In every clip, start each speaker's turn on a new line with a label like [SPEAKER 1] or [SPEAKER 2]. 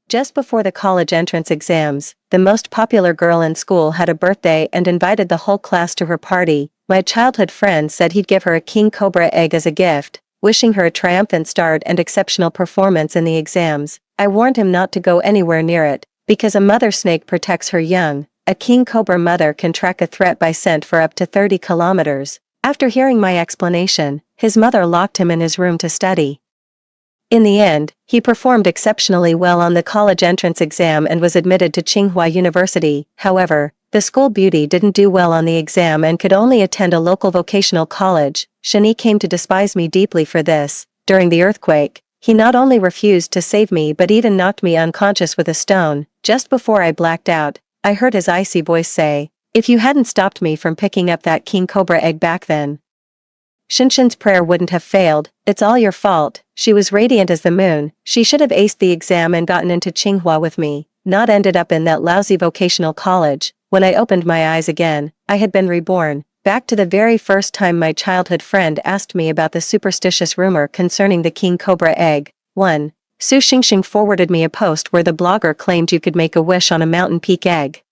[SPEAKER 1] Just before the college entrance exams, the most popular girl in school had a birthday and invited the whole class to her party. My childhood friend said he'd give her a king cobra egg as a gift, wishing her a triumphant start and exceptional performance in the exams. I warned him not to go anywhere near it, because a mother snake protects her young. A king cobra mother can track a threat by scent for up to 30 kilometers. After hearing my explanation, his mother locked him in his room to study. In the end, he performed exceptionally well on the college entrance exam and was admitted to Tsinghua University. However, the school beauty didn't do well on the exam and could only attend a local vocational college. Shani came to despise me deeply for this. During the earthquake, he not only refused to save me but even knocked me unconscious with a stone. Just before I blacked out, I heard his icy voice say, "If you hadn't stopped me from picking up that king cobra egg back then, Shinshin's prayer wouldn't have failed. It's all your fault." She was radiant as the moon. She should have aced the exam and gotten into Tsinghua with me, not ended up in that lousy vocational college. When I opened my eyes again, I had been reborn, back to the very first time my childhood friend asked me about the superstitious rumor concerning the king cobra egg. 1. Su Xingxing forwarded me a post where the blogger claimed you could make a wish on a mountain peak egg.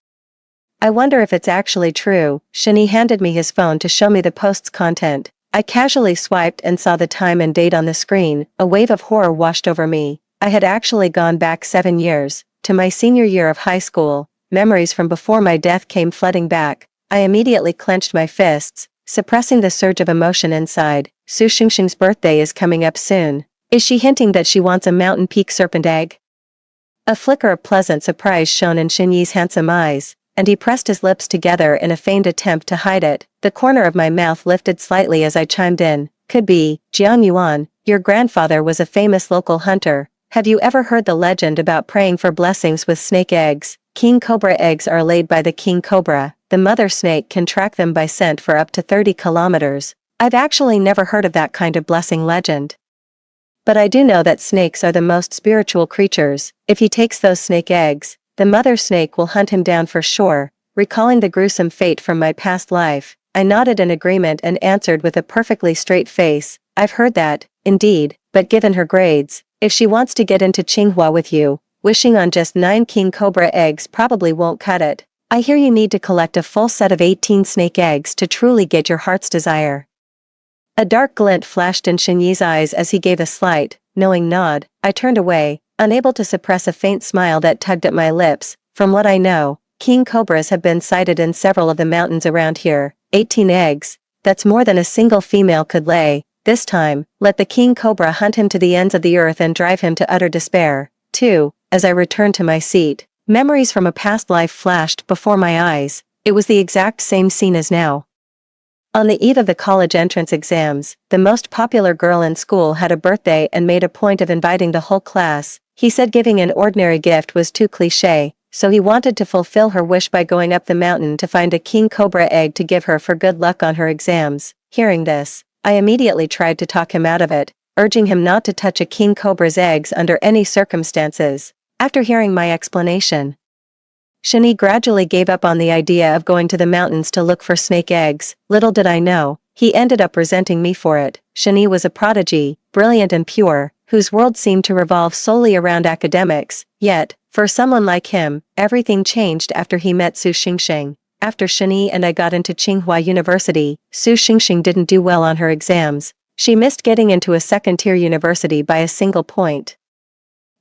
[SPEAKER 1] I wonder if it's actually true. Shani handed me his phone to show me the post's content. I casually swiped and saw the time and date on the screen. A wave of horror washed over me. I had actually gone back 7 years, to my senior year of high school. Memories from before my death came flooding back. I immediately clenched my fists, suppressing the surge of emotion inside. Su Xingxing's birthday is coming up soon. Is she hinting that she wants a mountain peak serpent egg? A flicker of pleasant surprise shone in Xinyi's handsome eyes, and he pressed his lips together in a feigned attempt to hide it. The corner of my mouth lifted slightly as I chimed in. Could be. Jiang Yuan, your grandfather was a famous local hunter. Have you ever heard the legend about praying for blessings with snake eggs? King cobra eggs are laid by the king cobra. The mother snake can track them by scent for up to 30 kilometers. I've actually never heard of that kind of blessing legend. But I do know that snakes are the most spiritual creatures. If he takes those snake eggs, the mother snake will hunt him down for sure. Recalling the gruesome fate from my past life, I nodded in agreement and answered with a perfectly straight face. I've heard that, indeed, but given her grades, if she wants to get into Tsinghua with you, wishing on just 9 king cobra eggs probably won't cut it. I hear you need to collect a full set of 18 snake eggs to truly get your heart's desire. A dark glint flashed in Xinyi's eyes as he gave a slight, knowing nod. I turned away, unable to suppress a faint smile that tugged at my lips. From what I know, king cobras have been sighted in several of the mountains around here. 18 eggs, that's more than a single female could lay. This time, let the king cobra hunt him to the ends of the earth and drive him to utter despair. 2. As I returned to my seat, memories from a past life flashed before my eyes. It was the exact same scene as now. On the eve of the college entrance exams, the most popular girl in school had a birthday and made a point of inviting the whole class. He said giving an ordinary gift was too cliché, so he wanted to fulfill her wish by going up the mountain to find a king cobra egg to give her for good luck on her exams. Hearing this, I immediately tried to talk him out of it, urging him not to touch a king cobra's eggs under any circumstances. After hearing my explanation, Shani gradually gave up on the idea of going to the mountains to look for snake eggs. Little did I know, he ended up resenting me for it. Shani was a prodigy, brilliant and pure, whose world seemed to revolve solely around academics. Yet, for someone like him, everything changed after he met Su Xingxing. After Shani and I got into Tsinghua University, Su Xingxing didn't do well on her exams. She missed getting into a second-tier university by a single point.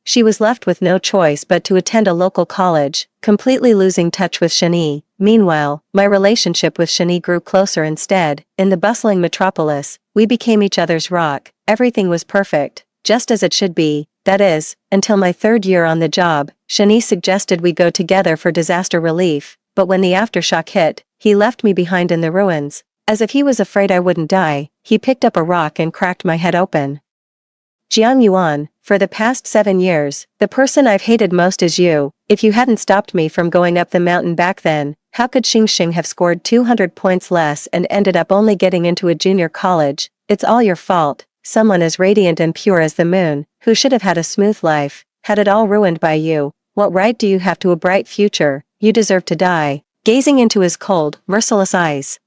[SPEAKER 1] She was left with no choice but to attend a local college, completely losing touch with Shani. Meanwhile, my relationship with Shani grew closer instead. In the bustling metropolis, we became each other's rock. Everything was perfect, just as it should be. That is, until my 3rd year on the job. Shani suggested we go together for disaster relief, but when the aftershock hit, he left me behind in the ruins. As if he was afraid I wouldn't die, he picked up a rock and cracked my head open. Jiang Yuan, for the past 7 years, the person I've hated most is you. If you hadn't stopped me from going up the mountain back then, how could Xingxing have scored 200 points less and ended up only getting into a junior college? It's all your fault. Someone as radiant and pure as the moon, who should have had a smooth life, had it all ruined by you. What right do you have to a bright future? You deserve to die. Gazing into his cold, merciless eyes,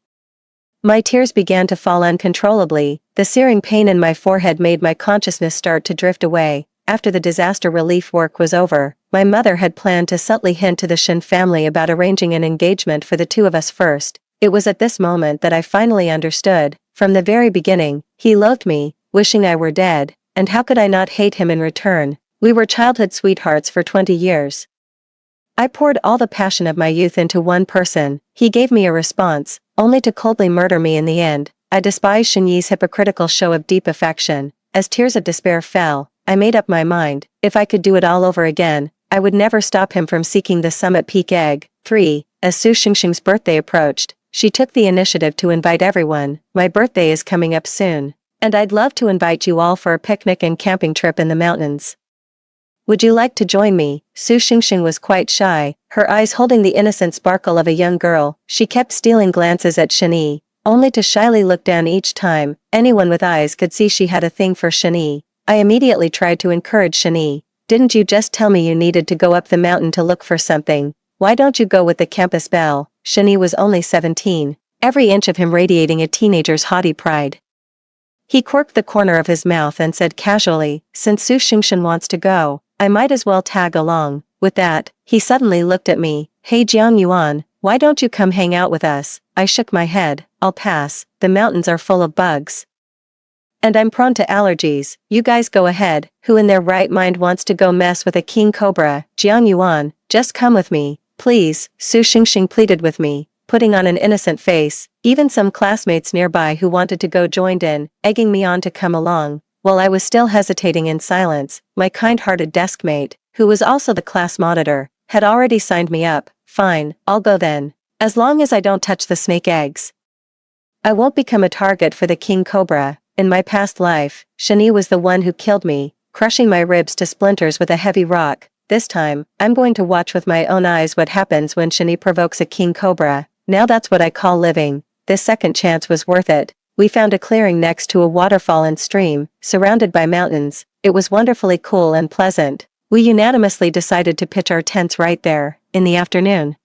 [SPEAKER 1] my tears began to fall uncontrollably. The searing pain in my forehead made my consciousness start to drift away. after the disaster relief work was over, my mother had planned to subtly hint to the Shin family about arranging an engagement for the two of us first. It was at this moment that I finally understood. From the very beginning, he loathed me, wishing I were dead, and how could I not hate him in return? We were childhood sweethearts for 20 years. I poured all the passion of my youth into one person. He gave me a response, only to coldly murder me in the end. I despised Shinyi's hypocritical show of deep affection. As tears of despair fell, I made up my mind. If I could do it all over again, I would never stop him from seeking the Summit Peak egg. 3. As Su Xingxing's birthday approached, she took the initiative to invite everyone. My birthday is coming up soon, and I'd love to invite you all for a picnic and camping trip in the mountains. Would you like to join me? Su Xingxing was quite shy, her eyes holding the innocent sparkle of a young girl. She kept stealing glances at Shinyi, only to shyly look down each time. Anyone with eyes could see she had a thing for Shinyi. I immediately tried to encourage Shinyi. Didn't you just tell me you needed to go up the mountain to look for something? Why don't you go with the campus belle? Shinyi was only 17, every inch of him radiating a teenager's haughty pride. He quirked the corner of his mouth and said casually, since Su Xingxing wants to go, I might as well tag along. With that, he suddenly looked at me. Hey Jiang Yuan, why don't you come hang out with us? I shook my head. I'll pass, the mountains are full of bugs. And I'm prone to allergies. You guys go ahead. Who in their right mind wants to go mess with a king cobra? Jiang Yuan, just come with me, please. Su Xingxing pleaded with me, putting on an innocent face. Even some classmates nearby who wanted to go joined in, egging me on to come along. While I was still hesitating in silence, my kind-hearted deskmate, who was also the class monitor, had already signed me up. Fine, I'll go then. As long as I don't touch the snake eggs. I won't become a target for the king cobra. In my past life, Shinyi was the one who killed me, crushing my ribs to splinters with a heavy rock. This time, I'm going to watch with my own eyes what happens when Shinyi provokes a king cobra. Now that's what I call living. This second chance was worth it. We found a clearing next to a waterfall and stream, surrounded by mountains. It was wonderfully cool and pleasant. We unanimously decided to pitch our tents right there. In the afternoon,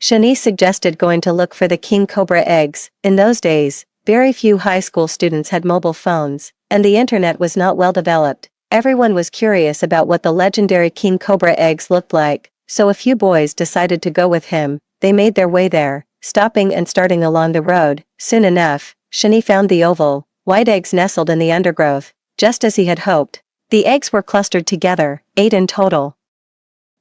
[SPEAKER 1] Shinyi suggested going to look for the king cobra eggs. In those days, very few high school students had mobile phones, and the internet was not well developed. Everyone was curious about what the legendary king cobra eggs looked like, so a few boys decided to go with him. They made their way there, stopping and starting along the road. Soon enough, Shinyi found the oval, white eggs nestled in the undergrowth, just as he had hoped. The eggs were clustered together, 8 in total.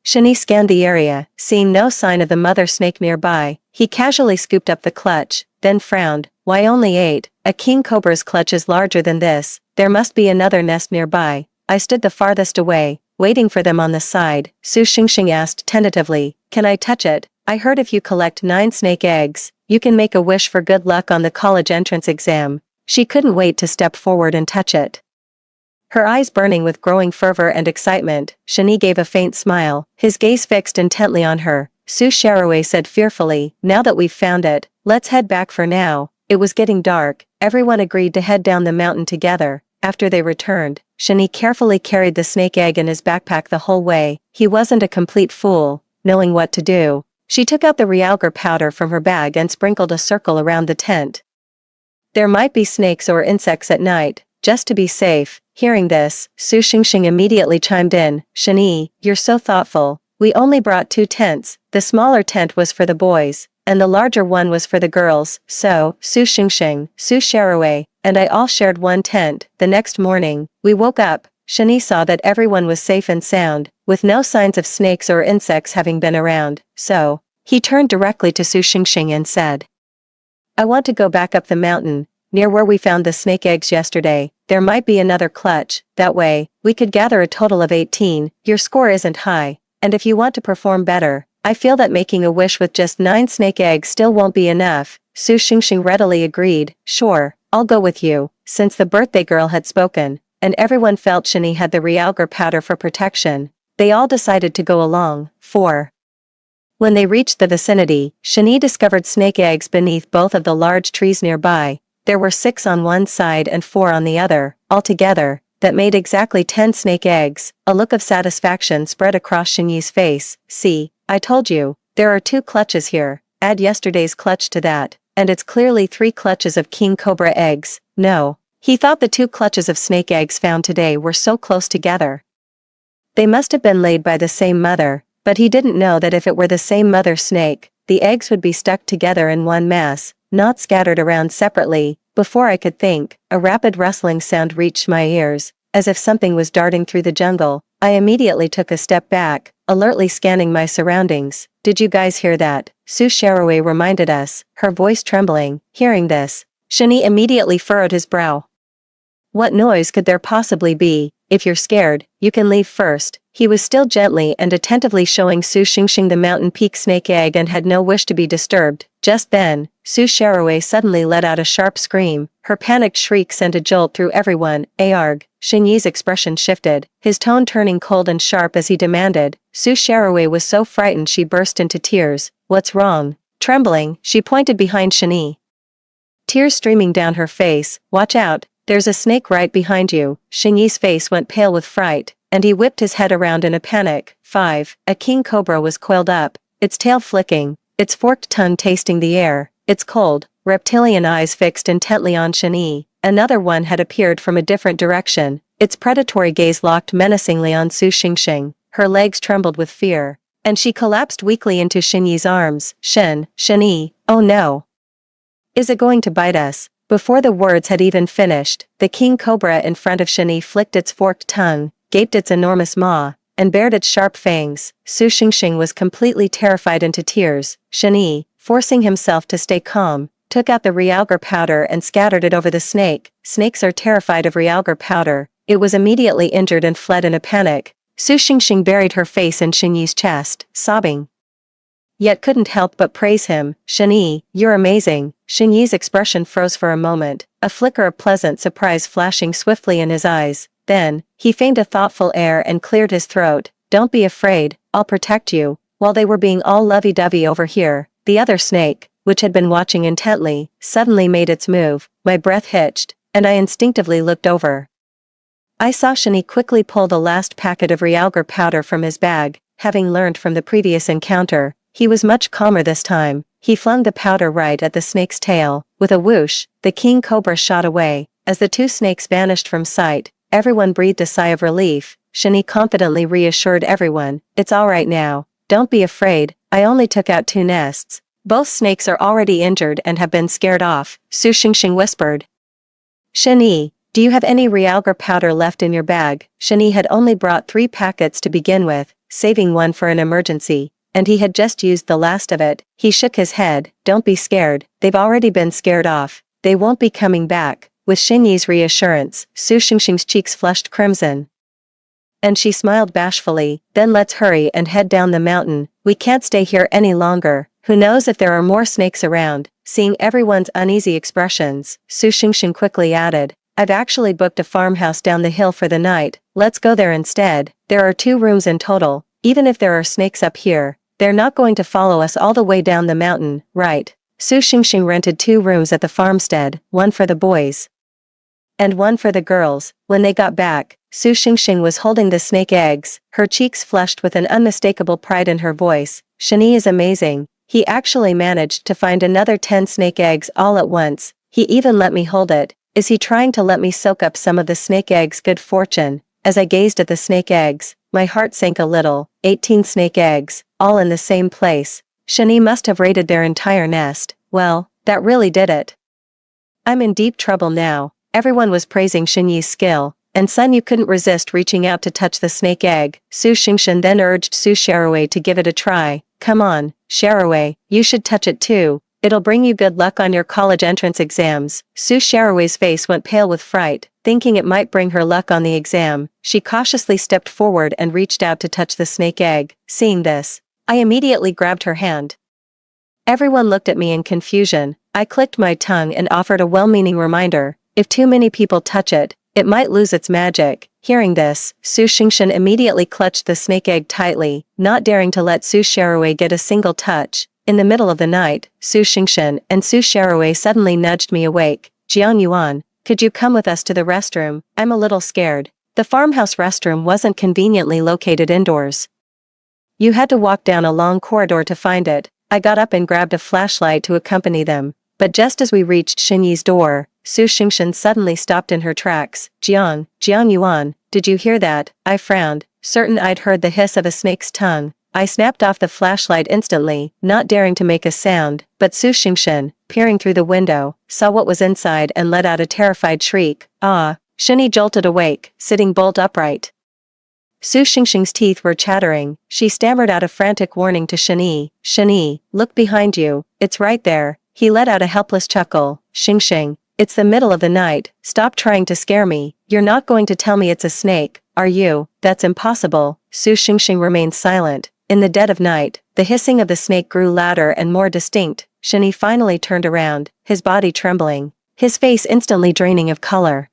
[SPEAKER 1] Shinyi scanned the area, seeing no sign of the mother snake nearby. He casually scooped up the clutch, then frowned. Why only 8? A king cobra's clutch is larger than this. There must be another nest nearby. I stood the farthest away, waiting for them on the side. Su Xingxing asked tentatively, can I touch it? I heard if you collect 9 snake eggs, you can make a wish for good luck on the college entrance exam. She couldn't wait to step forward and touch it. Her eyes burning with growing fervor and excitement, Shinyi gave a faint smile, his gaze fixed intently on her. Su Sharaway said fearfully, now that we've found it, let's head back for now. It was getting dark. Everyone agreed to head down the mountain together. After they returned, Shinyi carefully carried the snake egg in his backpack the whole way. He wasn't a complete fool, knowing what to do. She took out the realgar powder from her bag and sprinkled a circle around the tent. There might be snakes or insects at night, just to be safe. Hearing this, Su Xingxing immediately chimed in, Shinyi, you're so thoughtful. We only brought 2 tents. The smaller tent was for the boys, and the larger one was for the girls. So, Su Xingxing, Su Sharaway, and I all shared one tent. The next morning, we woke up. Shinyi saw that everyone was safe and sound, with no signs of snakes or insects having been around. So, he turned directly to Su Xingxing and said, I want to go back up the mountain, near where we found the snake eggs yesterday. There might be another clutch. That way, we could gather a total of 18. Your score isn't high, and if you want to perform better, I feel that making a wish with just 9 snake eggs still won't be enough. Su Xingxing readily agreed. Sure, I'll go with you. Since the birthday girl had spoken, and everyone felt Shinyi had the realgar powder for protection, they all decided to go along. 4. When they reached the vicinity, Shinyi discovered snake eggs beneath both of the large trees nearby. There were 6 on one side and 4 on the other. Altogether, that made exactly 10 snake eggs. A look of satisfaction spread across Shinyi's face. See, I told you, there are 2 clutches here. Add yesterday's clutch to that, and it's clearly 3 clutches of king cobra eggs. No. He thought the 2 clutches of snake eggs found today were so close together. They must have been laid by the same mother, but he didn't know that if it were the same mother snake, the eggs would be stuck together in one mass, not scattered around separately. Before I could think, a rapid rustling sound reached my ears, as if something was darting through the jungle. I immediately took a step back, alertly scanning my surroundings. Did you guys hear that? Sue Sharaway reminded us, her voice trembling. Hearing this, Shani immediately furrowed his brow. What noise could there possibly be? If you're scared, you can leave first. He was still gently and attentively showing Su Xingxing the mountain peak snake egg and had no wish to be disturbed. Just then, Su Sharaway suddenly let out a sharp scream. Her panicked shriek sent a jolt through everyone. Arg! Xing Yi's expression shifted, his tone turning cold and sharp as he demanded. Su Sharaway was so frightened she burst into tears. What's wrong? Trembling, she pointed behind Shani. Tears streaming down her face. Watch out, there's a snake right behind you. Xing Yi's face went pale with fright, and he whipped his head around in a panic. 5. A king cobra was coiled up, its tail flicking, its forked tongue tasting the air, its cold, reptilian eyes fixed intently on Shani. Another one had appeared from a different direction, its predatory gaze locked menacingly on Su Xingxing. Her legs trembled with fear, and she collapsed weakly into Xing Yi's arms. Shani, oh no! Is it going to bite us? Before the words had even finished, the king cobra in front of Shani flicked its forked tongue, gaped its enormous maw, and bared its sharp fangs. Su Xingxing was completely terrified into tears. Shani, forcing himself to stay calm, took out the realgar powder and scattered it over the snake. Snakes are terrified of realgar powder. It was immediately injured and fled in a panic. Su Xingxing buried her face in Xing Yi's chest, sobbing, yet couldn't help but praise him. Shani, you're amazing. Xing Yi's expression froze for a moment, a flicker of pleasant surprise flashing swiftly in his eyes. Then, he feigned a thoughtful air and cleared his throat. Don't be afraid, I'll protect you. While they were being all lovey-dovey over here, the other snake, which had been watching intently, suddenly made its move. My breath hitched, and I instinctively looked over. I saw Shani quickly pull the last packet of realgar powder from his bag. Having learned from the previous encounter, he was much calmer this time. He flung the powder right at the snake's tail. With a whoosh, the king cobra shot away. As the two snakes vanished from sight, everyone breathed a sigh of relief. Shani confidently reassured everyone, it's all right now. Don't be afraid, I only took out 2 nests. Both snakes are already injured and have been scared off, Su Xingxing whispered. Shani, do you have any realgar powder left in your bag? Shani had only brought 3 packets to begin with, saving one for an emergency, and he had just used the last of it. He shook his head. Don't be scared, they've already been scared off. They won't be coming back. With Xing Yi's reassurance, Su Xingxing's cheeks flushed crimson, and she smiled bashfully. Then let's hurry and head down the mountain. We can't stay here any longer. Who knows if there are more snakes around? Seeing everyone's uneasy expressions, Su Xingxing quickly added, I've actually booked a farmhouse down the hill for the night. Let's go there instead. There are 2 rooms in total. Even if there are snakes up here, they're not going to follow us all the way down the mountain, right? Su Xingxing rented 2 rooms at the farmstead, one for the boys and one for the girls. When they got back, Su Xingxing was holding the snake eggs, her cheeks flushed with an unmistakable pride in her voice. Shani is amazing. He actually managed to find another 10 snake eggs all at once. He even let me hold it. Is he trying to let me soak up some of the snake eggs' good fortune? As I gazed at the snake eggs, my heart sank a little. 18 snake eggs, all in the same place. Shani must have raided their entire nest. Well, that really did it. I'm in deep trouble now. Everyone was praising Xing Yi's skill, and Sun Yu couldn't resist reaching out to touch the snake egg. Su Xingxin then urged Su Sharaway to give it a try. Come on, Sharaway, you should touch it too. It'll bring you good luck on your college entrance exams. Su Sharaway's face went pale with fright, thinking it might bring her luck on the exam. She cautiously stepped forward and reached out to touch the snake egg. Seeing this, I immediately grabbed her hand. Everyone looked at me in confusion. I clicked my tongue and offered a well-meaning reminder. If too many people touch it, it might lose its magic. Hearing this, Su Xingxin immediately clutched the snake egg tightly, not daring to let Su Sharaway get a single touch. In the middle of the night, Su Xingxin and Su Sharaway suddenly nudged me awake. Jiang Yuan, could you come with us to the restroom? I'm a little scared. The farmhouse restroom wasn't conveniently located indoors. You had to walk down a long corridor to find it. I got up and grabbed a flashlight to accompany them. But just as we reached Xing Yi's door, Su Xingxin suddenly stopped in her tracks. Jiang Yuan, did you hear that? I frowned, certain I'd heard the hiss of a snake's tongue. I snapped off the flashlight instantly, not daring to make a sound, but Su Xingshan, peering through the window, saw what was inside and let out a terrified shriek. Ah! Shani jolted awake, sitting bolt upright. Su Xingshan's teeth were chattering. She stammered out a frantic warning to Shani. Shani, look behind you, it's right there. He let out a helpless chuckle. Xingxing, it's the middle of the night, stop trying to scare me. You're not going to tell me it's a snake, are you? That's impossible. Su Xingxing remained silent. In the dead of night, the hissing of the snake grew louder and more distinct. Shani finally turned around, his body trembling, his face instantly draining of color.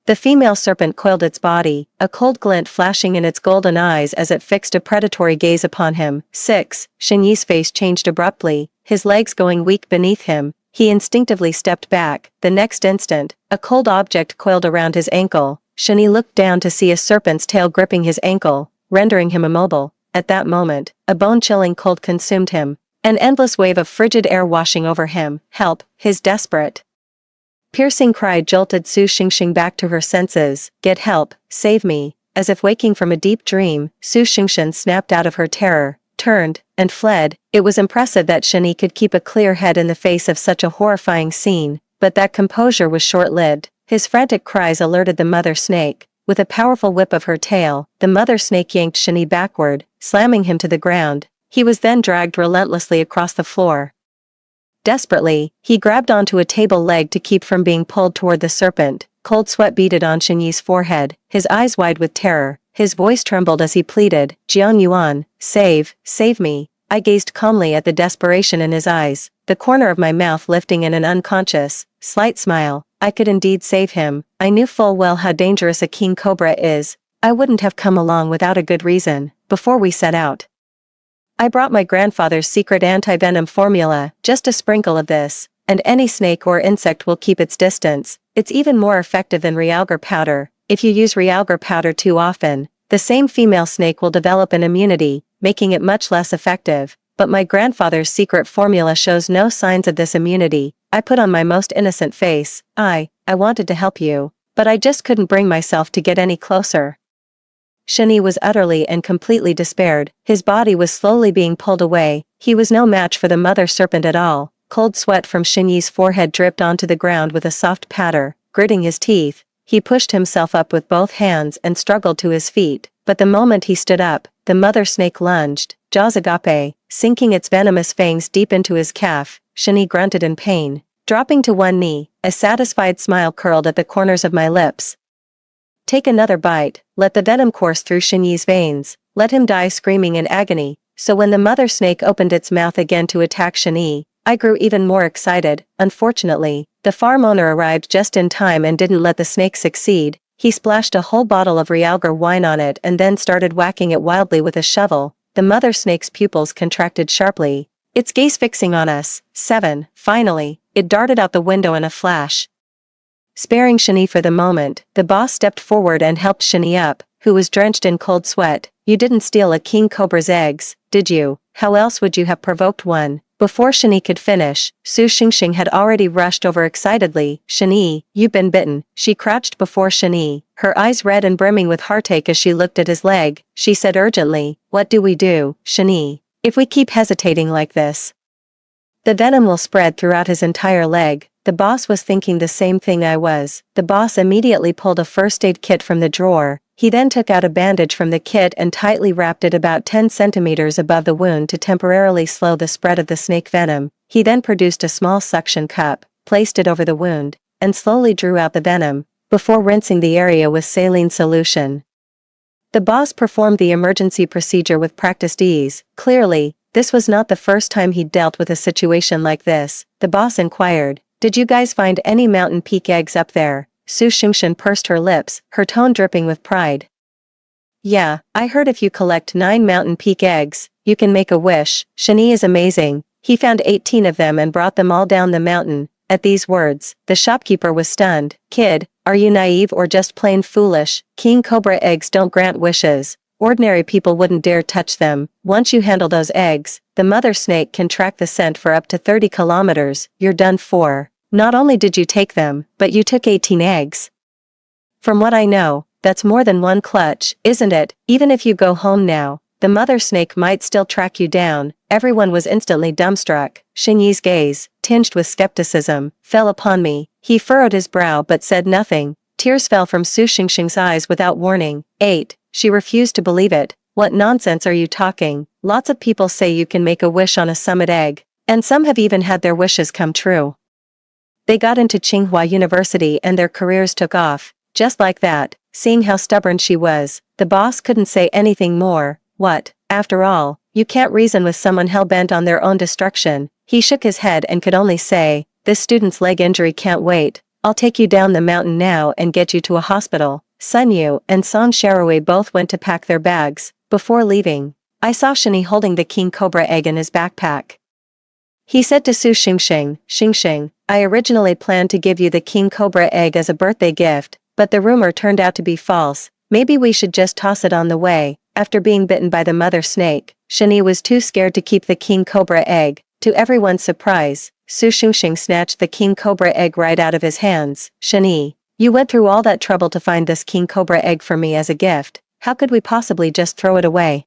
[SPEAKER 1] The female serpent coiled its body, a cold glint flashing in its golden eyes as it fixed a predatory gaze upon him. 6. Shenyi's face changed abruptly, his legs going weak beneath him. He instinctively stepped back. The next instant, a cold object coiled around his ankle. Shenyi looked down to see a serpent's tail gripping his ankle, rendering him immobile. At that moment, a bone-chilling cold consumed him. An endless wave of frigid air washing over him. Help! His desperate, piercing cry jolted Su Xingxing back to her senses. Get help, save me. As if waking from a deep dream, Su Xingxin snapped out of her terror, turned, and fled. It was impressive that Shani could keep a clear head in the face of such a horrifying scene, but that composure was short-lived. His frantic cries alerted the mother snake. With a powerful whip of her tail, the mother snake yanked Shani backward, slamming him to the ground. He was then dragged relentlessly across the floor. Desperately, he grabbed onto a table leg to keep from being pulled toward the serpent. Cold sweat beaded on Shenyi's forehead, his eyes wide with terror. His voice trembled as he pleaded, Jiang Yuan, save me. I gazed calmly at the desperation in his eyes, the corner of my mouth lifting in an unconscious, slight smile. I could indeed save him. I knew full well how dangerous a king cobra is. I wouldn't have come along without a good reason. Before we set out, I brought my grandfather's secret anti-venom formula, just a sprinkle of this, and any snake or insect will keep its distance. It's even more effective than realgar powder. If you use realgar powder too often, the same female snake will develop an immunity, making it much less effective. But my grandfather's secret formula shows no signs of this immunity. I put on my most innocent face. I wanted to help you, but I just couldn't bring myself to get any closer. Shani was utterly and completely despaired. His body was slowly being pulled away. He was no match for the mother serpent at all. Cold sweat from Shenyi's forehead dripped onto the ground with a soft patter. Gritting his teeth, he pushed himself up with both hands and struggled to his feet. But the moment he stood up, the mother snake lunged, jaws agape, sinking its venomous fangs deep into his calf. Shani grunted in pain. Dropping to one knee, a satisfied smile curled at the corners of my lips. Take another bite, let the venom course through Shenyi's veins, let him die screaming in agony. So when the mother snake opened its mouth again to attack Shani, I grew even more excited. Unfortunately, the farm owner arrived just in time and didn't let the snake succeed. He splashed a whole bottle of realgar wine on it and then started whacking it wildly with a shovel. The mother snake's pupils contracted sharply. Its gaze fixing on us. 7. Finally, it darted out the window in a flash. Sparing Shani for the moment, the boss stepped forward and helped Shani up, who was drenched in cold sweat. You didn't steal a king cobra's eggs, did you? How else would you have provoked one? Before Shani could finish, Su Xingxing had already rushed over excitedly. Shani, you've been bitten. She crouched before Shani, her eyes red and brimming with heartache as she looked at his leg. She said urgently, what do we do, Shani? If we keep hesitating like this, the venom will spread throughout his entire leg. The boss was thinking the same thing I was. The boss immediately pulled a first aid kit from the drawer. He then took out a bandage from the kit and tightly wrapped it about 10 centimeters above the wound to temporarily slow the spread of the snake venom. He then produced a small suction cup, placed it over the wound, and slowly drew out the venom, before rinsing the area with saline solution. The boss performed the emergency procedure with practiced ease. Clearly, this was not the first time he'd dealt with a situation like this. The boss inquired, did you guys find any mountain peak eggs up there? Su Xingxin pursed her lips, her tone dripping with pride. Yeah, I heard if you collect 9 mountain peak eggs, you can make a wish. Shani is amazing. He found 18 of them and brought them all down the mountain. At these words, the shopkeeper was stunned. Kid, are you naive or just plain foolish? King cobra eggs don't grant wishes. Ordinary people wouldn't dare touch them. Once you handle those eggs, the mother snake can track the scent for up to 30 kilometers. You're done for. Not only did you take them, but you took 18 eggs. From what I know, That's more than one clutch, isn't it? Even if you go home now, the mother snake might still track you down. Everyone was instantly dumbstruck. Xingyi's gaze, tinged with skepticism, fell upon me. He furrowed his brow but said nothing. Tears fell from Su Xingxing's eyes without warning. 8. She refused to believe it. What nonsense are you talking? Lots of people say you can make a wish on a summit egg, and some have even had their wishes come true. They got into Tsinghua University and their careers took off. Just like that. Seeing how stubborn she was, the boss couldn't say anything more. What? After all, you can't reason with someone hell-bent on their own destruction. He shook his head and could only say, this student's leg injury can't wait. I'll take you down the mountain now and get you to a hospital. Sun Yu and Song Sharaway both went to pack their bags. Before leaving, I saw Shani holding the king cobra egg in his backpack. He said to Su Xingxing, Xingxing, I originally planned to give you the king cobra egg as a birthday gift, but the rumor turned out to be false. Maybe we should just toss it on the way. After being bitten by the mother snake, Shani was too scared to keep the king cobra egg. To everyone's surprise, Su Xingxing snatched the king cobra egg right out of his hands. Shani, you went through all that trouble to find this king cobra egg for me as a gift. How could we possibly just throw it away?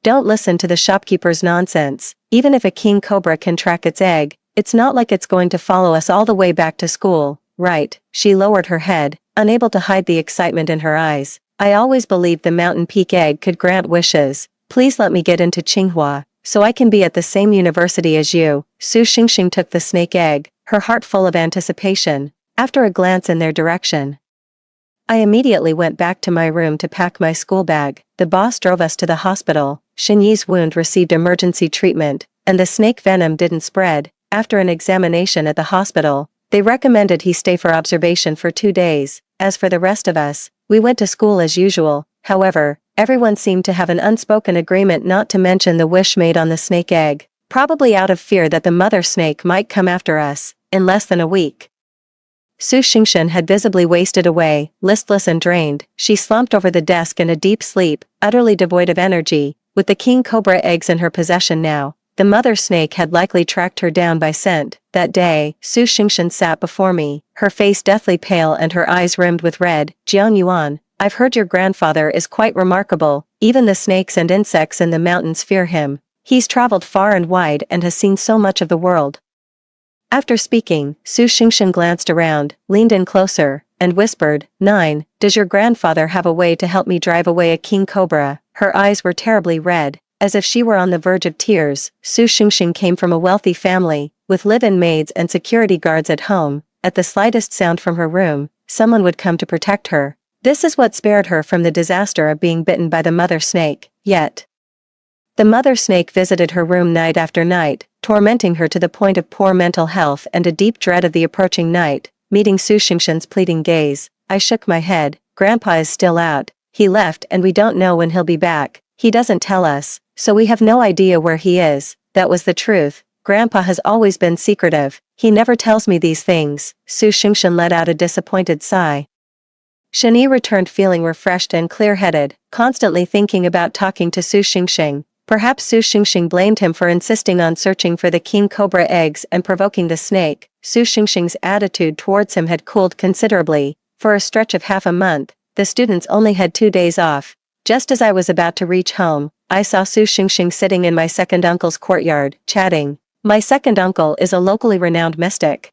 [SPEAKER 1] Don't listen to the shopkeeper's nonsense. Even if a king cobra can track its egg, it's not like it's going to follow us all the way back to school, right? She lowered her head, unable to hide the excitement in her eyes. I always believed the mountain peak egg could grant wishes. Please let me get into Tsinghua, so I can be at the same university as you. Su Xingxing took the snake egg, her heart full of anticipation. After a glance in their direction, I immediately went back to my room to pack my school bag. The boss drove us to the hospital. Xingyi's wound received emergency treatment, and the snake venom didn't spread. After an examination at the hospital, they recommended he stay for observation for 2 days. As for the rest of us, we went to school as usual. However, everyone seemed to have an unspoken agreement not to mention the wish made on the snake egg, probably out of fear that the mother snake might come after us. In less than a week, Su Xingxin had visibly wasted away, listless and drained. She slumped over the desk in a deep sleep, utterly devoid of energy. With the king cobra eggs in her possession now, the mother snake had likely tracked her down by scent. That day, Su Xingxin sat before me, her face deathly pale and her eyes rimmed with red. Jiang Yuan, I've heard your grandfather is quite remarkable. Even the snakes and insects in the mountains fear him. He's traveled far and wide and has seen so much of the world. After speaking, Su Xingxin glanced around, leaned in closer, and whispered, 9, does your grandfather have a way to help me drive away a king cobra? Her eyes were terribly red, as if she were on the verge of tears. Su Xingxin came from a wealthy family, with live-in maids and security guards at home. At the slightest sound from her room, someone would come to protect her. This is what spared her from the disaster of being bitten by the mother snake. Yet, the mother snake visited her room night after night, tormenting her to the point of poor mental health and a deep dread of the approaching night. Meeting Su Xingxin's pleading gaze, I shook my head. Grandpa is still out. He left and we don't know when he'll be back. He doesn't tell us, so we have no idea where he is. That was the truth. Grandpa has always been secretive. He never tells me these things. Su Xingxin let out a disappointed sigh. Shani returned feeling refreshed and clear-headed, constantly thinking about talking to Su Xingxing. Perhaps Su Xingxing blamed him for insisting on searching for the king cobra eggs and provoking the snake. Su Xingxing's attitude towards him had cooled considerably. For a stretch of half a month, the students only had 2 days off. Just as I was about to reach home, I saw Su Xingxing sitting in my second uncle's courtyard, chatting. My second uncle is a locally renowned mystic.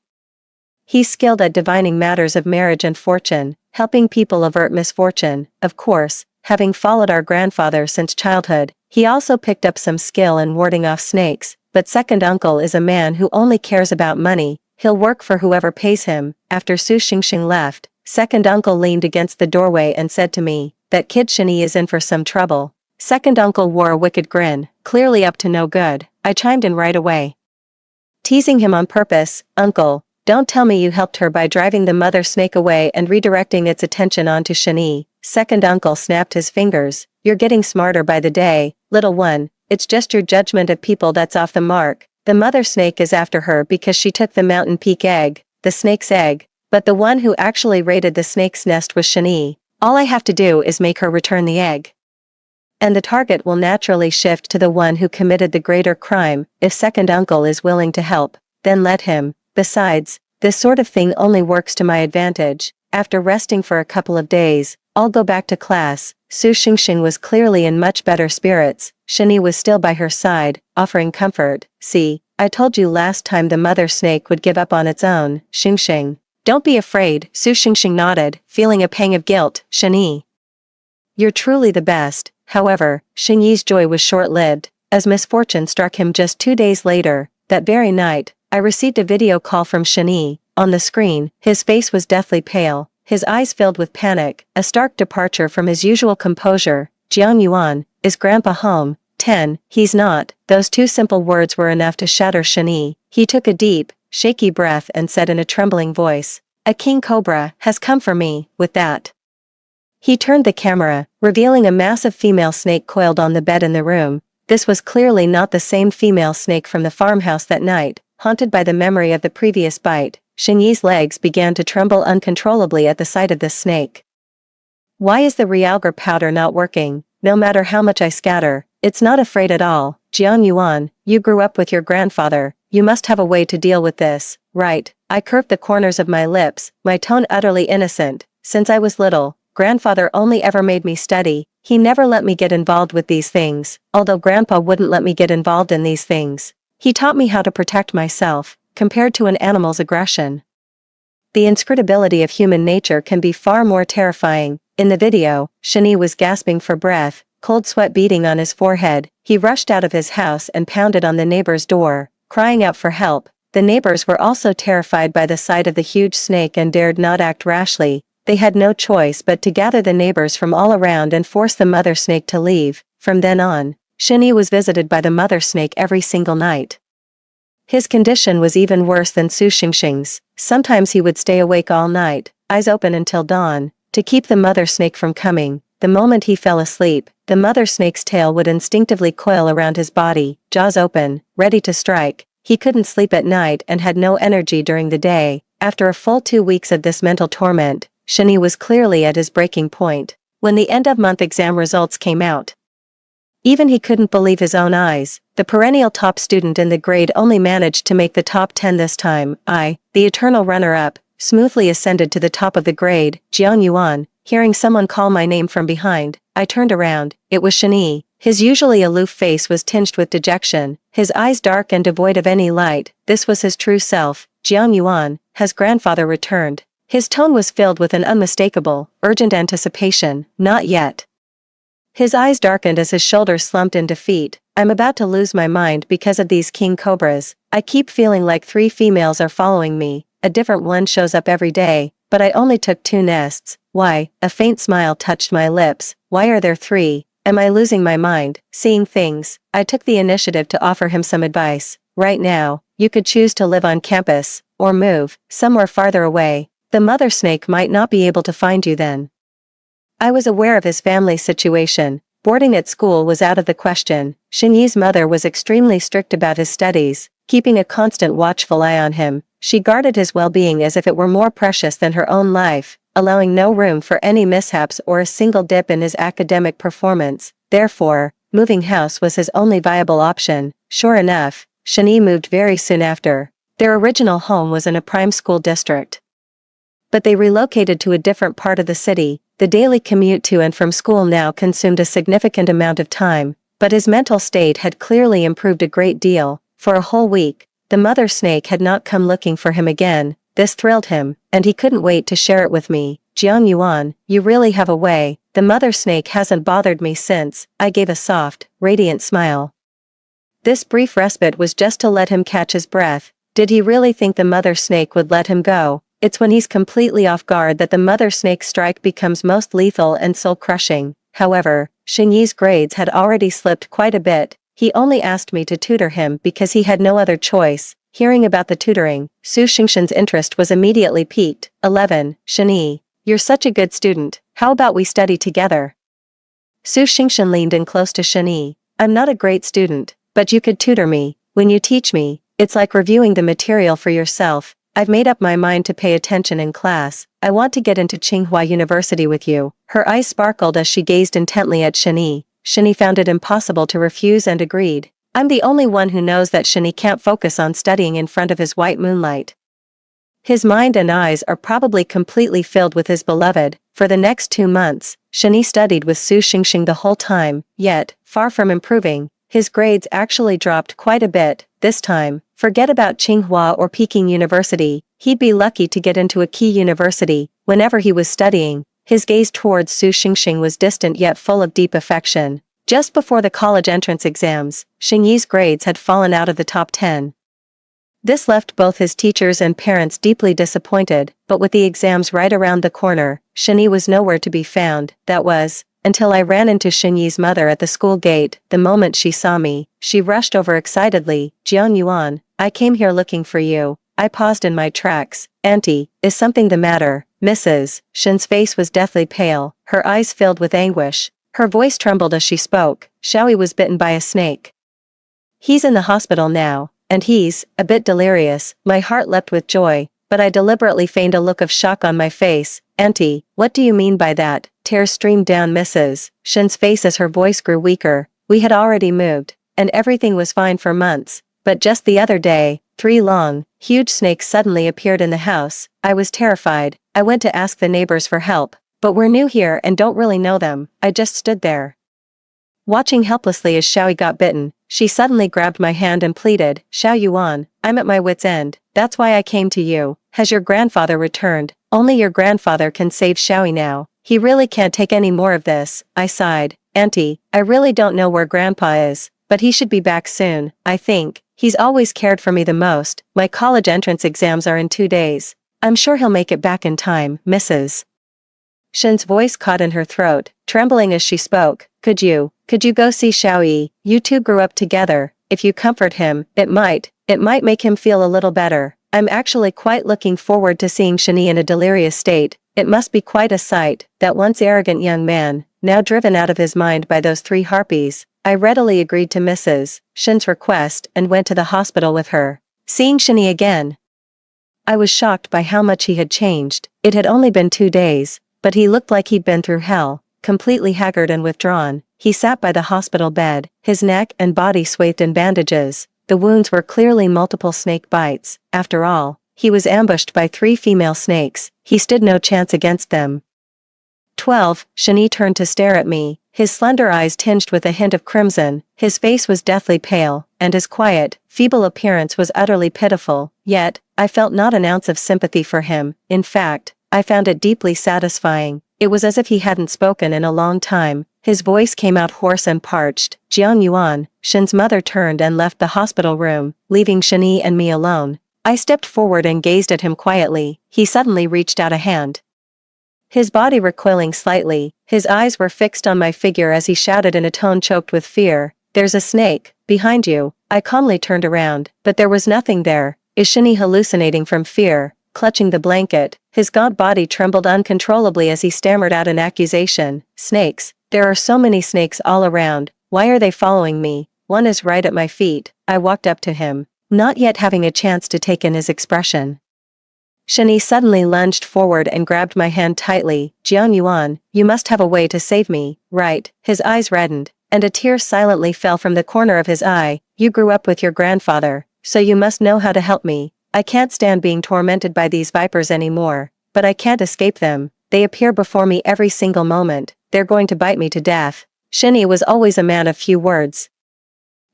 [SPEAKER 1] He's skilled at divining matters of marriage and fortune, helping people avert misfortune. Of course, having followed our grandfather since childhood, he also picked up some skill in warding off snakes. But second uncle is a man who only cares about money. He'll work for whoever pays him. After Su Xingxing left, second uncle leaned against the doorway and said to me, that kid Shani is in for some trouble. Second uncle wore a wicked grin, clearly up to no good. I chimed in right away, teasing him on purpose. Uncle, don't tell me you helped her by driving the mother snake away and redirecting its attention onto Shani. Second uncle snapped his fingers. You're getting smarter by the day, little one. It's just your judgment of people that's off the mark. The mother snake is after her because she took the mountain peak egg, the snake's egg. But the one who actually raided the snake's nest was Shani. All I have to do is make her return the egg, and the target will naturally shift to the one who committed the greater crime. If second uncle is willing to help, then let him. Besides, this sort of thing only works to my advantage. After resting for a couple of days, I'll go back to class." Su Xingxing was clearly in much better spirits. Shani was still by her side, offering comfort. "See, I told you last time the mother snake would give up on its own, Xingxing. Don't be afraid." Su Xingxing nodded, feeling a pang of guilt. "Shani, you're truly the best." However, Xingyi's joy was short-lived, as misfortune struck him just 2 days later. That very night, I received a video call from Shani. On the screen, his face was deathly pale, his eyes filled with panic, a stark departure from his usual composure. "Jiang Yuan, is Grandpa home?" 10. "He's not." Those 2 simple words were enough to shatter Shani. He took a deep, shaky breath and said in a trembling voice, "A king cobra has come for me." With that, he turned the camera, revealing a massive female snake coiled on the bed in the room. This was clearly not the same female snake from the farmhouse that night. Haunted by the memory of the previous bite, Xingyi's legs began to tremble uncontrollably at the sight of this snake. "Why is the Realgar powder not working? No matter how much I scatter, it's not afraid at all." "Jiang Yuan, you grew up with your grandfather, you must have a way to deal with this, right?" I curved the corners of my lips, my tone utterly innocent. "Since I was little, Grandfather only ever made me study. He never let me get involved with these things, although Grandpa wouldn't let me get involved in these things. He taught me how to protect myself, compared to an animal's aggression. The inscrutability of human nature can be far more terrifying." In the video, Shani was gasping for breath, cold sweat beading on his forehead. He rushed out of his house and pounded on the neighbor's door, crying out for help. The neighbors were also terrified by the sight of the huge snake and dared not act rashly. They had no choice but to gather the neighbors from all around and force the mother snake to leave. From then on, Shani was visited by the mother snake every single night. His condition was even worse than Su Xingxing's. Sometimes he would stay awake all night, eyes open until dawn, to keep the mother snake from coming. The moment he fell asleep, the mother snake's tail would instinctively coil around his body, jaws open, ready to strike. He couldn't sleep at night and had no energy during the day. After a full 2 weeks of this mental torment, Shani was clearly at his breaking point. When the end-of-month exam results came out, even he couldn't believe his own eyes. The perennial top student in the grade only managed to make the top 10 this time. I, the eternal runner-up, smoothly ascended to the top of the grade. "Jiang Yuan." Hearing someone call my name from behind, I turned around. It was Shani. His usually aloof face was tinged with dejection, his eyes dark and devoid of any light. This was his true self. "Jiang Yuan, has grandfather returned?" His tone was filled with an unmistakable, urgent anticipation. "Not yet." His eyes darkened as his shoulders slumped in defeat. "I'm about to lose my mind because of these king cobras. I keep feeling like 3 females are following me. A different one shows up every day, but I only took 2 nests. Why?" A faint smile touched my lips. "Why are there 3? Am I losing my mind, seeing things?" I took the initiative to offer him some advice. "Right now, you could choose to live on campus, or move somewhere farther away. The mother snake might not be able to find you then." I was aware of his family situation. Boarding at school was out of the question. Xingyi's mother was extremely strict about his studies, keeping a constant watchful eye on him. She guarded his well-being as if it were more precious than her own life, allowing no room for any mishaps or a single dip in his academic performance. Therefore, moving house was his only viable option. Sure enough, Shani moved very soon after. Their original home was in a prime school district, but they relocated to a different part of the city. The daily commute to and from school now consumed a significant amount of time, but his mental state had clearly improved a great deal. For a whole week, the mother snake had not come looking for him again. This thrilled him, and he couldn't wait to share it with me. "Jiang Yuan, you really have a way. The mother snake hasn't bothered me since." I gave a soft, radiant smile. This brief respite was just to let him catch his breath. Did he really think the mother snake would let him go? It's when he's completely off guard that the mother snake's strike becomes most lethal and soul-crushing. However, Xingyi's grades had already slipped quite a bit. He only asked me to tutor him because he had no other choice. Hearing about the tutoring, Su Xingxin's interest was immediately piqued. 11. "Shani, you're such a good student. How about we study together?" Su Xingxin leaned in close to Shani. "I'm not a great student, but you could tutor me. When you teach me, it's like reviewing the material for yourself. I've made up my mind to pay attention in class. I want to get into Tsinghua University with you." Her eyes sparkled as she gazed intently at Shani. Shani found it impossible to refuse and agreed. I'm the only one who knows that Shani can't focus on studying in front of his white moonlight. His mind and eyes are probably completely filled with his beloved. For the next 2 months, Shani studied with Su Xingxing the whole time, yet, far from improving, his grades actually dropped quite a bit. This time, forget about Tsinghua or Peking University, he'd be lucky to get into a key university. Whenever he was studying, his gaze towards Su Xingxing was distant yet full of deep affection. Just before the college entrance exams, Xingyi's grades had fallen out of the top 10. This left both his teachers and parents deeply disappointed, but with the exams right around the corner, Xingyi was nowhere to be found. That was, until I ran into Xingyi's mother at the school gate. The moment she saw me, she rushed over excitedly. "Jiang Yuan, I came here looking for you." I paused in my tracks. "Auntie, is something the matter?" Mrs. Shen's face was deathly pale, her eyes filled with anguish. Her voice trembled as she spoke. "Xiaoyi was bitten by a snake. He's in the hospital now, and he's a bit delirious." My heart leapt with joy, but I deliberately feigned a look of shock on my face. "Auntie, what do you mean by that?" Tears streamed down Mrs. Shen's face as her voice grew weaker. "We had already moved, and everything was fine for months, but just the other day, 3 long, huge snakes suddenly appeared in the house. I was terrified. I went to ask the neighbors for help, but we're new here and don't really know them." I just stood there, watching helplessly as Xiaoyi got bitten. She suddenly grabbed my hand and pleaded, "Xiao Yuan, I'm at my wit's end. That's why I came to you. Has your grandfather returned?" "Only your grandfather can save Xiaoyi now. He really can't take any more of this." I sighed. "Auntie, I really don't know where Grandpa is, but he should be back soon, I think. He's always cared for me the most. My college entrance exams are in 2 days. I'm sure he'll make it back in time." Mrs. Shen's voice caught in her throat, trembling as she spoke. Could you go see Xiaoyi? You two grew up together. If you comfort him, it might make him feel a little better. I'm actually quite looking forward to seeing Shani in a delirious state. It must be quite a sight, that once arrogant young man, now driven out of his mind by those 3 harpies." I readily agreed to Mrs. Shen's request and went to the hospital with her. Seeing Shani again, I was shocked by how much he had changed. It had only been 2 days, but he looked like he'd been through hell. Completely haggard and withdrawn, he sat by the hospital bed, his neck and body swathed in bandages. The wounds were clearly multiple snake bites. After all, he was ambushed by 3 female snakes. He stood no chance against them. 12. Shani turned to stare at me, his slender eyes tinged with a hint of crimson. His face was deathly pale, and his quiet, feeble appearance was utterly pitiful. Yet, I felt not an ounce of sympathy for him. In fact, I found it deeply satisfying. It was as if he hadn't spoken in a long time. His voice came out hoarse and parched. "Jiang Yuan." Shen's mother turned and left the hospital room, leaving Shani and me alone. I stepped forward and gazed at him quietly. He suddenly reached out a hand, his body recoiling slightly. His eyes were fixed on my figure as he shouted in a tone choked with fear, "There's a snake behind you." I calmly turned around, but there was nothing there. Is Shani hallucinating from fear? Clutching the blanket, his gaunt body trembled uncontrollably as he stammered out an accusation. "Snakes. There are so many snakes all around. Why are they following me? One is right at my feet." I walked up to him, not yet having a chance to take in his expression. Shani suddenly lunged forward and grabbed my hand tightly. "Jiang Yuan, you must have a way to save me, right?" His eyes reddened, and a tear silently fell from the corner of his eye. "You grew up with your grandfather, so you must know how to help me. I can't stand being tormented by these vipers anymore, but I can't escape them. They appear before me every single moment. They're going to bite me to death." Shani was always a man of few words.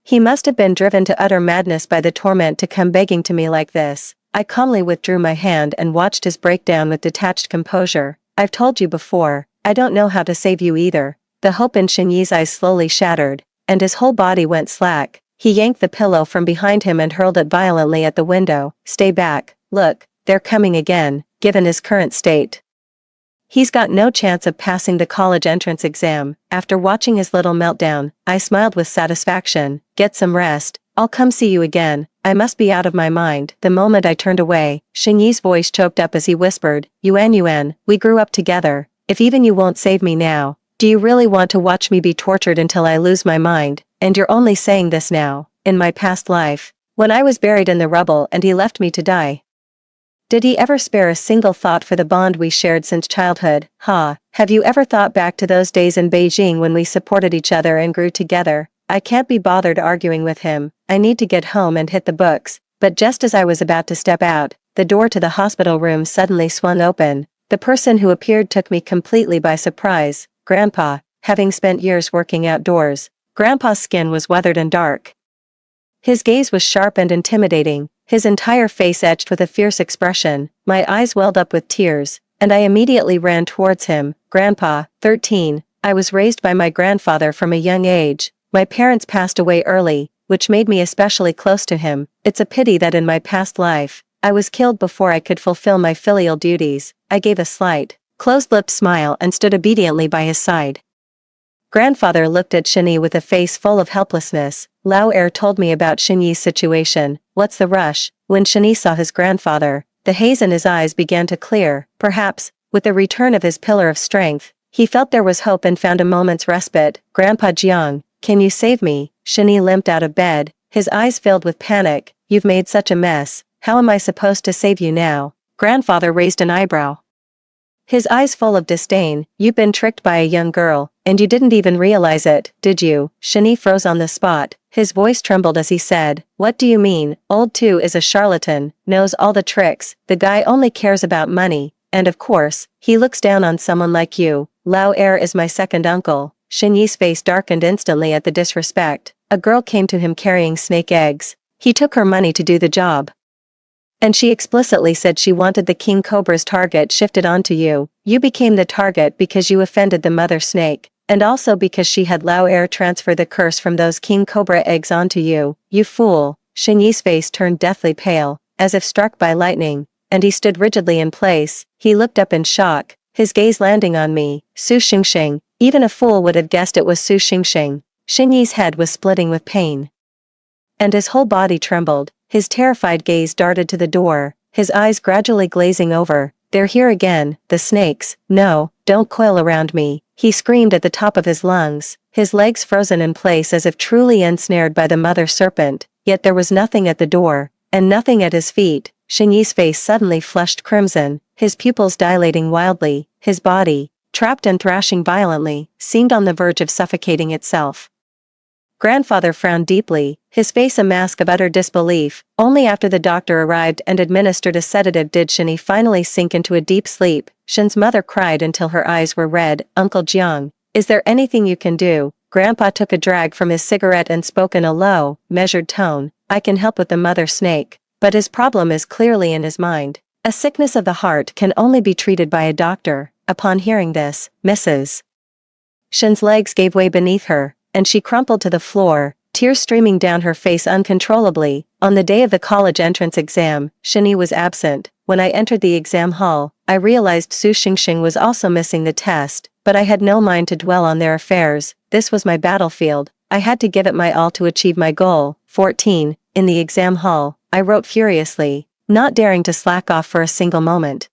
[SPEAKER 1] He must have been driven to utter madness by the torment to come begging to me like this. I calmly withdrew my hand and watched his breakdown with detached composure. "I've told you before, I don't know how to save you either." The hope in Xingyi's eyes slowly shattered, and his whole body went slack. He yanked the pillow from behind him and hurled it violently at the window. "Stay back. Look, they're coming again." Given his current state, he's got no chance of passing the college entrance exam. After watching his little meltdown, I smiled with satisfaction. "Get some rest. I'll come see you again. I must be out of my mind." The moment I turned away, Xingyi's voice choked up as he whispered, Yuan, we grew up together. If even you won't save me now, do you really want to watch me be tortured until I lose my mind? And you're only saying this now. In my past life, when I was buried in the rubble and he left me to die, did he ever spare a single thought for the bond we shared since childhood? Have you ever thought back to those days in Beijing when we supported each other and grew together? I can't be bothered arguing with him. I need to get home and hit the books. But just as I was about to step out, the door to the hospital room suddenly swung open. The person who appeared took me completely by surprise. Grandpa, having spent years working outdoors. Grandpa's skin was weathered and dark. His gaze was sharp and intimidating, his entire face etched with a fierce expression. My eyes welled up with tears, and I immediately ran towards him. Grandpa, 13. I was raised by my grandfather from a young age. My parents passed away early, which made me especially close to him. It's a pity that in my past life, I was killed before I could fulfill my filial duties. I gave a slight, closed-lipped smile and stood obediently by his side. Grandfather looked at Shinyi with a face full of helplessness. Lao Er told me about Shinyi's situation. What's the rush? When Shinyi saw his grandfather, the haze in his eyes began to clear. Perhaps, with the return of his pillar of strength, he felt there was hope and found a moment's respite. Grandpa Jiang, can you save me? Shinyi limped out of bed, his eyes filled with panic. You've made such a mess. How am I supposed to save you now? Grandfather raised an eyebrow. His eyes full of disdain. You've been tricked by a young girl, and you didn't even realize it, did you? Shinyi froze on the spot. His voice trembled as he said, what do you mean? Old Tu is a charlatan, knows all the tricks, the guy only cares about money, and of course, he looks down on someone like you. Lao Er is my second uncle. Shinyi's face darkened instantly at the disrespect. A girl came to him carrying snake eggs. He took her money to do the job. And she explicitly said she wanted the king cobra's target shifted onto you. You became the target because you offended the mother snake, and also because she had Lao Er transfer the curse from those king cobra eggs onto you. You fool. Shinyi's face turned deathly pale, as if struck by lightning, and he stood rigidly in place. He looked up in shock, his gaze landing on me. Su Xingxing. Even a fool would have guessed it was Su Xingxing. Shinyi's head was splitting with pain, and his whole body trembled. His terrified gaze darted to the door, his eyes gradually glazing over. They're here again, the snakes. No, don't coil around me, he screamed at the top of his lungs, his legs frozen in place as if truly ensnared by the mother serpent. Yet there was nothing at the door, and nothing at his feet. Shinyi's face suddenly flushed crimson, his pupils dilating wildly, his body, trapped and thrashing violently, seemed on the verge of suffocating itself. Grandfather frowned deeply, his face a mask of utter disbelief. Only after the doctor arrived and administered a sedative did Shinyi finally sink into a deep sleep. Shin's mother cried until her eyes were red. Uncle Jiang, is there anything you can do? Grandpa took a drag from his cigarette and spoke in a low, measured tone. I can help with the mother snake, but his problem is clearly in his mind. A sickness of the heart can only be treated by a doctor. Upon hearing this, Mrs. Shin's legs gave way beneath her, and she crumpled to the floor, tears streaming down her face uncontrollably. On the day of the college entrance exam, Shinyi was absent. When I entered the exam hall, I realized Su Xingxing was also missing the test, but I had no mind to dwell on their affairs. This was my battlefield. I had to give it my all to achieve my goal. 14. In the exam hall, I wrote furiously, not daring to slack off for a single moment.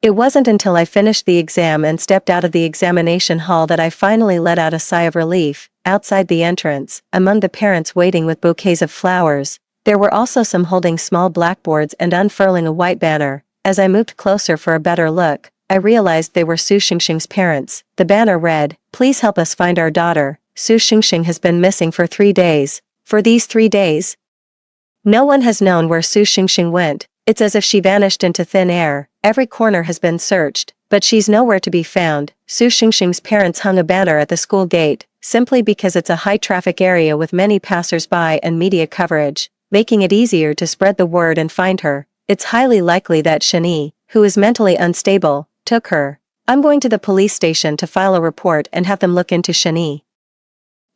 [SPEAKER 1] It wasn't until I finished the exam and stepped out of the examination hall that I finally let out a sigh of relief. Outside the entrance, among the parents waiting with bouquets of flowers, there were also some holding small blackboards and unfurling a white banner. As I moved closer for a better look, I realized they were Su Xingxing's parents. The banner read, "Please help us find our daughter. Su Xingxing has been missing for 3 days. For these 3 days, no one has known where Su Xingxing went. It's as if she vanished into thin air. Every corner has been searched, but she's nowhere to be found." Su Xingxing's parents hung a banner at the school gate, simply because it's a high-traffic area with many passers-by and media coverage, making it easier to spread the word and find her. It's highly likely that Shinyi, who is mentally unstable, took her. I'm going to the police station to file a report and have them look into Shinyi.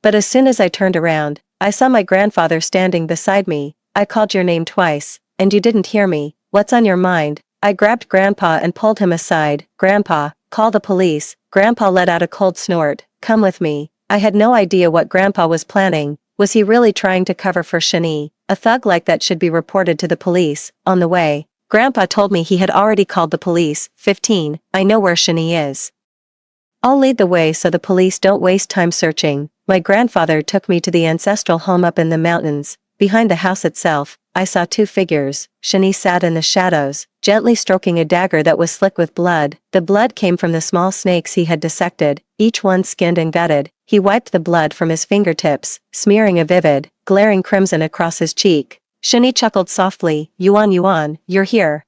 [SPEAKER 1] But as soon as I turned around, I saw my grandfather standing beside me. I called your name twice, and you didn't hear me. What's on your mind? I grabbed Grandpa and pulled him aside. Grandpa, call the police. Grandpa let out a cold snort. Come with me. I had no idea what Grandpa was planning. Was he really trying to cover for Shinyi? A thug like that should be reported to the police. On the way, Grandpa told me he had already called the police. 15. I know where Shinyi is. I'll lead the way so the police don't waste time searching. My grandfather took me to the ancestral home up in the mountains. Behind the house itself, I saw 2 figures. Shinyi sat in the shadows, gently stroking a dagger that was slick with blood. The blood came from the small snakes he had dissected, each one skinned and gutted. He wiped the blood from his fingertips, smearing a vivid, glaring crimson across his cheek. Shini chuckled softly, Yuan, you're here.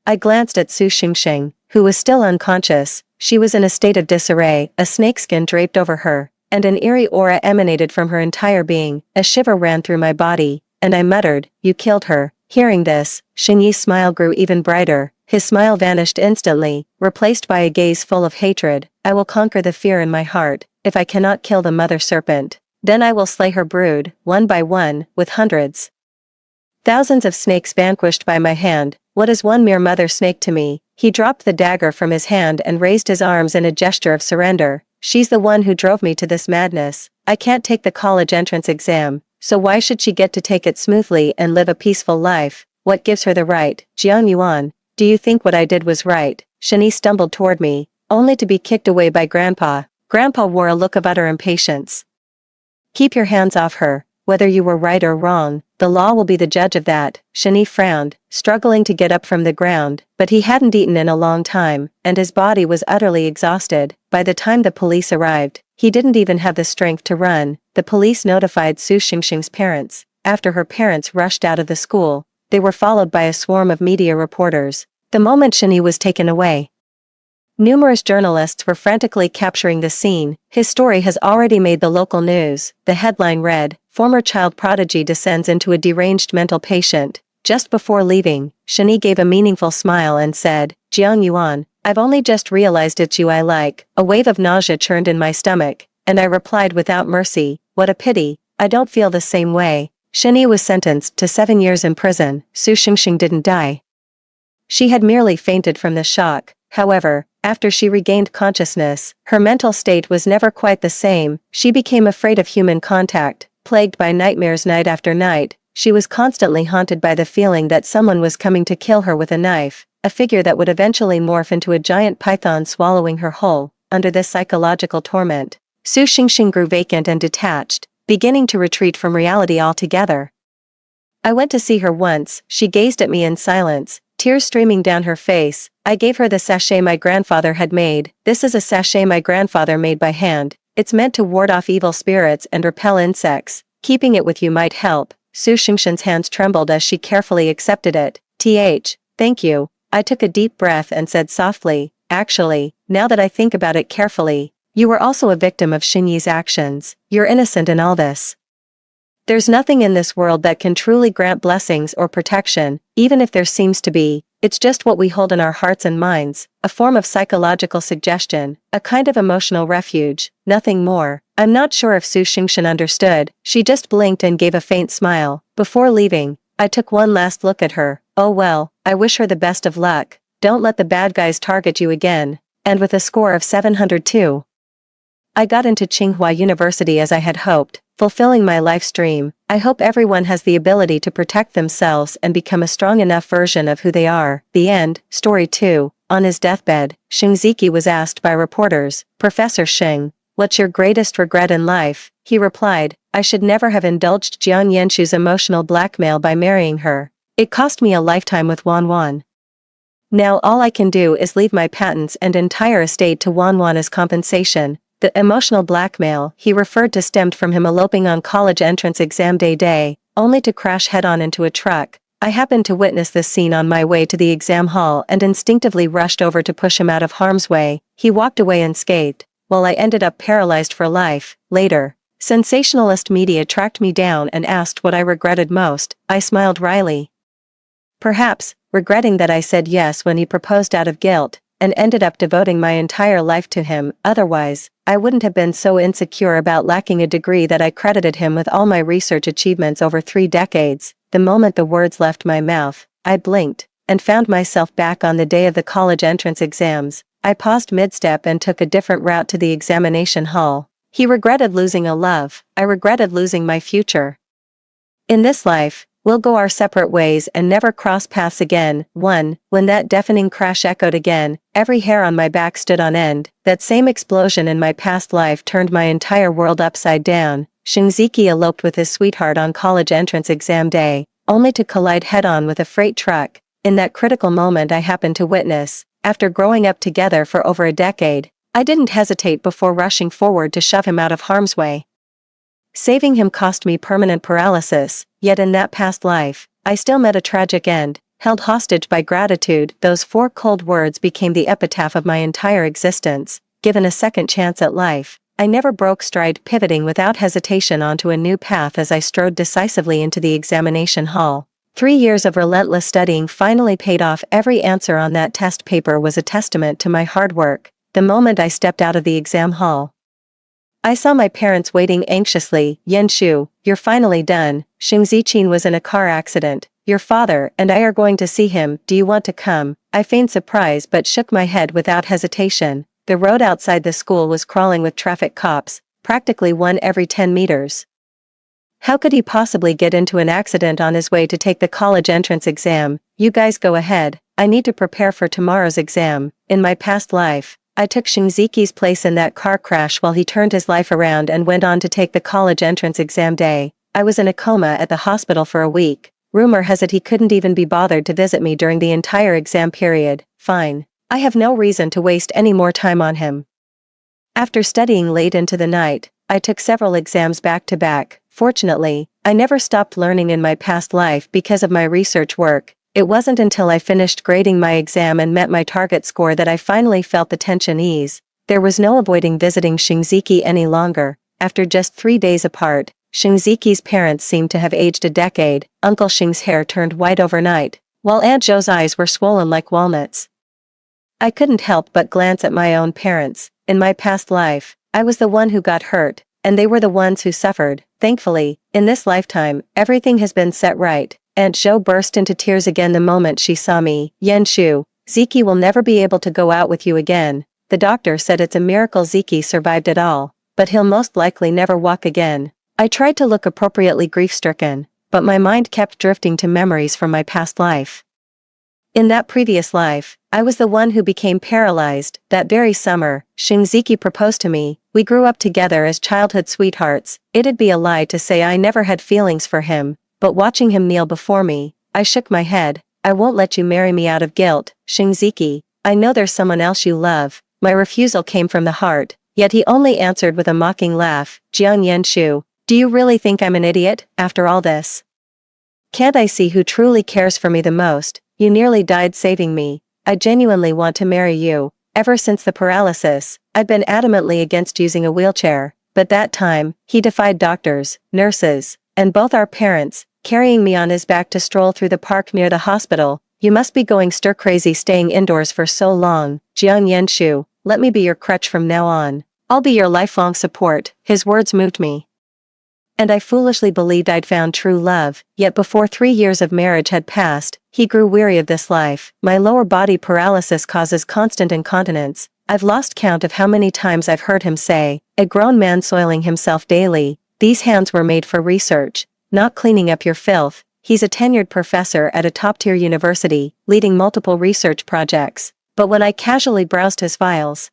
[SPEAKER 1] I glanced at Su Xingxing, who was still unconscious. She was in a state of disarray, a snakeskin draped over her, and an eerie aura emanated from her entire being. A shiver ran through my body, and I muttered, you killed her. Hearing this, Xingyi's smile grew even brighter. His smile vanished instantly, replaced by a gaze full of hatred. I will conquer the fear in my heart. If I cannot kill the mother serpent, then I will slay her brood, one by one, with hundreds. Thousands of snakes vanquished by my hand. What is one mere mother snake to me? He dropped the dagger from his hand and raised his arms in a gesture of surrender. She's the one who drove me to this madness. I can't take the college entrance exam, so why should she get to take it smoothly and live a peaceful life? What gives her the right? Jiang Yuan, do you think what I did was right? Shani stumbled toward me, only to be kicked away by Grandpa. Grandpa wore a look of utter impatience. Keep your hands off her. Whether you were right or wrong, the law will be the judge of that. Shani frowned, struggling to get up from the ground, but he hadn't eaten in a long time, and his body was utterly exhausted. By the time the police arrived, he didn't even have the strength to run. The police notified Su Xingxing's parents. After her parents rushed out of the school, they were followed by a swarm of media reporters. The moment Shani was taken away, numerous journalists were frantically capturing the scene. His story has already made the local news. The headline read, former child prodigy descends into a deranged mental patient. Just before leaving, Shani gave a meaningful smile and said, Jiang Yuan, I've only just realized it's you I like. A wave of nausea churned in my stomach, and I replied without mercy, what a pity, I don't feel the same way. Shani was sentenced to 7 years in prison. Su Xingxing didn't die. She had merely fainted from the shock. However, after she regained consciousness, her mental state was never quite the same. She became afraid of human contact, plagued by nightmares night after night. She was constantly haunted by the feeling that someone was coming to kill her with a knife, a figure that would eventually morph into a giant python swallowing her whole. Under this psychological torment, Su Xingxing grew vacant and detached, beginning to retreat from reality altogether. I went to see her once. She gazed at me in silence, tears streaming down her face. I gave her the sachet my grandfather had made. This is a sachet my grandfather made by hand. It's meant to ward off evil spirits and repel insects. Keeping it with you might help. Su Xingxing's hands trembled as she carefully accepted it. Thank you. I took a deep breath and said softly, actually, now that I think about it carefully, you were also a victim of Xingyi's actions. You're innocent in all this. There's nothing in this world that can truly grant blessings or protection, even if there seems to be. It's just what we hold in our hearts and minds, a form of psychological suggestion, a kind of emotional refuge, nothing more. I'm not sure if Su Xingxing understood. She just blinked and gave a faint smile. Before leaving, I took one last look at her. Oh well, I wish her the best of luck. Don't let the bad guys target you again. And with a score of 702, I got into Tsinghua University as I had hoped, fulfilling my life's dream. I hope everyone has the ability to protect themselves and become a strong enough version of who they are. The end. Story 2. On his deathbed, Xingziki was asked by reporters, Professor Xing, what's your greatest regret in life? He replied, I should never have indulged Jiang Yanshu's emotional blackmail by marrying her. It cost me a lifetime with Wanwan. Now all I can do is leave my patents and entire estate to Wanwan as compensation. The emotional blackmail he referred to stemmed from him eloping on college entrance exam day, only to crash head-on into a truck. I happened to witness this scene on my way to the exam hall and instinctively rushed over to push him out of harm's way. He walked away unscathed, while I ended up paralyzed for life. Later, sensationalist media tracked me down and asked what I regretted most. I smiled wryly. Perhaps, regretting that I said yes when he proposed out of guilt, and ended up devoting my entire life to him. Otherwise, I wouldn't have been so insecure about lacking a degree that I credited him with all my research achievements over 3 decades. The moment the words left my mouth, I blinked, and found myself back on the day of the college entrance exams. I paused mid-step and took a different route to the examination hall. He regretted losing a love. I regretted losing my future. In this life, we'll go our separate ways and never cross paths again. 1. When that deafening crash echoed again, every hair on my back stood on end. That same explosion in my past life turned my entire world upside down. Xingziki eloped with his sweetheart on college entrance exam day, only to collide head-on with a freight truck. In that critical moment I happened to witness, after growing up together for over a decade, I didn't hesitate before rushing forward to shove him out of harm's way. Saving him cost me permanent paralysis. yet in that past life, I still met a tragic end, held hostage by gratitude. Those 4 cold words became the epitaph of my entire existence. Given a second chance at life, I never broke stride, pivoting without hesitation onto a new path as I strode decisively into the examination hall. 3 years of relentless studying finally paid off. Every answer on that test paper was a testament to my hard work. The moment I stepped out of the exam hall, I saw my parents waiting anxiously. Yenshu, you're finally done. Xingzichin was in a car accident. Your father and I are going to see him. Do you want to come? I feigned surprise but shook my head without hesitation. The road outside the school was crawling with traffic cops, practically one every 10 meters. How could he possibly get into an accident on his way to take the college entrance exam? You guys go ahead. I need to prepare for tomorrow's exam. In my past life, I took Xingziki's place in that car crash while he turned his life around and went on to take the college entrance exam day. I was in a coma at the hospital for a week. Rumor has it he couldn't even be bothered to visit me during the entire exam period. Fine. I have no reason to waste any more time on him. After studying late into the night, I took several exams back to back. Fortunately, I never stopped learning in my past life because of my research work. It wasn't until I finished grading my exam and met my target score that I finally felt the tension ease. There was no avoiding visiting Xingziki any longer. After just 3 days apart, Xingziki's parents seemed to have aged a decade. Uncle Xing's hair turned white overnight, while Aunt Zhou's eyes were swollen like walnuts. I couldn't help but glance at my own parents. In my past life, I was the one who got hurt, and they were the ones who suffered. Thankfully, in this lifetime, everything has been set right. Aunt Zhou burst into tears again the moment she saw me. Yenshu, Ziki will never be able to go out with you again. The doctor said it's a miracle Ziki survived it all, but he'll most likely never walk again. I tried to look appropriately grief-stricken, but my mind kept drifting to memories from my past life. In that previous life, I was the one who became paralyzed. That very summer, Xingziki proposed to me. We grew up together as childhood sweethearts. It'd be a lie to say I never had feelings for him, but watching him kneel before me, I shook my head. I won't let you marry me out of guilt, Xingziki. I know there's someone else you love. My refusal came from the heart, yet he only answered with a mocking laugh. Jiang Yenshu, do you really think I'm an idiot, after all this? Can't I see who truly cares for me the most? You nearly died saving me. I genuinely want to marry you. Ever since the paralysis, I've been adamantly against using a wheelchair, but that time, he defied doctors, nurses, and both our parents, carrying me on his back to stroll through the park near the hospital. You must be going stir-crazy staying indoors for so long. Jiang Yenshu, let me be your crutch from now on. I'll be your lifelong support. His words moved me. And I foolishly believed I'd found true love, yet before 3 years of marriage had passed, he grew weary of this life. My lower body paralysis causes constant incontinence. I've lost count of how many times I've heard him say, a grown man soiling himself daily. These hands were made for research, not cleaning up your filth. He's a tenured professor at a top-tier university, leading multiple research projects. But when I casually browsed his files,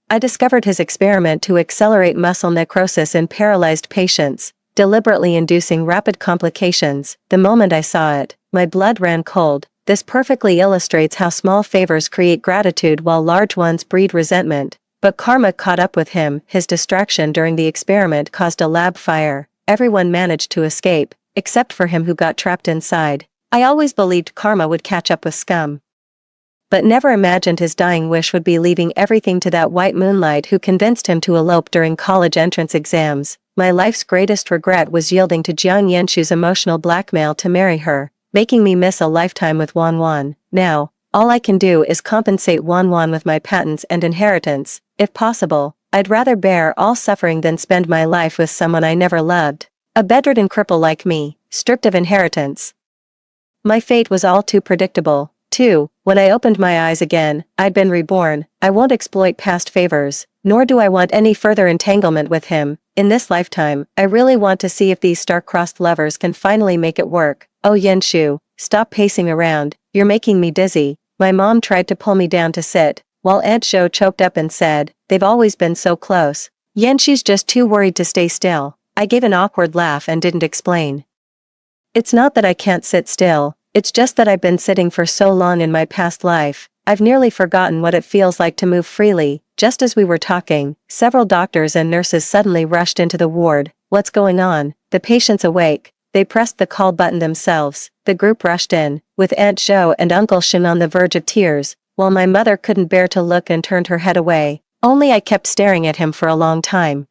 [SPEAKER 1] I discovered his experiment to accelerate muscle necrosis in paralyzed patients, deliberately inducing rapid complications. The moment I saw it, my blood ran cold. This perfectly illustrates how small favors create gratitude while large ones breed resentment. But karma caught up with him. His distraction during the experiment caused a lab fire. Everyone managed to escape, except for him who got trapped inside. I always believed karma would catch up with scum, but never imagined his dying wish would be leaving everything to that white moonlight who convinced him to elope during college entrance exams. My life's greatest regret was yielding to Jiang Yenshu's emotional blackmail to marry her, making me miss a lifetime with Wanwan. Now, all I can do is compensate Wanwan with my patents and inheritance. If possible, I'd rather bear all suffering than spend my life with someone I never loved. A bedridden cripple like me, stripped of inheritance. My fate was all too predictable. 2. When I opened my eyes again, I'd been reborn. I won't exploit past favors, nor do I want any further entanglement with him. In this lifetime, I really want to see if these star-crossed lovers can finally make it work. Oh Yenshu, stop pacing around, you're making me dizzy. My mom tried to pull me down to sit, while Aunt Zhou choked up and said, they've always been so close. Yenshu's just too worried to stay still. I gave an awkward laugh and didn't explain. It's not that I can't sit still. It's just that I've been sitting for so long in my past life, I've nearly forgotten what it feels like to move freely. Just as we were talking, several doctors and nurses suddenly rushed into the ward. What's going on? The patient's awake. They pressed the call button themselves. The group rushed in, with Aunt Jo and Uncle Shin on the verge of tears, while my mother couldn't bear to look and turned her head away. Only I kept staring at him for a long time.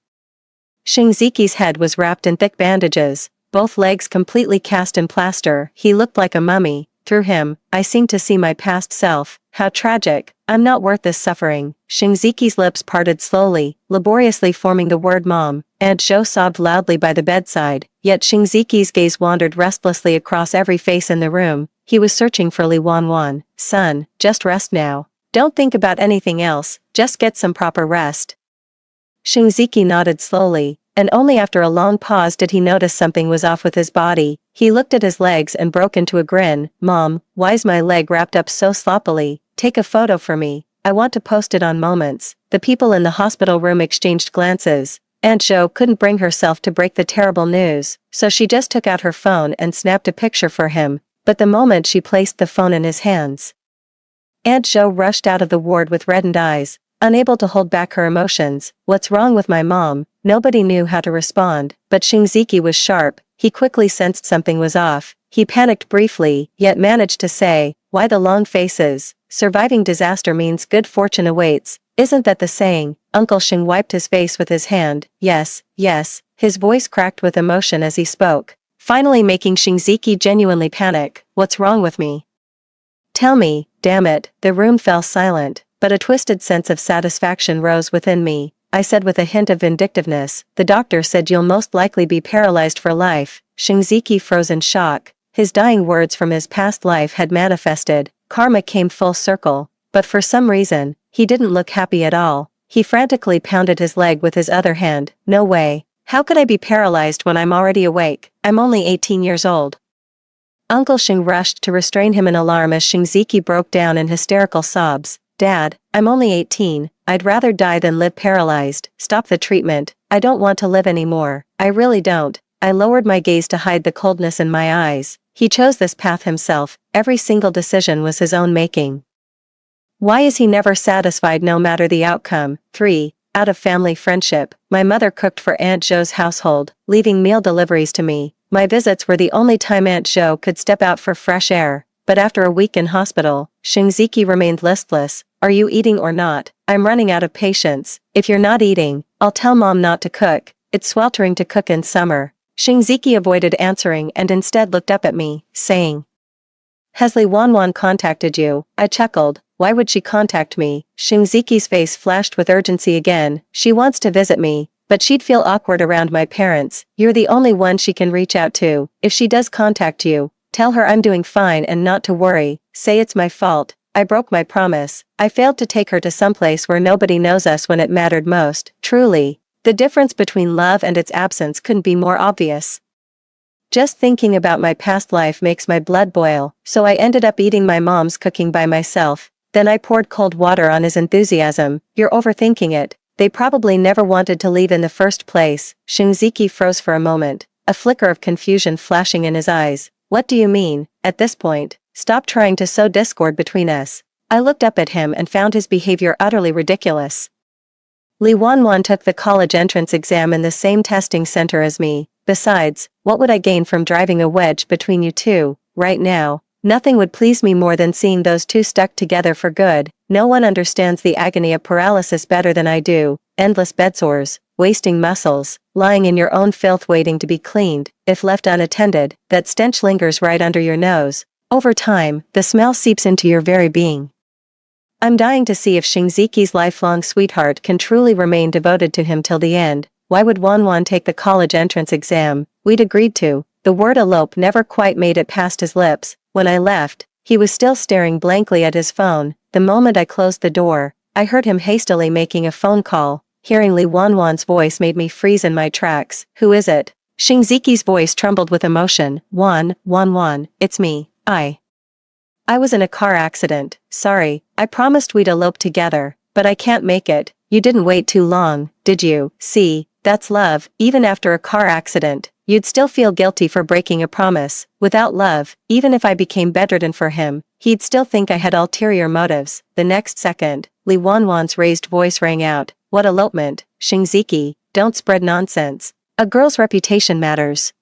[SPEAKER 1] Shinziki's head was wrapped in thick bandages, both legs completely cast in plaster. He looked like a mummy. Through him, I seemed to see my past self. How tragic. I'm not worth this suffering. Shinziki's lips parted slowly, laboriously forming the word mom. Aunt Jo sobbed loudly by the bedside, yet Shinziki's gaze wandered restlessly across every face in the room. He was searching for Li Wanwan. Son, just rest now. Don't think about anything else, just get some proper rest. Shinziki nodded slowly, and only after a long pause did he notice something was off with his body. He looked at his legs and broke into a grin. Mom, why's my leg wrapped up so sloppily? Take a photo for me. I want to post it on Moments. The people in the hospital room exchanged glances. Aunt Jo couldn't bring herself to break the terrible news, so she just took out her phone and snapped a picture for him. But the moment she placed the phone in his hands, Aunt Jo rushed out of the ward with reddened eyes, unable to hold back her emotions. What's wrong with my mom? Nobody knew how to respond, but Shinziki was sharp. He quickly sensed something was off. He panicked briefly, yet managed to say, why the long faces? Surviving disaster means good fortune awaits. Isn't that the saying? Uncle Shing wiped his face with his hand. Yes, yes. His voice cracked with emotion as he spoke, finally making Shinziki genuinely panic. What's wrong with me? Tell me, damn it. The room fell silent, but a twisted sense of satisfaction rose within me. I said with a hint of vindictiveness, the doctor said you'll most likely be paralyzed for life. Shinziki froze in shock. His dying words from his past life had manifested. Karma came full circle, but for some reason, he didn't look happy at all. He frantically pounded his leg with his other hand. No way. How could I be paralyzed when I'm already awake? I'm only 18 years old. Uncle Shing rushed to restrain him in alarm as Shinziki broke down in hysterical sobs. Dad, I'm only 18. I'd rather die than live paralyzed. Stop the treatment. I don't want to live anymore. I really don't. I lowered my gaze to hide the coldness in my eyes. He chose this path himself. Every single decision was his own making. Why is he never satisfied no matter the outcome? 3. Out of family friendship, my mother cooked for Aunt Jo's household, leaving meal deliveries to me. My visits were the only time Aunt Jo could step out for fresh air. But after a week in hospital, Shinziki remained listless. Are you eating or not? I'm running out of patience. If you're not eating, I'll tell Mom not to cook. It's sweltering to cook in summer. Shinziki avoided answering and instead looked up at me, saying, Has Li Wanwan contacted you? I chuckled. Why would she contact me? Shinziki's face flashed with urgency again. She wants to visit me, but she'd feel awkward around my parents. You're the only one she can reach out to. If she does contact you, tell her I'm doing fine and not to worry. Say it's my fault. I broke my promise. I failed to take her to someplace where nobody knows us when it mattered most. Truly, the difference between love and its absence couldn't be more obvious. Just thinking about my past life makes my blood boil, so I ended up eating my mom's cooking by myself. Then I poured cold water on his enthusiasm. You're overthinking it. They probably never wanted to leave in the first place. Shinziki froze for a moment, a flicker of confusion flashing in his eyes. What do you mean? At this point, stop trying to sow discord between us. I looked up at him and found his behavior utterly ridiculous. Li Wanwan took the college entrance exam in the same testing center as me. Besides, what would I gain from driving a wedge between you two? Right now, nothing would please me more than seeing those two stuck together for good. No one understands the agony of paralysis better than I do. Endless bedsores, wasting muscles, lying in your own filth waiting to be cleaned. If left unattended, that stench lingers right under your nose. Over time, the smell seeps into your very being. I'm dying to see if Shinziki's lifelong sweetheart can truly remain devoted to him till the end. Why would Wanwan take the college entrance exam? We'd agreed to. The word elope never quite made it past his lips. When I left, he was still staring blankly at his phone. The moment I closed the door, I heard him hastily making a phone call. Hearing Li Wanwan's voice made me freeze in my tracks. Who is it? Shinziki's voice trembled with emotion. Wanwan, it's me. I was in a car accident. Sorry, I promised we'd elope together, but I can't make it. You didn't wait too long, did you? See, that's love. Even after a car accident, you'd still feel guilty for breaking a promise. Without love, even if I became bedridden for him, he'd still think I had ulterior motives. The next second, Li Wanwan's raised voice rang out. What elopement? Shinziki, don't spread nonsense. A girl's reputation matters.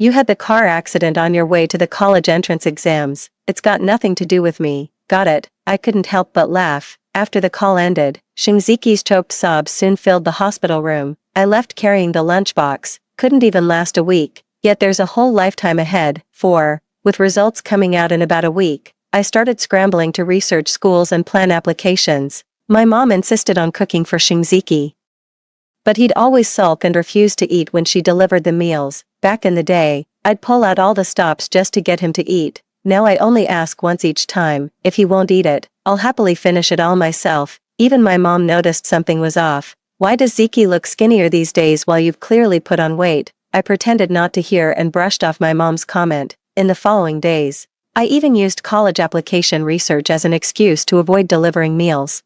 [SPEAKER 1] You had the car accident on your way to the college entrance exams. It's got nothing to do with me. Got it. I couldn't help but laugh. After the call ended, Shinziki's choked sobs soon filled the hospital room. I left carrying the lunchbox. Couldn't even last a week. Yet there's a whole lifetime ahead. With results coming out in about a week, I started scrambling to research schools and plan applications. My mom insisted on cooking for Shinziki, but he'd always sulk and refuse to eat when she delivered the meals. Back in the day, I'd pull out all the stops just to get him to eat. Now I only ask once each time. If he won't eat it, I'll happily finish it all myself. Even my mom noticed something was off. Why does Ziki look skinnier these days while you've clearly put on weight? I pretended not to hear and brushed off my mom's comment. In the following days, I even used college application research as an excuse to avoid delivering meals.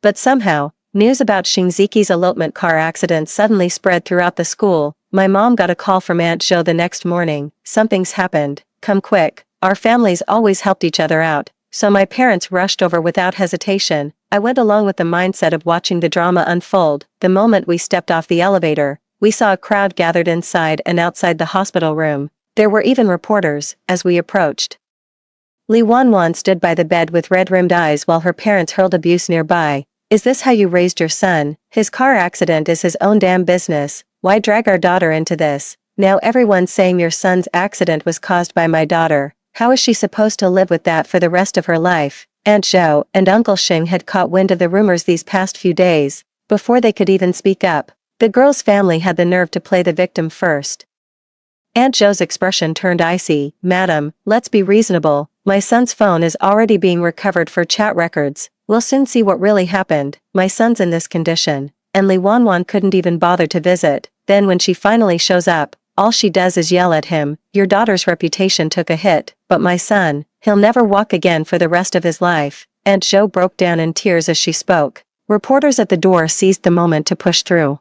[SPEAKER 1] But somehow, news about Shinziki's elopement car accident suddenly spread throughout the school. My mom got a call from Aunt Jo the next morning. Something's happened. Come quick. Our families always helped each other out, so my parents rushed over without hesitation. I went along with the mindset of watching the drama unfold. The moment we stepped off the elevator, we saw a crowd gathered inside and outside the hospital room. There were even reporters. As we approached, Li Wanwan stood by the bed with red-rimmed eyes while her parents hurled abuse nearby. Is this how you raised your son? His car accident is his own damn business. Why drag our daughter into this? Now everyone's saying your son's accident was caused by my daughter. How is she supposed to live with that for the rest of her life? Aunt Jo and Uncle Xing had caught wind of the rumors these past few days. Before they could even speak up, the girl's family had the nerve to play the victim first. Aunt Jo's expression turned icy. Madam, let's be reasonable. My son's phone is already being recovered for chat records. We'll soon see what really happened. My son's in this condition. And Li Wanwan couldn't even bother to visit. Then when she finally shows up, all she does is yell at him. Your daughter's reputation took a hit, but my son, he'll never walk again for the rest of his life. Aunt Jo broke down in tears as she spoke. Reporters at the door seized the moment to push through.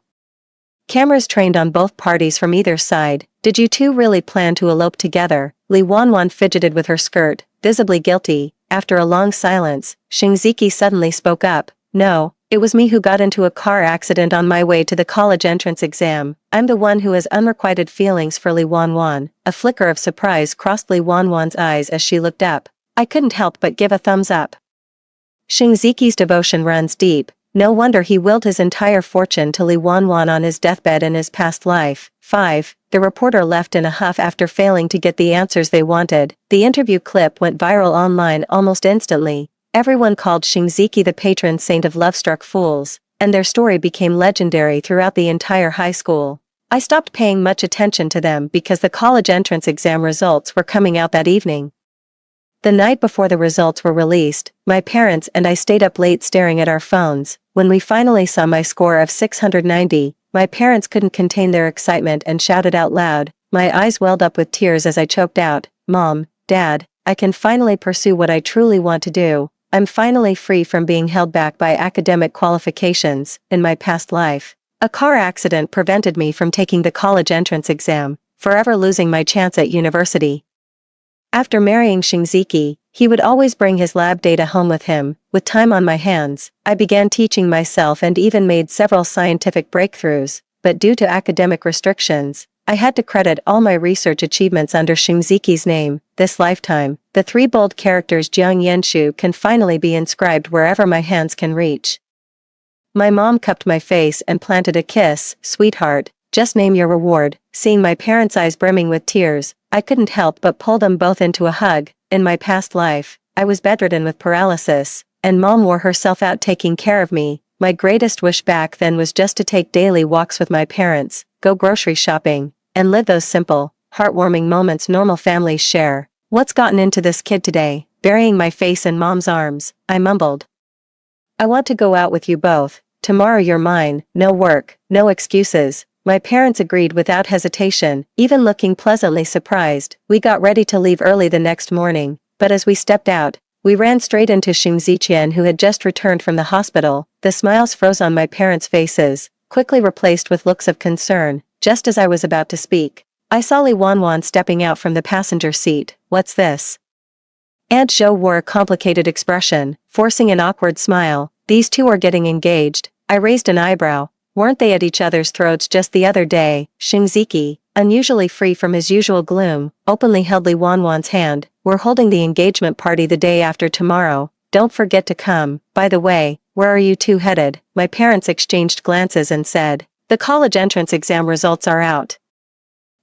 [SPEAKER 1] Cameras trained on both parties from either side. Did you two really plan to elope together? Li Wanwan fidgeted with her skirt, visibly guilty. After a long silence, Shinziki suddenly spoke up. No, it was me who got into a car accident on my way to the college entrance exam. I'm the one who has unrequited feelings for Li Wanwan. A flicker of surprise crossed Li Wanwan's eyes as she looked up. I couldn't help but give a thumbs up. Shinziki's devotion runs deep. No wonder he willed his entire fortune to Li Wanwan on his deathbed in his past life. 5. The reporter left in a huff after failing to get the answers they wanted. The interview clip went viral online almost instantly. Everyone called Shinziki the patron saint of love-struck fools, and their story became legendary throughout the entire high school. I stopped paying much attention to them because the college entrance exam results were coming out that evening. The night before the results were released, my parents and I stayed up late staring at our phones. When we finally saw my score of 690, my parents couldn't contain their excitement and shouted out loud. My eyes welled up with tears as I choked out, Mom, Dad, I can finally pursue what I truly want to do. I'm finally free from being held back by academic qualifications. In my past life, a car accident prevented me from taking the college entrance exam, forever losing my chance at university. After marrying Shinziki, he would always bring his lab data home with him. With time on my hands, I began teaching myself and even made several scientific breakthroughs, but due to academic restrictions, I had to credit all my research achievements under Shinziki's name. This lifetime, the three bold characters Jiang Yenshu can finally be inscribed wherever my hands can reach. My mom cupped my face and planted a kiss. Sweetheart, just name your reward. Seeing my parents' eyes brimming with tears, I couldn't help but pull them both into a hug. In my past life, I was bedridden with paralysis, and Mom wore herself out taking care of me. My greatest wish back then was just to take daily walks with my parents, go grocery shopping, and live those simple, heartwarming moments normal families share. What's gotten into this kid today? Burying my face in Mom's arms, I mumbled. I want to go out with you both. Tomorrow you're mine. No work, no excuses. My parents agreed without hesitation, even looking pleasantly surprised. We got ready to leave early the next morning, but as we stepped out, we ran straight into Xingziqian, who had just returned from the hospital. The smiles froze on my parents' faces, quickly replaced with looks of concern. Just as I was about to speak, I saw Li Wanwan stepping out from the passenger seat. What's this? Aunt Jo wore a complicated expression, forcing an awkward smile. These two are getting engaged. I raised an eyebrow. Weren't they at each other's throats just the other day? Shingziki, unusually free from his usual gloom, openly held Li Wanwan's hand. We're holding the engagement party the day after tomorrow. Don't forget to come. By the way, where are you two headed? My parents exchanged glances and said, the college entrance exam results are out.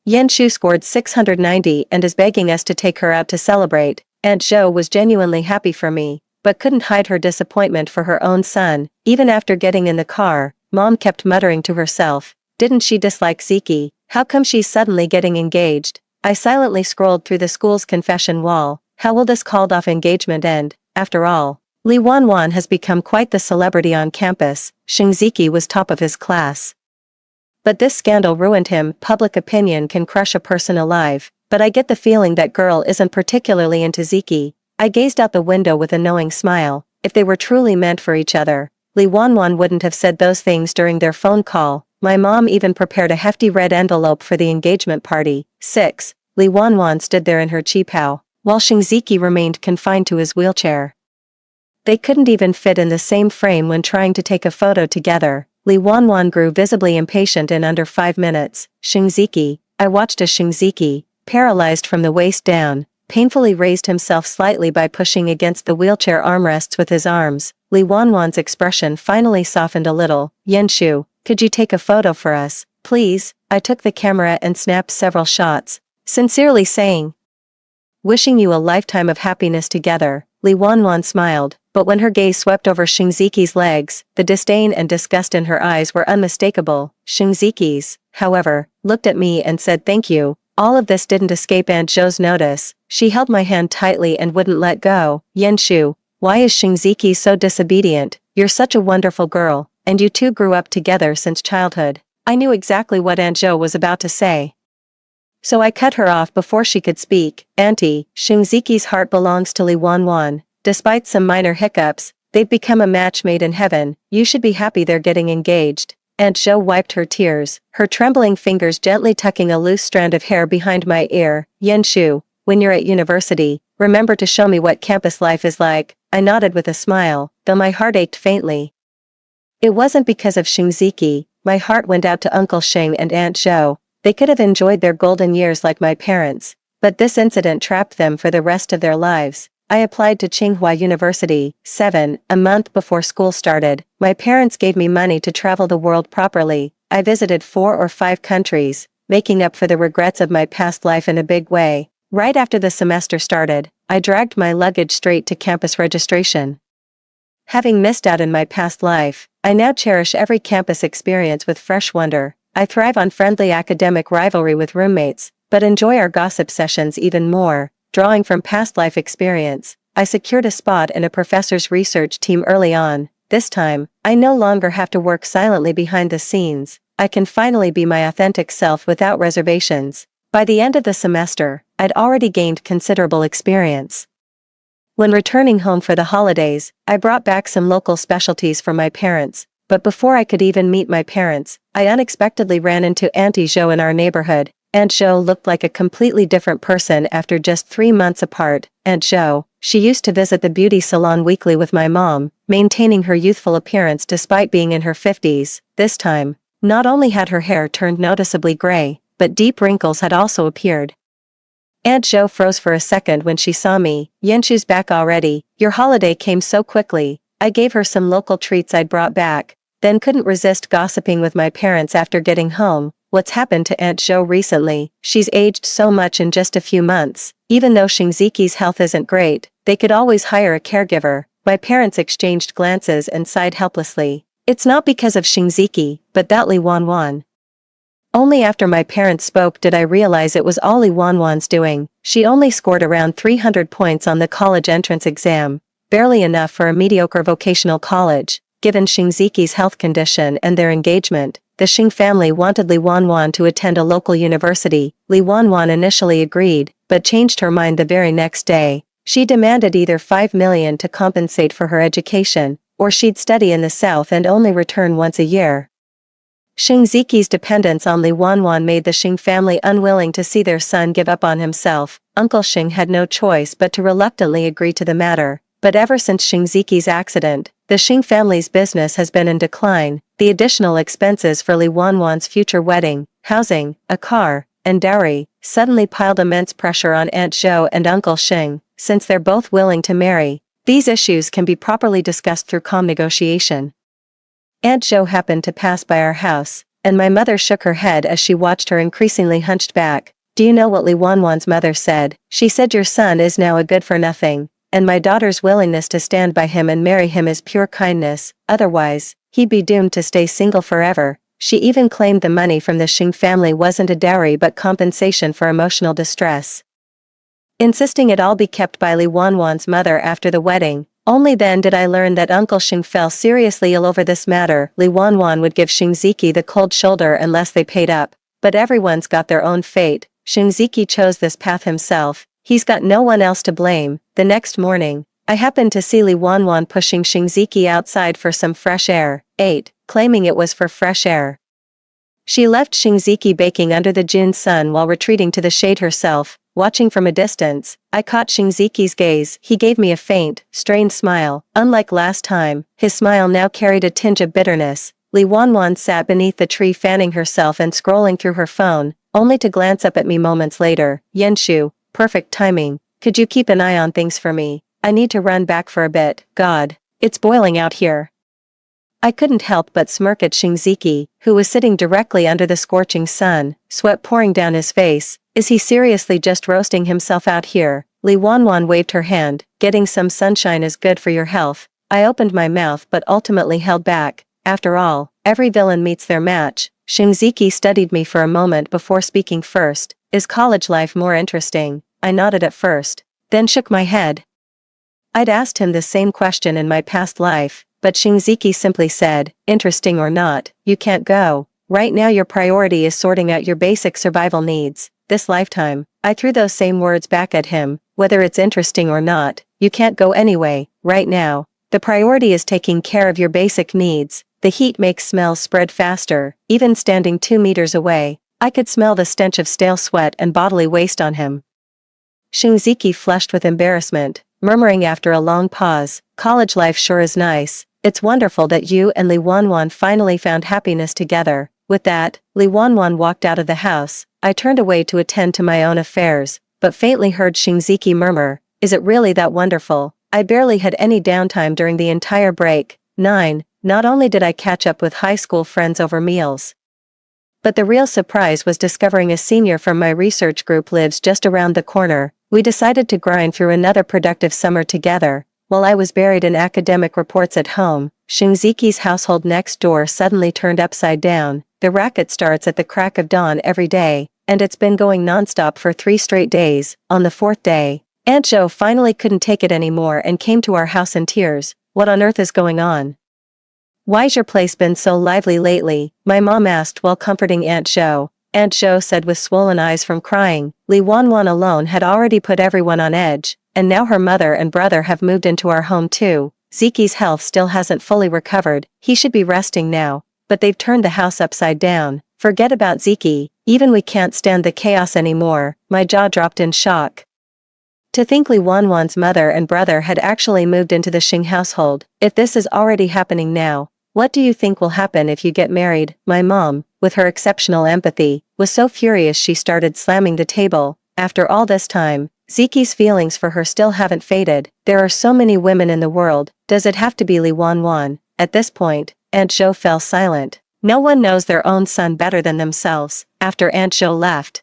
[SPEAKER 1] Yan Shu scored 690 and is begging us to take her out to celebrate. Aunt Zhou was genuinely happy for me, but couldn't hide her disappointment for her own son. Even after getting in the car, Mom kept muttering to herself, didn't she dislike Ziki? How come she's suddenly getting engaged? I silently scrolled through the school's confession wall. How will this called-off engagement end? After all, Li Wanwan has become quite the celebrity on campus. Shingziki was top of his class. But this scandal ruined him. Public opinion can crush a person alive, but I get the feeling that girl isn't particularly into Ziki. I gazed out the window with a knowing smile. If they were truly meant for each other, Li Wanwan wouldn't have said those things during their phone call. My mom even prepared a hefty red envelope for the engagement party. 6. Li Wanwan stood there in her qipao, while Shingziki remained confined to his wheelchair. They couldn't even fit in the same frame when trying to take a photo together. Li Wanwan grew visibly impatient in under 5 minutes. Shingziki, I watched as Shingziki, paralyzed from the waist down, painfully raised himself slightly by pushing against the wheelchair armrests with his arms. Li Wanwan's expression finally softened a little. Yenshu, could you take a photo for us, please? I took the camera and snapped several shots, sincerely saying, wishing you a lifetime of happiness together. Li Wanwan smiled, but when her gaze swept over Shingziki's legs, the disdain and disgust in her eyes were unmistakable. Shingziki's, however, looked at me and said thank you. All of this didn't escape Aunt Zhou's notice. She held my hand tightly and wouldn't let go. Yenshu, why is Shingziki so disobedient? You're such a wonderful girl, and you two grew up together since childhood. I knew exactly what Aunt Zhou was about to say, so I cut her off before she could speak. Auntie, Shingziki's heart belongs to Li Wanwan. Despite some minor hiccups, they've become a match made in heaven. You should be happy they're getting engaged. Aunt Zhou wiped her tears, her trembling fingers gently tucking a loose strand of hair behind my ear. Yenshu, when you're at university, remember to show me what campus life is like. I nodded with a smile, though my heart ached faintly. It wasn't because of Shingziki. My heart went out to Uncle Shing and Aunt Zhou. They could have enjoyed their golden years like my parents, but this incident trapped them for the rest of their lives. I applied to Tsinghua University. 7. A month before school started, my parents gave me money to travel the world properly. I visited 4 or 5 countries, making up for the regrets of my past life in a big way. Right after the semester started, I dragged my luggage straight to campus registration. Having missed out in my past life, I now cherish every campus experience with fresh wonder. I thrive on friendly academic rivalry with roommates, but enjoy our gossip sessions even more. Drawing from past life experience, I secured a spot in a professor's research team early on. This time, I no longer have to work silently behind the scenes. I can finally be my authentic self without reservations. By the end of the semester, I'd already gained considerable experience. When returning home for the holidays, I brought back some local specialties for my parents. But before I could even meet my parents, I unexpectedly ran into Auntie Zhou in our neighborhood. Aunt Zhou looked like a completely different person after just 3 months apart. Aunt Zhou, she used to visit the beauty salon weekly with my mom, maintaining her youthful appearance despite being in her 50s. This time, not only had her hair turned noticeably gray, but deep wrinkles had also appeared. Aunt Zhou froze for a second when she saw me. Yenshu's back already. Your holiday came so quickly. I gave her some local treats I'd brought back, then couldn't resist gossiping with my parents after getting home. What's happened to Aunt Zhou recently? She's aged so much in just a few months. Even though Shingziki's health isn't great, they could always hire a caregiver. My parents exchanged glances and sighed helplessly. It's not because of Shingziki, but that Li Wanwan. Only after my parents spoke did I realize it was all Li Wanwan's doing. She only scored around 300 points on the college entrance exam, barely enough for a mediocre vocational college. Given Shingziki's health condition and their engagement, the Xing family wanted Li Wanwan to attend a local university. Li Wanwan initially agreed, but changed her mind the very next day. She demanded either 5 million to compensate for her education, or she'd study in the south and only return once a year. Shingziki's dependence on Li Wanwan made the Xing family unwilling to see their son give up on himself. Uncle Xing had no choice but to reluctantly agree to the matter. But ever since Xingziqi's accident, the Xing family's business has been in decline. The additional expenses for Li Wanwan's future wedding, housing, a car, and dowry, suddenly piled immense pressure on Aunt Zhou and Uncle Xing. Since they're both willing to marry, these issues can be properly discussed through calm negotiation. Aunt Zhou happened to pass by our house, and my mother shook her head as she watched her increasingly hunched back. Do you know what Li Wanwan's mother said? She said your son is now a good-for-nothing, and my daughter's willingness to stand by him and marry him is pure kindness, otherwise, he'd be doomed to stay single forever. She even claimed the money from the Xing family wasn't a dowry but compensation for emotional distress, insisting it all be kept by Li Wanwan's mother after the wedding. Only then did I learn that Uncle Xing fell seriously ill over this matter. Li Wanwan would give Xingziqi the cold shoulder unless they paid up. But everyone's got their own fate. Xingziqi chose this path himself. He's got no one else to blame. The next morning, I happened to see Li Wanwan pushing Xingziqi outside for some fresh air, claiming it was for fresh air. She left Xingziqi baking under the June sun while retreating to the shade herself. Watching from a distance, I caught Xingziqi's gaze. He gave me a faint, strained smile. Unlike last time, his smile now carried a tinge of bitterness. Li Wanwan sat beneath the tree fanning herself and scrolling through her phone, only to glance up at me moments later. Yenshu, perfect timing. Could you keep an eye on things for me? I need to run back for a bit. God, it's boiling out here. I couldn't help but smirk at Xingziqi, who was sitting directly under the scorching sun, sweat pouring down his face. Is he seriously just roasting himself out here? Li Wanwan waved her hand. Getting some sunshine is good for your health. I opened my mouth but ultimately held back. After all, every villain meets their match. Xingziqi studied me for a moment before speaking first. Is college life more interesting? I nodded at first, then shook my head. I'd asked him the same question in my past life, but Xingziqi simply said, interesting or not, you can't go. Right now your priority is sorting out your basic survival needs. This lifetime, I threw those same words back at him. Whether it's interesting or not, you can't go anyway. Right now, the priority is taking care of your basic needs. The heat makes smells spread faster. Even standing 2 meters away, I could smell the stench of stale sweat and bodily waste on him. Xingziqi flushed with embarrassment, murmuring after a long pause, college life sure is nice. It's wonderful that you and Li Wanwan finally found happiness together. With that, Li Wanwan walked out of the house. I turned away to attend to my own affairs, but faintly heard Xingziqi murmur, is it really that wonderful? I barely had any downtime during the entire break. 9. Not only did I catch up with high school friends over meals, but the real surprise was discovering a senior from my research group lives just around the corner. We decided to grind through another productive summer together. While I was buried in academic reports at home, Xingziqi's household next door suddenly turned upside down. The racket starts at the crack of dawn every day, and it's been going nonstop for 3 straight days. On the 4th day, Aunt Zhou finally couldn't take it anymore and came to our house in tears. What on earth is going on? Why's your place been so lively lately? My mom asked while comforting Aunt Zhou. Aunt Zhou said with swollen eyes from crying. Li Wanwan alone had already put everyone on edge, and now her mother and brother have moved into our home too. Ziki's health still hasn't fully recovered. He should be resting now, but they've turned the house upside down. Forget about Ziki, even we can't stand the chaos anymore. My jaw dropped in shock. To think Li Wanwan's mother and brother had actually moved into the Xing household. If this is already happening now, what do you think will happen if you get married? My mom, with her exceptional empathy, was so furious she started slamming the table. After all this time, Ziki's feelings for her still haven't faded. There are so many women in the world, does it have to be Li Wanwan? At this point, Aunt Zhou fell silent. No one knows their own son better than themselves. After Aunt Zhou left,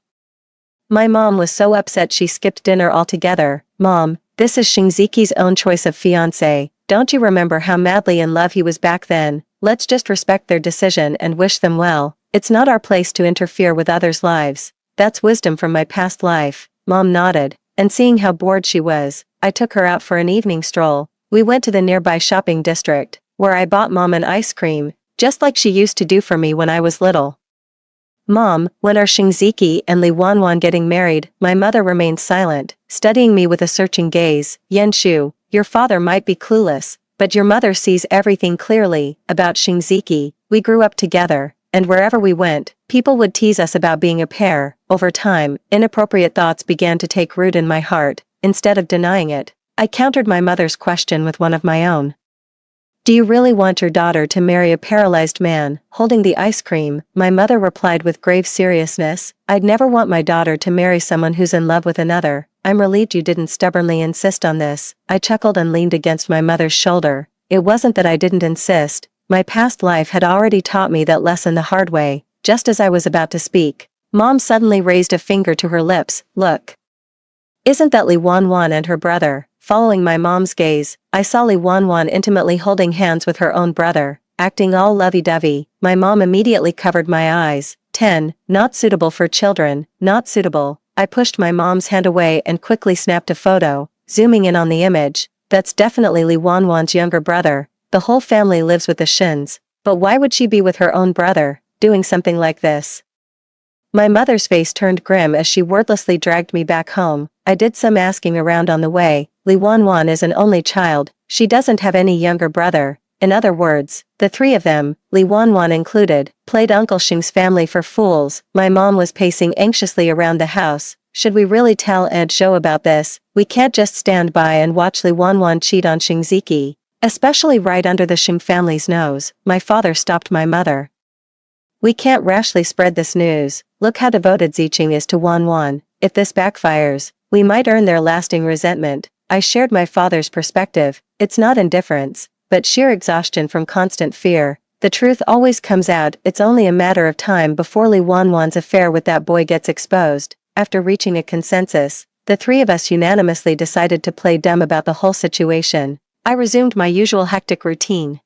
[SPEAKER 1] my mom was so upset she skipped dinner altogether. Mom, this is Xingziqi's own choice of fiancé. Don't you remember how madly in love he was back then? Let's just respect their decision and wish them well. It's not our place to interfere with others' lives. That's wisdom from my past life. Mom nodded, and seeing how bored she was, I took her out for an evening stroll. We went to the nearby shopping district, where I bought Mom an ice cream, just like she used to do for me when I was little. Mom, when are Xingziqi and Li Wanwan getting married? My mother remained silent, studying me with a searching gaze. Yenshu, your father might be clueless, but your mother sees everything clearly. About Xingziqi, we grew up together, and wherever we went, people would tease us about being a pair. Over time, inappropriate thoughts began to take root in my heart. Instead of denying it, I countered my mother's question with one of my own. Do you really want your daughter to marry a paralyzed man? Holding the ice cream, my mother replied with grave seriousness, I'd never want my daughter to marry someone who's in love with another. I'm relieved you didn't stubbornly insist on this. I chuckled and leaned against my mother's shoulder. It wasn't that I didn't insist. My past life had already taught me that lesson the hard way. Just as I was about to speak, Mom suddenly raised a finger to her lips. Look. Isn't that Li Wanwan and her brother? Following my mom's gaze, I saw Li Wanwan intimately holding hands with her own brother, acting all lovey-dovey. My mom immediately covered my eyes. 10. Not suitable for children, not suitable. I pushed my mom's hand away and quickly snapped a photo, zooming in on the image. That's definitely Li Wanwan's younger brother. The whole family lives with the Shins. But why would she be with her own brother, doing something like this? My mother's face turned grim as she wordlessly dragged me back home. I did some asking around on the way. Li Wanwan is an only child. She doesn't have any younger brother. In other words, the three of them, Li Wanwan included, played Uncle Xing's family for fools. My mom was pacing anxiously around the house. Should we really tell Aunt Zhou about this? We can't just stand by and watch Li Wanwan cheat on Xing Ziki, especially right under the Xing family's nose. My father stopped my mother. We can't rashly spread this news. Look how devoted Ziqing is to Wanwan. If this backfires, we might earn their lasting resentment. I shared my father's perspective. It's not indifference, but sheer exhaustion from constant fear. The truth always comes out. It's only a matter of time before Li Wanwan's affair with that boy gets exposed. After reaching a consensus, the three of us unanimously decided to play dumb about the whole situation. I resumed my usual hectic routine,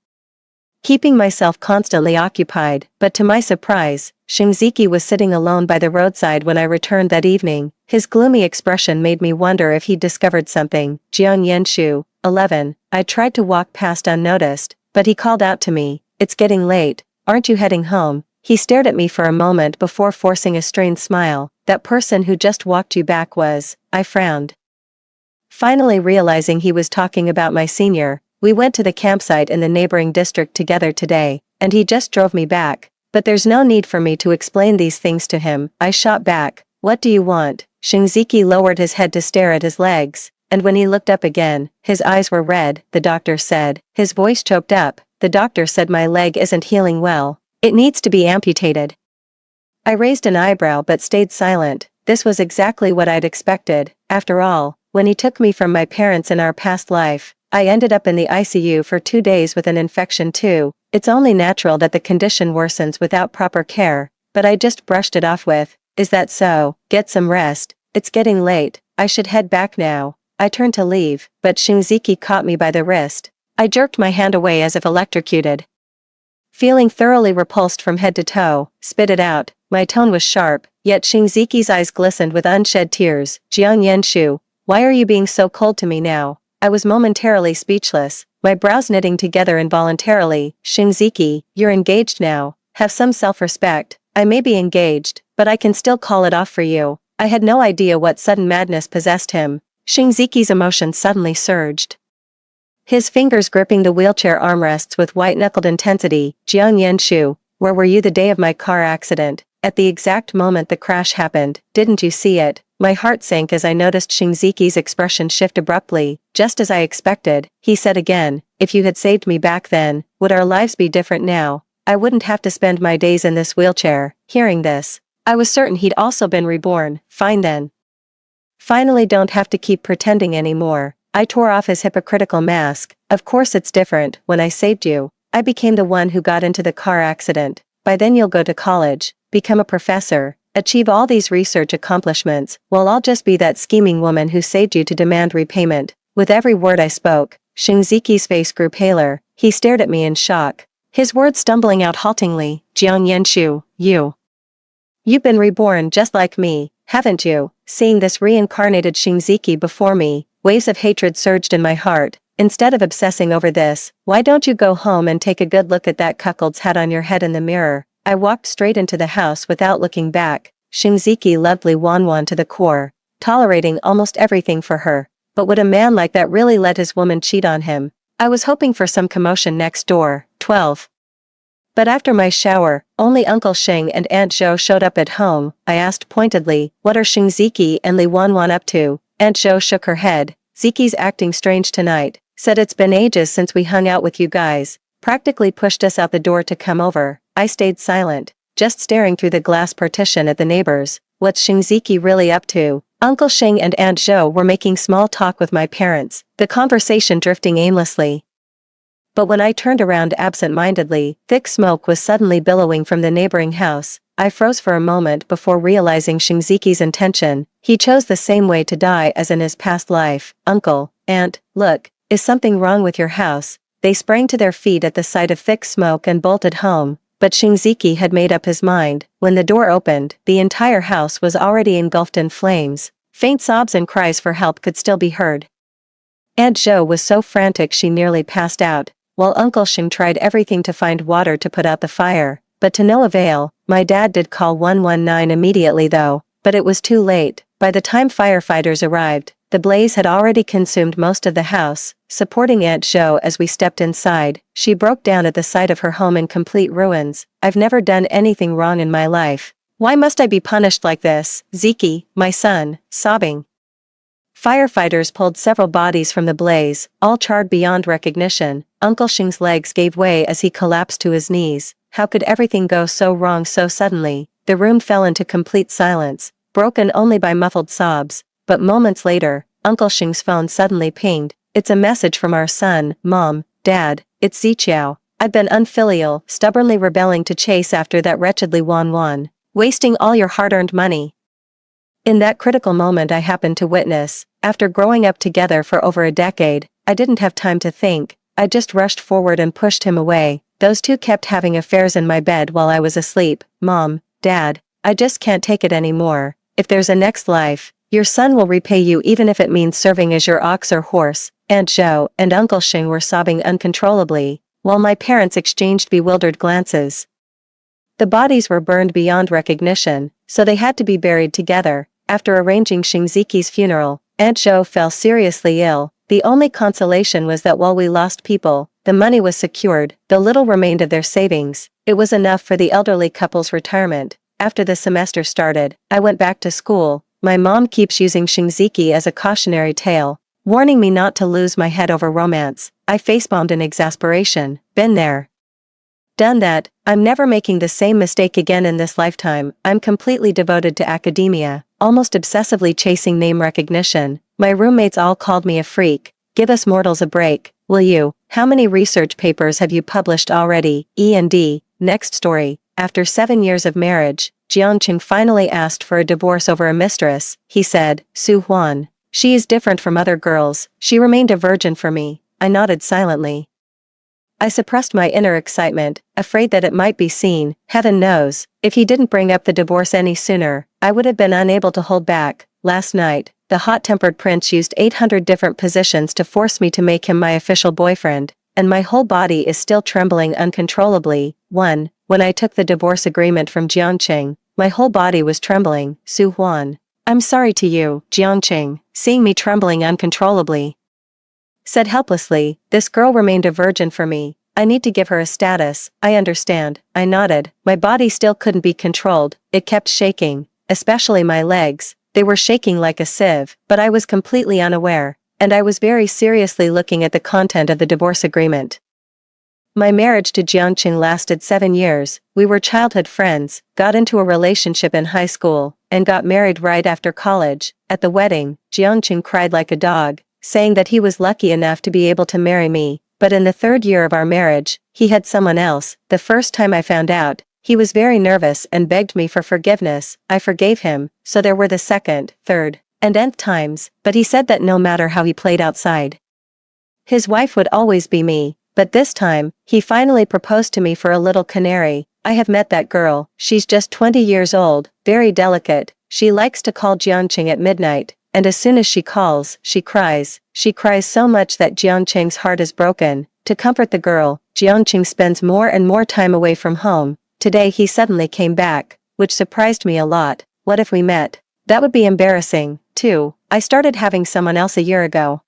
[SPEAKER 1] keeping myself constantly occupied, but to my surprise, Xing Ziki was sitting alone by the roadside when I returned that evening. His gloomy expression made me wonder if he'd discovered something. Jiang Yenshu, 11. I tried to walk past unnoticed, but he called out to me, It's getting late, aren't you heading home? He stared at me for a moment before forcing a strained smile. That person who just walked you back was. I frowned, finally realizing he was talking about my senior. We went to the campsite in the neighboring district together today, and he just drove me back. But there's no need for me to explain these things to him. I shot back. What do you want? Xing Ziki lowered his head to stare at his legs, and when he looked up again, his eyes were red. The doctor said. His voice choked up. The doctor said my leg isn't healing well. It needs to be amputated. I raised an eyebrow but stayed silent. This was exactly what I'd expected. After all, when he took me from my parents in our past life, I ended up in the ICU for 2 days with an infection too. It's only natural that the condition worsens without proper care, but I just brushed it off with, Is that so? Get some rest. It's getting late. I should head back now. I turned to leave, but Xing Ziki caught me by the wrist. I jerked my hand away as if electrocuted. Feeling thoroughly repulsed from head to toe, spit it out. My tone was sharp, yet Xing Ziki's eyes glistened with unshed tears. Jiang Yenshu, why are you being so cold to me now? I was momentarily speechless, my brows knitting together involuntarily. Xing Ziki, you're engaged now. Have some self-respect. I may be engaged, but I can still call it off for you. I had no idea what sudden madness possessed him. Xing Ziki's emotions suddenly surged, his fingers gripping the wheelchair armrests with white-knuckled intensity. Jiang Yenshu, where were you the day of my car accident? At the exact moment the crash happened, didn't you see it? My heart sank as I noticed Xing Ziki's expression shift abruptly. Just as I expected, he said again, If you had saved me back then, would our lives be different now? I wouldn't have to spend my days in this wheelchair. Hearing this, I was certain he'd also been reborn. Fine then. Finally, don't have to keep pretending anymore. I tore off his hypocritical mask. Of course it's different. When I saved you, I became the one who got into the car accident. By then you'll go to college, become a professor, achieve all these research accomplishments, while I'll just be that scheming woman who saved you to demand repayment. With every word I spoke, Xing Ziki's face grew paler. He stared at me in shock, his words stumbling out haltingly. Jiang Yenshu, you've been reborn just like me, haven't you? Seeing this reincarnated Xing Ziki before me, waves of hatred surged in my heart. Instead of obsessing over this, why don't you go home and take a good look at that cuckold's hat on your head in the mirror? I walked straight into the house without looking back. Xing Ziki loved Li Wanwan to the core, tolerating almost everything for her. But would a man like that really let his woman cheat on him? I was hoping for some commotion next door. 12. But after my shower, only Uncle Xing and Aunt Zhou showed up at home. I asked pointedly, what are Xing Ziki and Li Wanwan up to? Aunt Zhou shook her head. Ziki's acting strange tonight, said it's been ages since we hung out with you guys, practically pushed us out the door to come over. I stayed silent, just staring through the glass partition at the neighbors. What's Ziki really up to? Uncle Xing and Aunt Zhou were making small talk with my parents, the conversation drifting aimlessly. But when I turned around absent-mindedly, thick smoke was suddenly billowing from the neighboring house. I froze for a moment before realizing Ziki's intention. He chose the same way to die as in his past life. Uncle, Aunt, look, is something wrong with your house? They sprang to their feet at the sight of thick smoke and bolted home. But Ziki had made up his mind. When the door opened, the entire house was already engulfed in flames. Faint sobs and cries for help could still be heard. Aunt Zhou was so frantic she nearly passed out, while Uncle Xing tried everything to find water to put out the fire, but to no avail. My dad did call 119 immediately though, but it was too late. By the time firefighters arrived, the blaze had already consumed most of the house. Supporting Aunt Zhou as we stepped inside, she broke down at the sight of her home in complete ruins. I've never done anything wrong in my life. Why must I be punished like this? Ziki, my son, sobbing. Firefighters pulled several bodies from the blaze, all charred beyond recognition. Uncle Xing's legs gave way as he collapsed to his knees. How could everything go so wrong so suddenly? The room fell into complete silence, broken only by muffled sobs. But moments later, Uncle Xing's phone suddenly pinged. It's a message from our son. Mom, Dad, it's Ziqiao. I've been unfilial, stubbornly rebelling to chase after that wretched Li Wanwan, wasting all your hard-earned money. In that critical moment I happened to witness. After growing up together for over a decade, I didn't have time to think. I just rushed forward and pushed him away. Those two kept having affairs in my bed while I was asleep. Mom, Dad, I just can't take it anymore. If there's a next life, your son will repay you even if it means serving as your ox or horse. Aunt Zhou and Uncle Xing were sobbing uncontrollably, while my parents exchanged bewildered glances. The bodies were burned beyond recognition, so they had to be buried together. After arranging Ziki's funeral, Aunt Zhou fell seriously ill. The only consolation was that while we lost people, the money was secured. The little remained of their savings. It was enough for the elderly couple's retirement. After the semester started, I went back to school. My mom keeps using Ziki as a cautionary tale, warning me not to lose my head over romance. I facepalmed in exasperation. Been there. Done that. I'm never making the same mistake again in this lifetime. I'm completely devoted to academia, almost obsessively chasing name recognition. My roommates all called me a freak. Give us mortals a break, will you? How many research papers have you published already? E&D. Next story. After 7 years of marriage, Jiangqing finally asked for a divorce over a mistress. He said, Su Huan. She is different from other girls. She remained a virgin for me. I nodded silently. I suppressed my inner excitement, afraid that it might be seen. Heaven knows, if he didn't bring up the divorce any sooner, I would have been unable to hold back. Last night, the hot-tempered prince used 800 different positions to force me to make him my official boyfriend, and my whole body is still trembling uncontrollably. 1. When I took the divorce agreement from Jiangqing, my whole body was trembling. Su Huan. I'm sorry to you, Jiangqing, seeing me trembling uncontrollably. Said helplessly, this girl remained a virgin for me. I need to give her a status. I understand. I nodded. My body still couldn't be controlled. It kept shaking, especially my legs. They were shaking like a sieve, but I was completely unaware, and I was very seriously looking at the content of the divorce agreement. My marriage to Jiangqing lasted 7 years. We were childhood friends, got into a relationship in high school, and got married right after college. At the wedding, Jiangqing cried like a dog, saying that he was lucky enough to be able to marry me, but in the 3rd year of our marriage, he had someone else. The first time I found out, he was very nervous and begged me for forgiveness. I forgave him, so there were the 2nd, 3rd, and nth times, but he said that no matter how he played outside, his wife would always be me. But this time, he finally proposed to me for a little canary. I have met that girl. She's just 20 years old, very delicate. She likes to call Jiangqing at midnight, and as soon as she calls, she cries. She cries so much that Jiangqing's heart is broken. To comfort the girl, Jiangqing spends more and more time away from home. Today he suddenly came back, which surprised me a lot. What if we met? That would be embarrassing, too. I started having someone else a year ago.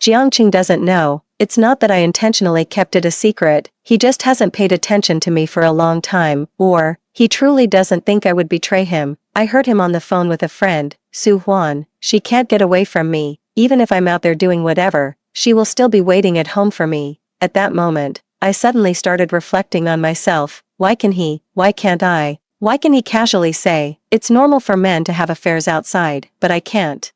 [SPEAKER 1] Jiangqing doesn't know. It's not that I intentionally kept it a secret, he just hasn't paid attention to me for a long time, or, he truly doesn't think I would betray him. I heard him on the phone with a friend, Su Huan. She can't get away from me, even if I'm out there doing whatever, she will still be waiting at home for me. At that moment, I suddenly started reflecting on myself. Why can he? Why can't I? Why can he casually say, it's normal for men to have affairs outside, but I can't?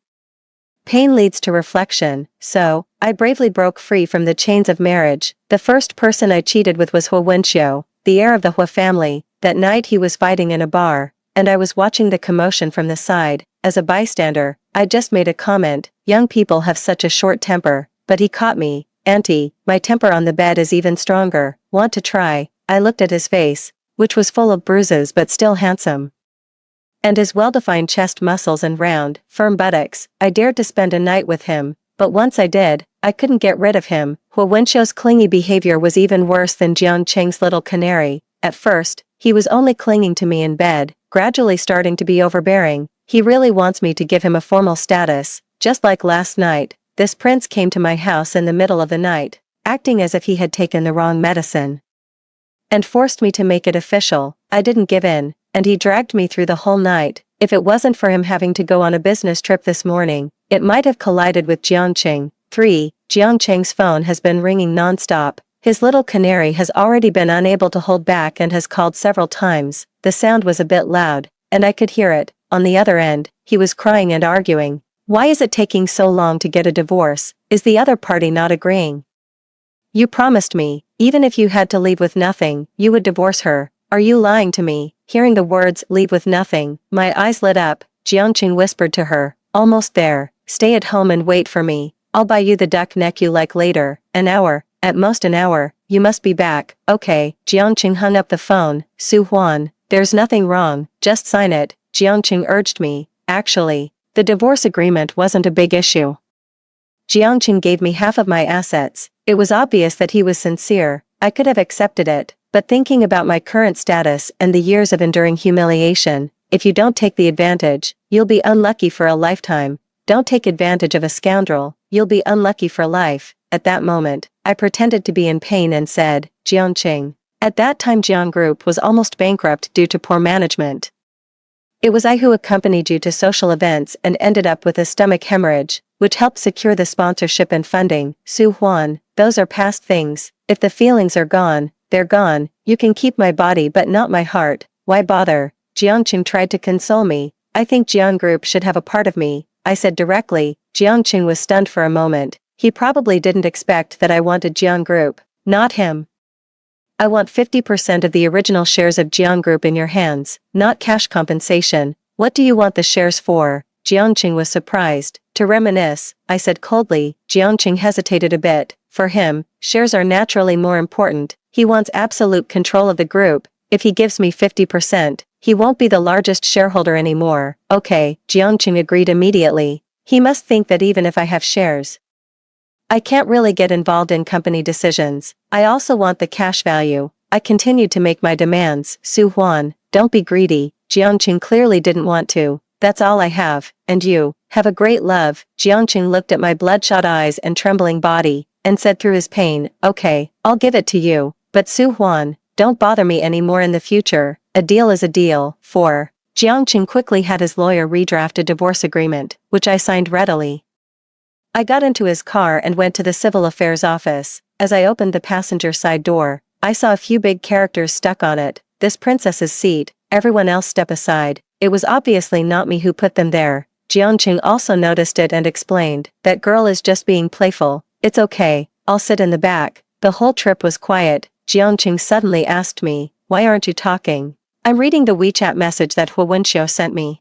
[SPEAKER 1] Pain leads to reflection, so, I bravely broke free from the chains of marriage. The first person I cheated with was Hua Wenxiu, the heir of the Hua family. That night he was fighting in a bar, and I was watching the commotion from the side. As a bystander, I just made a comment, young people have such a short temper, but he caught me. Auntie, my temper on the bed is even stronger, want to try? I looked at his face, which was full of bruises but still handsome, and his well-defined chest muscles and round, firm buttocks. I dared to spend a night with him, but once I did, I couldn't get rid of him. Hua Wenxiu's clingy behavior was even worse than Jiang Qing's little canary. At first, he was only clinging to me in bed, gradually starting to be overbearing. He really wants me to give him a formal status. Just like last night, this prince came to my house in the middle of the night, acting as if he had taken the wrong medicine, and forced me to make it official. I didn't give in, and he dragged me through the whole night. If it wasn't for him having to go on a business trip this morning, it might have collided with Jiangqing. 3. Jiangqing's phone has been ringing non-stop. His little canary has already been unable to hold back and has called several times. The sound was a bit loud, and I could hear it. On the other end, he was crying and arguing. Why is it taking so long to get a divorce? Is the other party not agreeing? You promised me, even if you had to leave with nothing, you would divorce her. Are you lying to me? Hearing the words, leave with nothing, my eyes lit up. Jiangqing whispered to her, almost there, stay at home and wait for me. I'll buy you the duck neck you like later. An hour, at most an hour, you must be back. Okay. Jiangqing hung up the phone. Su Huan, there's nothing wrong, just sign it. Jiangqing urged me. Actually, the divorce agreement wasn't a big issue. Jiangqing gave me half of my assets. It was obvious that he was sincere. I could have accepted it, but thinking about my current status and the years of enduring humiliation, if you don't take the advantage, you'll be unlucky for a lifetime. Don't take advantage of a scoundrel, you'll be unlucky for life. At that moment, I pretended to be in pain and said, Jiangqing. At that time Jiang Group was almost bankrupt due to poor management. It was I who accompanied you to social events and ended up with a stomach hemorrhage, which helped secure the sponsorship and funding. Su Huan, those are past things. If the feelings are gone, they're gone. You can keep my body but not my heart. Why bother? Jiangqing tried to console me. I think Jiang Group should have a part of me, I said directly. Jiangqing was stunned for a moment. He probably didn't expect that I wanted Jiang Group. Not him. I want 50% of the original shares of Jiang Group in your hands, not cash compensation. What do you want the shares for? Jiangqing was surprised. To reminisce, I said coldly. Jiangqing hesitated a bit. For him, shares are naturally more important. He wants absolute control of the group. If he gives me 50%, he won't be the largest shareholder anymore. Okay, Jiangqing agreed immediately. He must think that even if I have shares, I can't really get involved in company decisions. I also want the cash value. I continued to make my demands. Su Huan, don't be greedy. Jiangqing clearly didn't want to. That's all I have, and you, have a great love. Jiangqing looked at my bloodshot eyes and trembling body, and said through his pain, okay, I'll give it to you, but Su Huan, don't bother me anymore in the future. A deal is a deal. 4. Jiangqing quickly had his lawyer redraft a divorce agreement, which I signed readily. I got into his car and went to the civil affairs office. As I opened the passenger side door, I saw a few big characters stuck on it. This princess's seat, everyone else step aside. It was obviously not me who put them there. Jiangqing also noticed it and explained, that girl is just being playful. It's okay, I'll sit in the back. The whole trip was quiet. Jiangqing suddenly asked me, why aren't you talking? I'm reading the WeChat message that Hua Wenxiu sent me.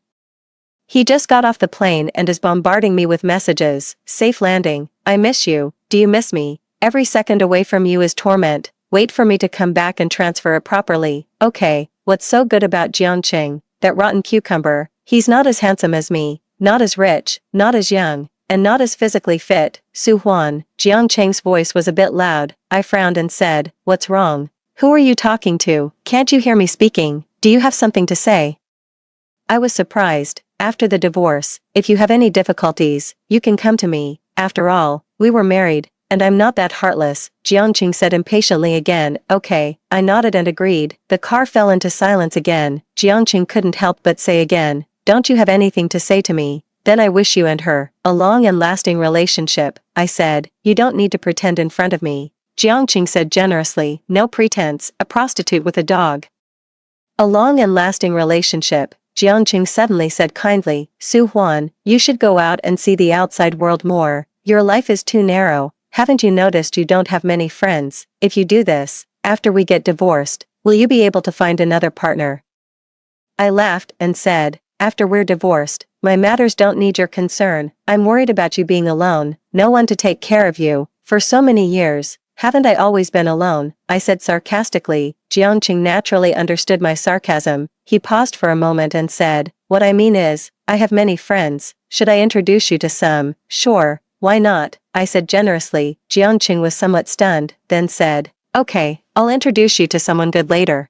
[SPEAKER 1] He just got off the plane and is bombarding me with messages. Safe landing. I miss you. Do you miss me? Every second away from you is torment. Wait for me to come back and transfer it properly. Okay, what's so good about Jiangqing? That rotten cucumber. He's not as handsome as me, not as rich, not as young, and not as physically fit. Su Huan, Jiangqing's voice was a bit loud. I frowned and said, what's wrong? Who are you talking to? Can't you hear me speaking? Do you have something to say? I was surprised. After the divorce, if you have any difficulties, you can come to me. After all, we were married, and I'm not that heartless. Jiangqing said impatiently again. Okay, I nodded and agreed. The car fell into silence again. Jiangqing couldn't help but say again, don't you have anything to say to me? Then I wish you and her a long and lasting relationship, I said. You don't need to pretend in front of me. Jiangqing said generously, no pretense, a prostitute with a dog. A long and lasting relationship, Jiangqing suddenly said kindly. Su Huan, you should go out and see the outside world more. Your life is too narrow. Haven't you noticed you don't have many friends? If you do this, after we get divorced, will you be able to find another partner? I laughed and said, after we're divorced, my matters don't need your concern. I'm worried about you being alone, no one to take care of you. For so many years, haven't I always been alone? I said sarcastically. Jiangqing naturally understood my sarcasm. He paused for a moment and said, what I mean is, I have many friends. Should I introduce you to some? Sure, why not? I said generously. Jiangqing was somewhat stunned, then said, okay, I'll introduce you to someone good later.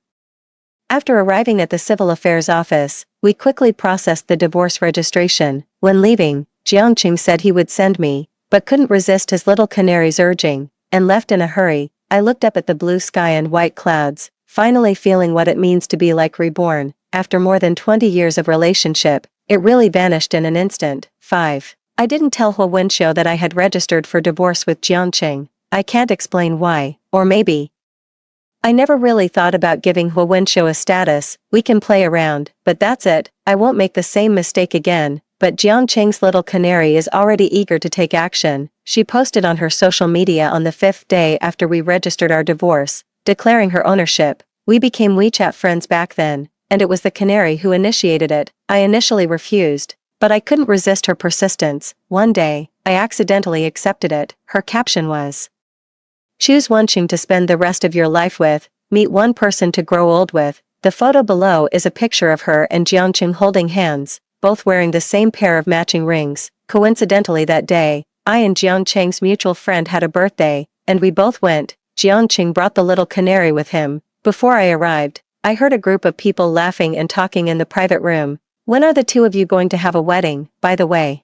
[SPEAKER 1] After arriving at the Civil Affairs office, we quickly processed the divorce registration. When leaving, Jiangqing said he would send me, but couldn't resist his little canary's urging, and left in a hurry. I looked up at the blue sky and white clouds, finally feeling what it means to be like reborn. After more than 20 years of relationship, it really vanished in an instant. 5. I didn't tell Hu Wenxiu that I had registered for divorce with Jiangqing. I can't explain why, or maybe I never really thought about giving Hu Wenxiu a status. We can play around, but that's it. I won't make the same mistake again. But Jiangqing's little canary is already eager to take action. She posted on her social media on the 5th day after we registered our divorce, declaring her ownership. We became WeChat friends back then, and it was the canary who initiated it. I initially refused, but I couldn't resist her persistence. One day, I accidentally accepted it. Her caption was, choose one Qing to spend the rest of your life with, meet one person to grow old with. The photo below is a picture of her and Jiangqing holding hands, both wearing the same pair of matching rings. Coincidentally that day, I and Jiangqing's mutual friend had a birthday, and we both went. Jiangqing brought the little canary with him. Before I arrived, I heard a group of people laughing and talking in the private room. When are the two of you going to have a wedding, by the way?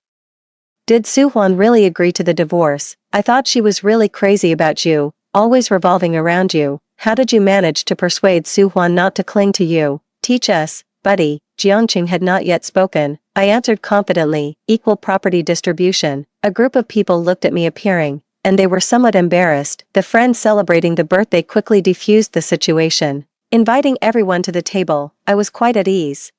[SPEAKER 1] Did Su Huan really agree to the divorce? I thought she was really crazy about you, always revolving around you. How did you manage to persuade Su Huan not to cling to you? Teach us, buddy. Jiangqing had not yet spoken. I answered confidently, equal property distribution. A group of people looked at me appearing, and they were somewhat embarrassed. The friends celebrating the birthday quickly diffused the situation, inviting everyone to the table. I was quite at ease.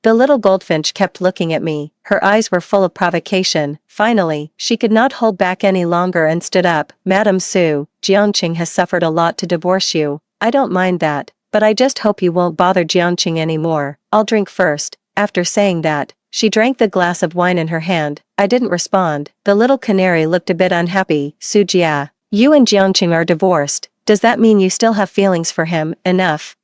[SPEAKER 1] The little goldfinch kept looking at me. Her eyes were full of provocation. Finally, she could not hold back any longer and stood up. Madam Su, Jiangqing has suffered a lot to divorce you. I don't mind that, but I just hope you won't bother Jiangqing anymore. I'll drink first. After saying that, she drank the glass of wine in her hand. I didn't respond. The little canary looked a bit unhappy. Su Jia, you and Jiangqing are divorced. Does that mean you still have feelings for him? Enough.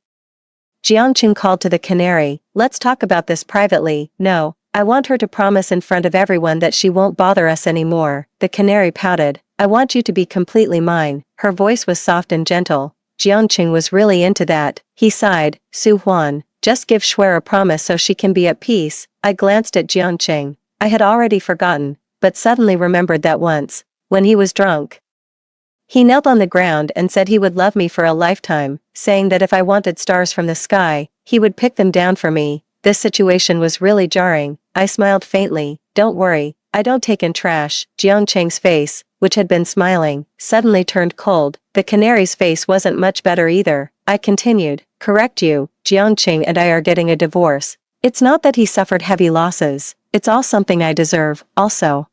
[SPEAKER 1] Jiangqing called to the canary, let's talk about this privately. No, I want her to promise in front of everyone that she won't bother us anymore. The canary pouted, I want you to be completely mine. Her voice was soft and gentle. Jiangqing was really into that. He sighed, Su Huan, just give Shuer a promise so she can be at peace. I glanced at Jiangqing. I had already forgotten, but suddenly remembered that once, when he was drunk, he knelt on the ground and said he would love me for a lifetime, saying that if I wanted stars from the sky, he would pick them down for me. This situation was really jarring. I smiled faintly. Don't worry, I don't take in trash. Jiangqing's face, which had been smiling, suddenly turned cold. The canary's face wasn't much better either. I continued, correct you, Jiangqing and I are getting a divorce. It's not that he suffered heavy losses. It's all something I deserve, also.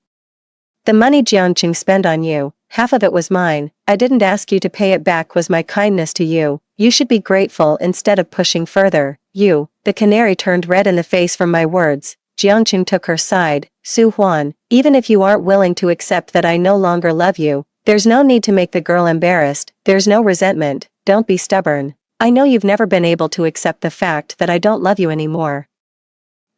[SPEAKER 1] The money Jiangqing spent on you, half of it was mine. I didn't ask you to pay it back, was my kindness to you. You should be grateful instead of pushing further. You, the canary turned red in the face from my words. Jiangqing took her side. Su Huan, even if you aren't willing to accept that I no longer love you, there's no need to make the girl embarrassed. There's no resentment. Don't be stubborn. I know you've never been able to accept the fact that I don't love you anymore.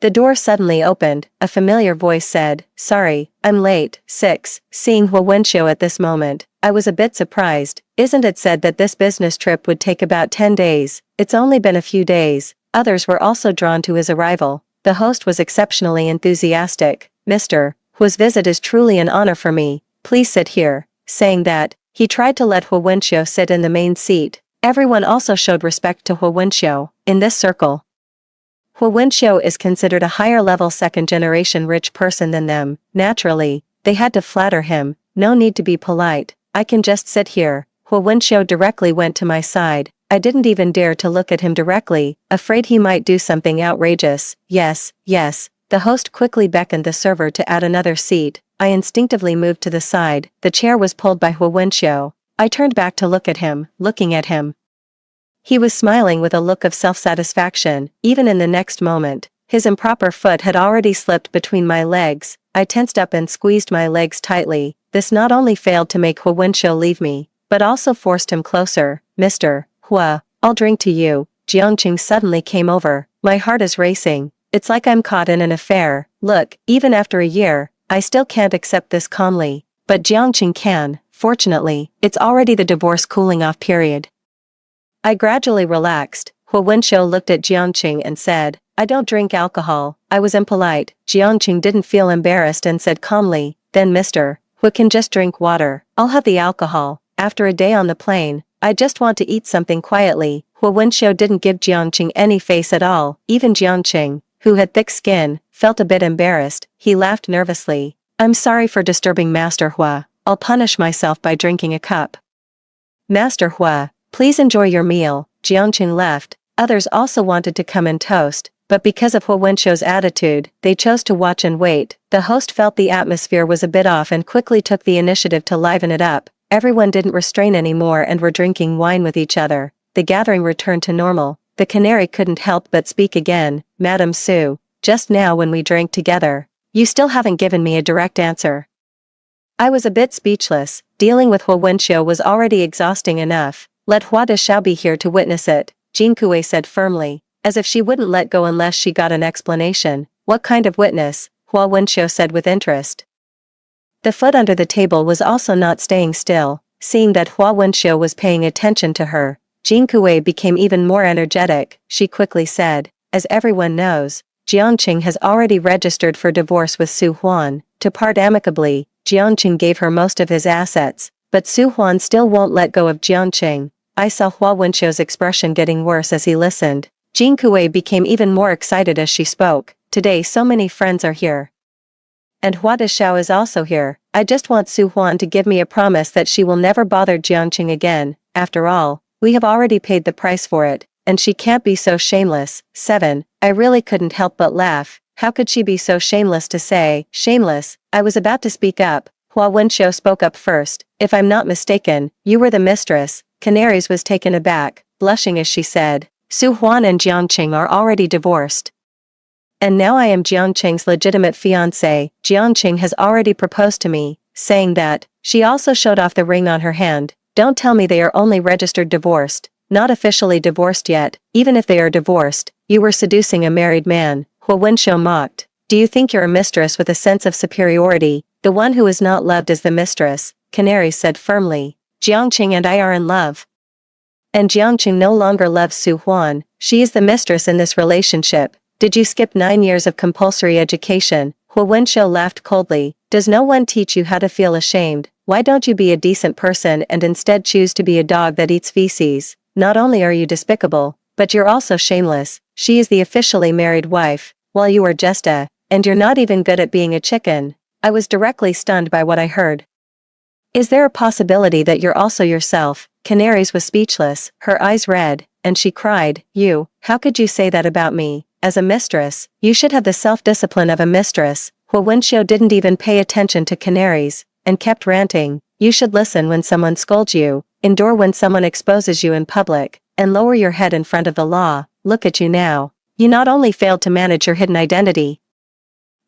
[SPEAKER 1] The door suddenly opened. A familiar voice said, sorry, I'm late. 6. Seeing Hu Wenxiu at this moment, I was a bit surprised. Isn't it said that this business trip would take about 10 days? It's only been a few days. Others were also drawn to his arrival. The host was exceptionally enthusiastic. Mr. Hu's visit is truly an honor for me. Please sit here. Saying that, he tried to let Hu Wenxiu sit in the main seat. Everyone also showed respect to Hu Wenxiu. In this circle, Hu Wenxiu is considered a higher-level second-generation rich person than them. Naturally, they had to flatter him. No need to be polite. I can just sit here. Hu Wenxiu directly went to my side. I didn't even dare to look at him directly, afraid he might do something outrageous. Yes, yes. The host quickly beckoned the server to add another seat. I instinctively moved to the side. The chair was pulled by Hu Wenxiu. I turned back to look at him, looking at him. He was smiling with a look of self-satisfaction. Even in the next moment, his improper foot had already slipped between my legs. I tensed up and squeezed my legs tightly. This not only failed to make Hu Wenxiu leave me, but also forced him closer. Mr. Hua, I'll drink to you. Jiangqing suddenly came over. My heart is racing. It's like I'm caught in an affair. Look, even after a year, I still can't accept this calmly. But Jiangqing can. Fortunately, it's already the divorce cooling-off period. I gradually relaxed. Hu Wenxiu looked at Jiangqing and said, I don't drink alcohol. I was impolite. Jiangqing didn't feel embarrassed and said calmly, then Mr. Hu can just drink water. I'll have the alcohol. After a day on the plane, I just want to eat something quietly. Hu Wenxiu didn't give Jiangqing any face at all. Even Jiangqing, who had thick skin, felt a bit embarrassed. He laughed nervously. I'm sorry for disturbing Master Hua. I'll punish myself by drinking a cup. Master Hua, please enjoy your meal. Jiangqing left. Others also wanted to come and toast, but because of Hu Wenxiu's attitude, they chose to watch and wait. The host felt the atmosphere was a bit off and quickly took the initiative to liven it up. Everyone didn't restrain anymore and were drinking wine with each other. The gathering returned to normal. The canary couldn't help but speak again. Madam Su, just now when we drank together, you still haven't given me a direct answer. I was a bit speechless. Dealing with Hu Wenxiu was already exhausting enough. Let Hua Deshao be here to witness it, Jing Kuei said firmly, as if she wouldn't let go unless she got an explanation. What kind of witness? Hua Wenxiu said with interest. The foot under the table was also not staying still. Seeing that Hua Wenxiu was paying attention to her, Jing Kuei became even more energetic. She quickly said, as everyone knows, Jiangqing has already registered for divorce with Su Huan. To part amicably, Jiangqing gave her most of his assets, but Su Huan still won't let go of Jiangqing. I saw Hua Wenxiu's expression getting worse as he listened. Jing Kuei became even more excited as she spoke. Today so many friends are here. And Hua Deshao is also here. I just want Su Huan to give me a promise that she will never bother Jiangqing again. After all, we have already paid the price for it, and she can't be so shameless. 7. I really couldn't help but laugh. How could she be so shameless to say, shameless? I was about to speak up. Hua Wenxiu spoke up first. If I'm not mistaken, you were the mistress. Canaries was taken aback, blushing as she said, Su Huan and Jiangqing are already divorced. And now I am Jiangqing's legitimate fiancé. Jiangqing has already proposed to me, saying that. She also showed off the ring on her hand. Don't tell me they are only registered divorced, not officially divorced yet. Even if they are divorced, you were seducing a married man. Hu Wenxiu mocked. Do you think you're a mistress with a sense of superiority? The one who is not loved is the mistress, Canary said firmly. Jiangqing and I are in love. And Jiangqing no longer loves Su Huan. She is the mistress in this relationship. Did you skip 9 years of compulsory education? Hu Wenxiu laughed coldly. Does no one teach you how to feel ashamed? Why don't you be a decent person and instead choose to be a dog that eats feces? Not only are you despicable, but you're also shameless. She is the officially married wife, while you are just a, and you're not even good at being a chicken. I was directly stunned by what I heard. Is there a possibility that you're also yourself? Canaries was speechless, her eyes red, and she cried, You, how could you say that about me? As a mistress, you should have the self-discipline of a mistress. Hu Wenxiu didn't even pay attention to Canaries, and kept ranting. You should listen when someone scolds you, endure when someone exposes you in public, and lower your head in front of the law. Look at you now. You not only failed to manage your hidden identity,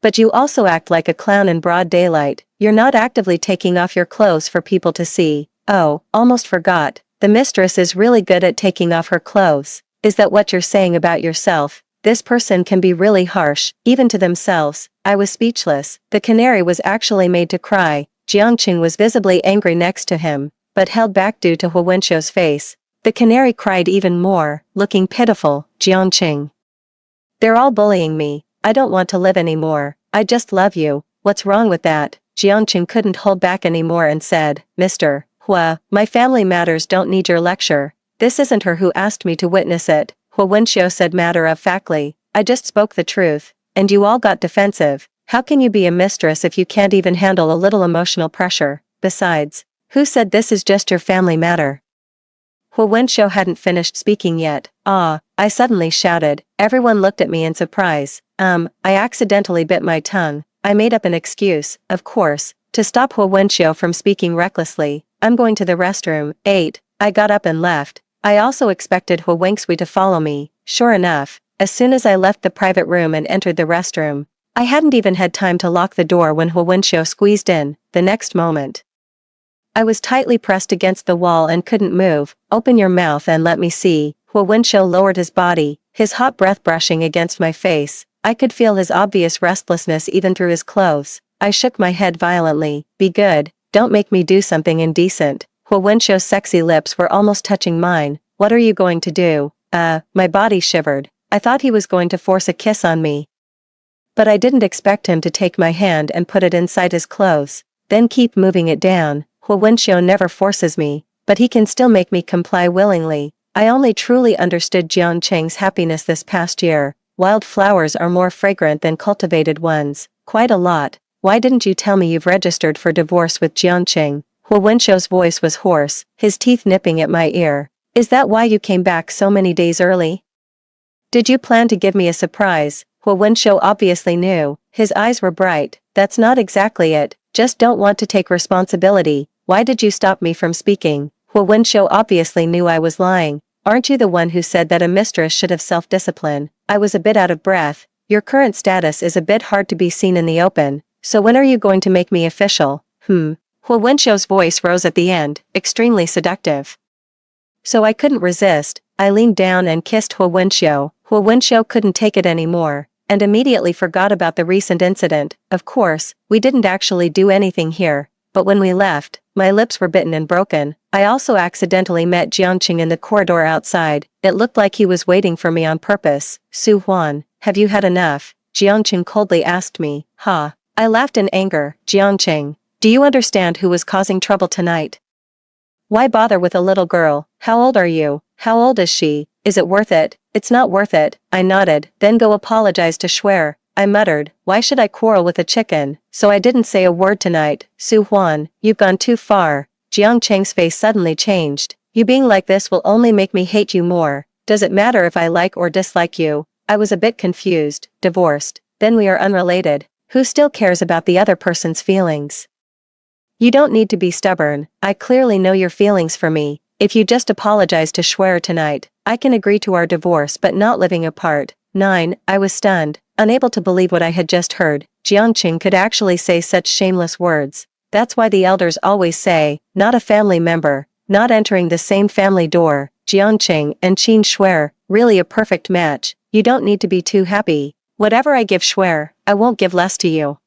[SPEAKER 1] but you also act like a clown in broad daylight. You're not actively taking off your clothes for people to see. Oh, almost forgot. The mistress is really good at taking off her clothes. Is that what you're saying about yourself? This person can be really harsh, even to themselves. I was speechless. The canary was actually made to cry. Jiangqing was visibly angry next to him, but held back due to Hu Wenxiu's face. The canary cried even more, looking pitiful. Jiangqing. They're all bullying me. I don't want to live anymore. I just love you. What's wrong with that? Jiangqing couldn't hold back anymore and said, Mr. Hua, my family matters don't need your lecture. This isn't her who asked me to witness it. Hu Wenxiu said matter-of-factly. I just spoke the truth, and you all got defensive. How can you be a mistress if you can't even handle a little emotional pressure? Besides, who said this is just your family matter? Hu Wenshou hadn't finished speaking yet. Ah, I suddenly shouted. Everyone looked at me in surprise. I accidentally bit my tongue. I made up an excuse, of course, to stop Hu Wenshou from speaking recklessly. I'm going to the restroom. 8. I got up and left. I also expected Hu Wenxui to follow me. Sure enough, as soon as I left the private room and entered the restroom, I hadn't even had time to lock the door when Hu Wenshou squeezed in. The next moment, I was tightly pressed against the wall and couldn't move. Open your mouth and let me see. Hu Wenshou lowered his body, his hot breath brushing against my face. I could feel his obvious restlessness even through his clothes. I shook my head violently. Be good, don't make me do something indecent. Hu Wenshou's sexy lips were almost touching mine. What are you going to do? My body shivered. I thought he was going to force a kiss on me. But I didn't expect him to take my hand and put it inside his clothes, then keep moving it down. Hu Wenshou never forces me, but he can still make me comply willingly. I only truly understood Jiang Cheng's happiness this past year. Wild flowers are more fragrant than cultivated ones. Quite a lot. Why didn't you tell me you've registered for divorce with Jiang Cheng? Hu Wenshou's voice was hoarse, his teeth nipping at my ear. Is that why you came back so many days early? Did you plan to give me a surprise? Hu Wenshou obviously knew. His eyes were bright. That's not exactly it. Just don't want to take responsibility. Why did you stop me from speaking? Hu Wenshou obviously knew I was lying. Aren't you the one who said that a mistress should have self-discipline? I was a bit out of breath. Your current status is a bit hard to be seen in the open, so when are you going to make me official? Hu Wenshou's voice rose at the end, extremely seductive. So I couldn't resist. I leaned down and kissed Hu Wenshou. Hu Wenshou couldn't take it anymore, and immediately forgot about the recent incident. Of course, we didn't actually do anything here, but when we left, my lips were bitten and broken. I also accidentally met Jiangqing in the corridor outside. It looked like he was waiting for me on purpose. Su Huan, have you had enough? Jiangqing coldly asked me. Ha. I laughed in anger. Jiangqing, do you understand who was causing trouble tonight? Why bother with a little girl? How old are you? How old is she? Is it worth it? It's not worth it. I nodded. Then go apologize to Schwer. I muttered. Why should I quarrel with a chicken? So I didn't say a word tonight. Su Huan, you've gone too far. Jiang Cheng's face suddenly changed. You being like this will only make me hate you more. Does it matter if I like or dislike you? I was a bit confused. Divorced. Then we are unrelated. Who still cares about the other person's feelings? You don't need to be stubborn. I clearly know your feelings for me. If you just apologize to Schwer tonight, I can agree to our divorce but not living apart. 9. I was stunned, unable to believe what I had just heard. Jiangqing could actually say such shameless words. That's why the elders always say, not a family member, not entering the same family door. Jiangqing and Qin Schwer, really a perfect match. You don't need to be too happy. Whatever I give Schwer, I won't give less to you.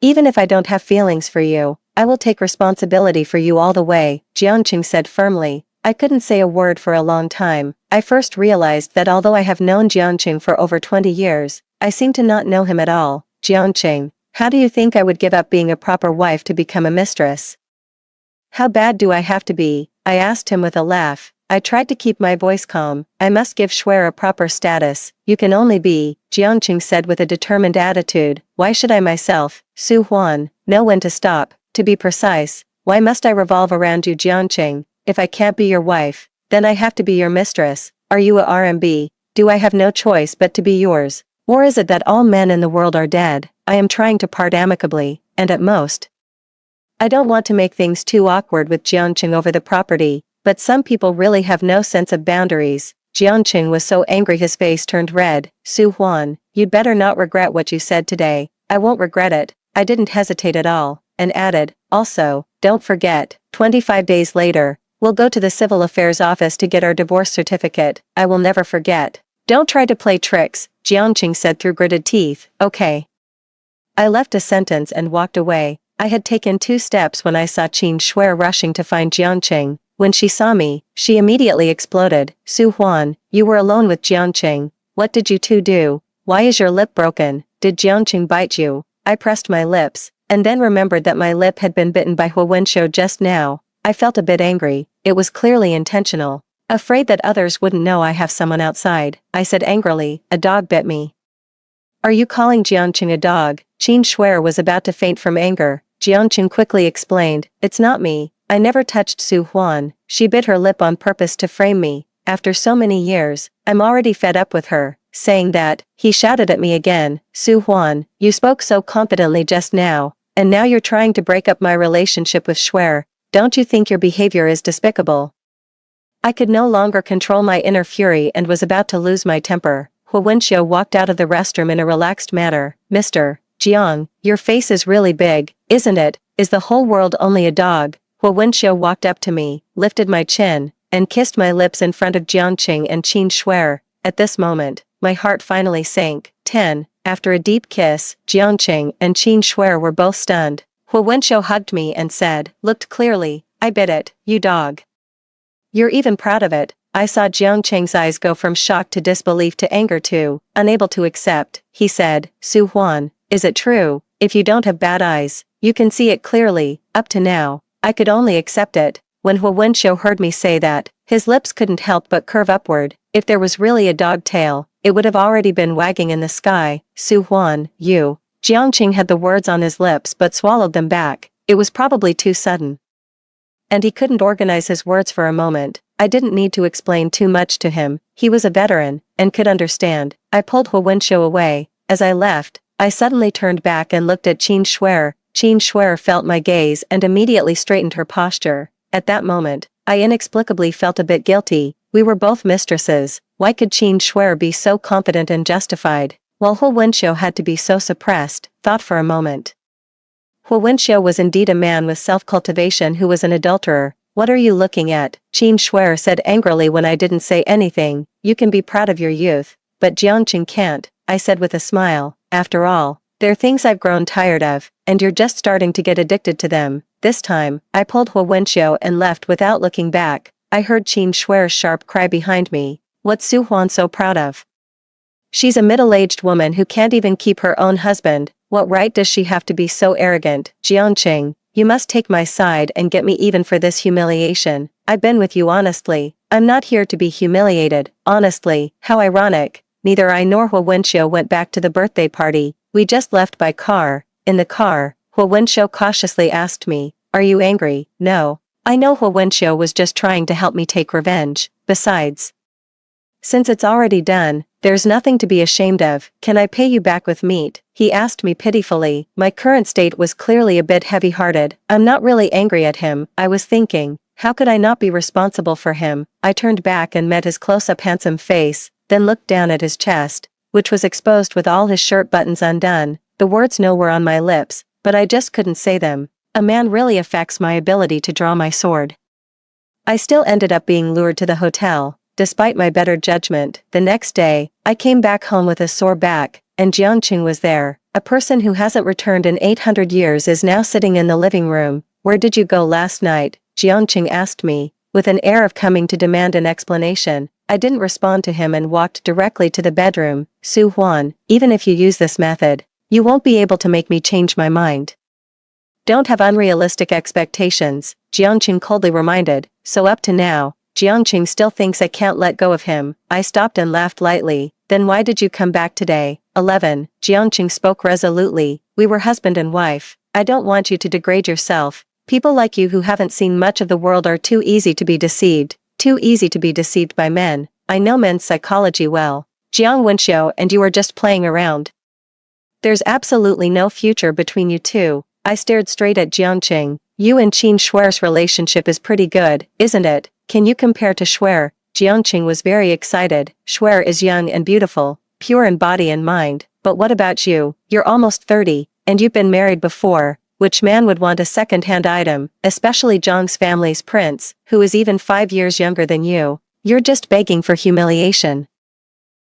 [SPEAKER 1] Even if I don't have feelings for you, I will take responsibility for you all the way, Jiangqing said firmly. I couldn't say a word for a long time. I first realized that although I have known Jiangqing for over 20 years, I seem to not know him at all. Jiangqing, how do you think I would give up being a proper wife to become a mistress? How bad do I have to be? I asked him with a laugh. I tried to keep my voice calm. I must give Schwer a proper status. You can only be, Jiangqing said with a determined attitude. Why should I myself, Su Huan, know when to stop? To be precise, why must I revolve around you, Jiangqing? If I can't be your wife, then I have to be your mistress. Are you a RMB? Do I have no choice but to be yours? Or is it that all men in the world are dead? I am trying to part amicably, and at most, I don't want to make things too awkward with Jiangqing over the property, but some people really have no sense of boundaries. Jiangqing was so angry his face turned red. Su Huan, you'd better not regret what you said today. I won't regret it. I didn't hesitate at all, and added, also, don't forget, 25 days later, we'll go to the Civil Affairs office to get our divorce certificate. I will never forget. Don't try to play tricks, Jiangqing said through gritted teeth. Okay. I left a sentence and walked away. I had taken 2 steps when I saw Qin Schwer rushing to find Jiangqing. When she saw me, she immediately exploded. Su Huan, you were alone with Jiangqing. What did you two do? Why is your lip broken? Did Jiangqing bite you? I pressed my lips, and then remembered that my lip had been bitten by Hu Wenshou just now. I felt a bit angry. It was clearly intentional. Afraid that others wouldn't know I have someone outside, I said angrily, a dog bit me. Are you calling Jiangqing a dog? Qin Shuer was about to faint from anger. Jiangqing quickly explained, it's not me. I never touched Su Huan. She bit her lip on purpose to frame me. After so many years, I'm already fed up with her. Saying that, he shouted at me again, Su Huan, you spoke so confidently just now, and now you're trying to break up my relationship with Shuer. Don't you think your behavior is despicable? I could no longer control my inner fury and was about to lose my temper. Hu Wenxiu walked out of the restroom in a relaxed manner. Mr. Jiang, your face is really big, isn't it? Is the whole world only a dog? Hu Wenxiu walked up to me, lifted my chin, and kissed my lips in front of Jiangqing and Qin Shuer. At this moment, my heart finally sank. 10. After a deep kiss, Jiangqing and Qin Shuer were both stunned. Hu Wenxiu hugged me and said, looked clearly, I bit it, you dog. You're even proud of it. I saw Jiangqing's eyes go from shock to disbelief to anger too, unable to accept. He said, Su Huan, is it true? If you don't have bad eyes, you can see it clearly. Up to now, I could only accept it. When Hu Wenxiu heard me say that, his lips couldn't help but curve upward. If there was really a dog tail, it would have already been wagging in the sky. Su Huan, you. Jiangqing had the words on his lips but swallowed them back. It was probably too sudden. And he couldn't organize his words for a moment. I didn't need to explain too much to him. He was a veteran, and could understand. I pulled Hu Wenxiu away. As I left, I suddenly turned back and looked at Qin Shuer. Qin Shuer felt my gaze and immediately straightened her posture. At that moment, I inexplicably felt a bit guilty. We were both mistresses. Why could Qin Shuer be so confident and justified, while Hu Wenxiu had to be so suppressed? Thought for a moment. Hu Wenxiu was indeed a man with self-cultivation who was an adulterer. What are you looking at? Qin Shuer said angrily when I didn't say anything. You can be proud of your youth, but Jiangqing can't, I said with a smile. After all, they're things I've grown tired of, and you're just starting to get addicted to them. This time, I pulled Hu Wenxiu and left without looking back. I heard Qin Shuer's sharp cry behind me. What's Su Huan so proud of? She's a middle-aged woman who can't even keep her own husband. What right does she have to be so arrogant? Jiangqing, you must take my side and get me even for this humiliation. I've been with you honestly. I'm not here to be humiliated. Honestly, how ironic. Neither I nor Hu Wenxiu went back to the birthday party. We just left by car. In the car, Hu Wenxiu cautiously asked me, are you angry? No. I know Hu Wenxiu was just trying to help me take revenge. Besides, since it's already done, there's nothing to be ashamed of. Can I pay you back with meat? He asked me pitifully. My current state was clearly a bit heavy-hearted. I'm not really angry at him, I was thinking. How could I not be responsible for him? I turned back and met his close-up handsome face, then looked down at his chest, which was exposed with all his shirt buttons undone. The words no were on my lips, but I just couldn't say them. A man really affects my ability to draw my sword. I still ended up being lured to the hotel. Despite my better judgment, the next day, I came back home with a sore back, and Jiangqing was there. A person who hasn't returned in 800 years is now sitting in the living room. Where did you go last night? Jiangqing asked me, with an air of coming to demand an explanation. I didn't respond to him and walked directly to the bedroom. Su Huan, even if you use this method, you won't be able to make me change my mind. Don't have unrealistic expectations, Jiangqing coldly reminded. So up to now, Jiangqing still thinks I can't let go of him. I stopped and laughed lightly. Then why did you come back today? 11. Jiangqing spoke resolutely. We were husband and wife. I don't want you to degrade yourself. People like you who haven't seen much of the world are too easy to be deceived. Too easy to be deceived by men. I know men's psychology well. Jiang Wenxiu and you are just playing around. There's absolutely no future between you two. I stared straight at Jiangqing. You and Qin Shuer's relationship is pretty good, isn't it? Can you compare to Shuer? Jiangqing was very excited. Shuer is young and beautiful, pure in body and mind. But what about you? You're almost 30, and you've been married before. Which man would want a second-hand item, especially Zhang's family's prince, who is even 5 years younger than you? You're just begging for humiliation.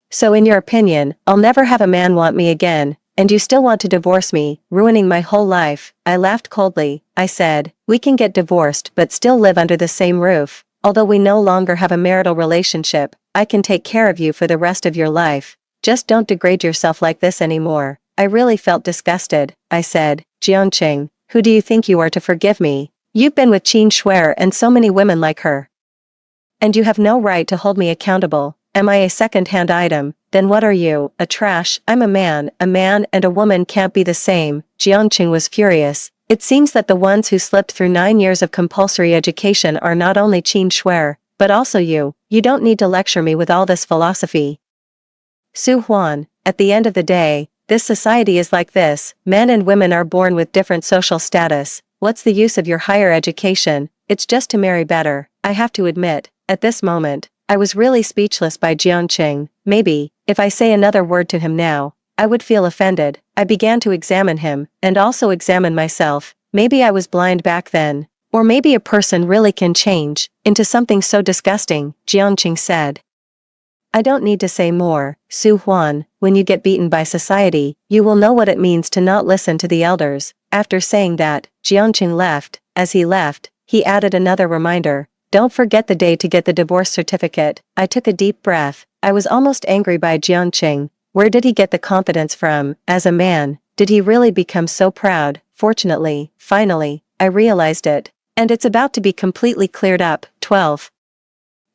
[SPEAKER 1] So in your opinion, I'll never have a man want me again, and you still want to divorce me, ruining my whole life? I laughed coldly. I said, we can get divorced but still live under the same roof. Although we no longer have a marital relationship, I can take care of you for the rest of your life. Just don't degrade yourself like this anymore. I really felt disgusted. I said, Jiangqing, who do you think you are to forgive me? You've been with Qin Shuer and so many women like her. And you have no right to hold me accountable. Am I a second-hand item? Then what are you? A trash? I'm a man and a woman can't be the same. Jiangqing was furious. It seems that the ones who slipped through 9 years of compulsory education are not only Qin Shuer, but also you. You don't need to lecture me with all this philosophy. Su Huan, at the end of the day, this society is like this. Men and women are born with different social status. What's the use of your higher education? It's just to marry better. I have to admit, at this moment, I was really speechless by Jiangqing. Maybe, if I say another word to him now, I would feel offended. I began to examine him, and also examine myself. Maybe I was blind back then. Or maybe a person really can change into something so disgusting, Jiangqing said. I don't need to say more, Su Huan. When you get beaten by society, you will know what it means to not listen to the elders. After saying that, Jiangqing left. As he left, he added another reminder. Don't forget the day to get the divorce certificate. I took a deep breath. I was almost angry by Jiangqing. Where did he get the confidence from? As a man, did he really become so proud? Fortunately, finally, I realized it. And it's about to be completely cleared up. 12.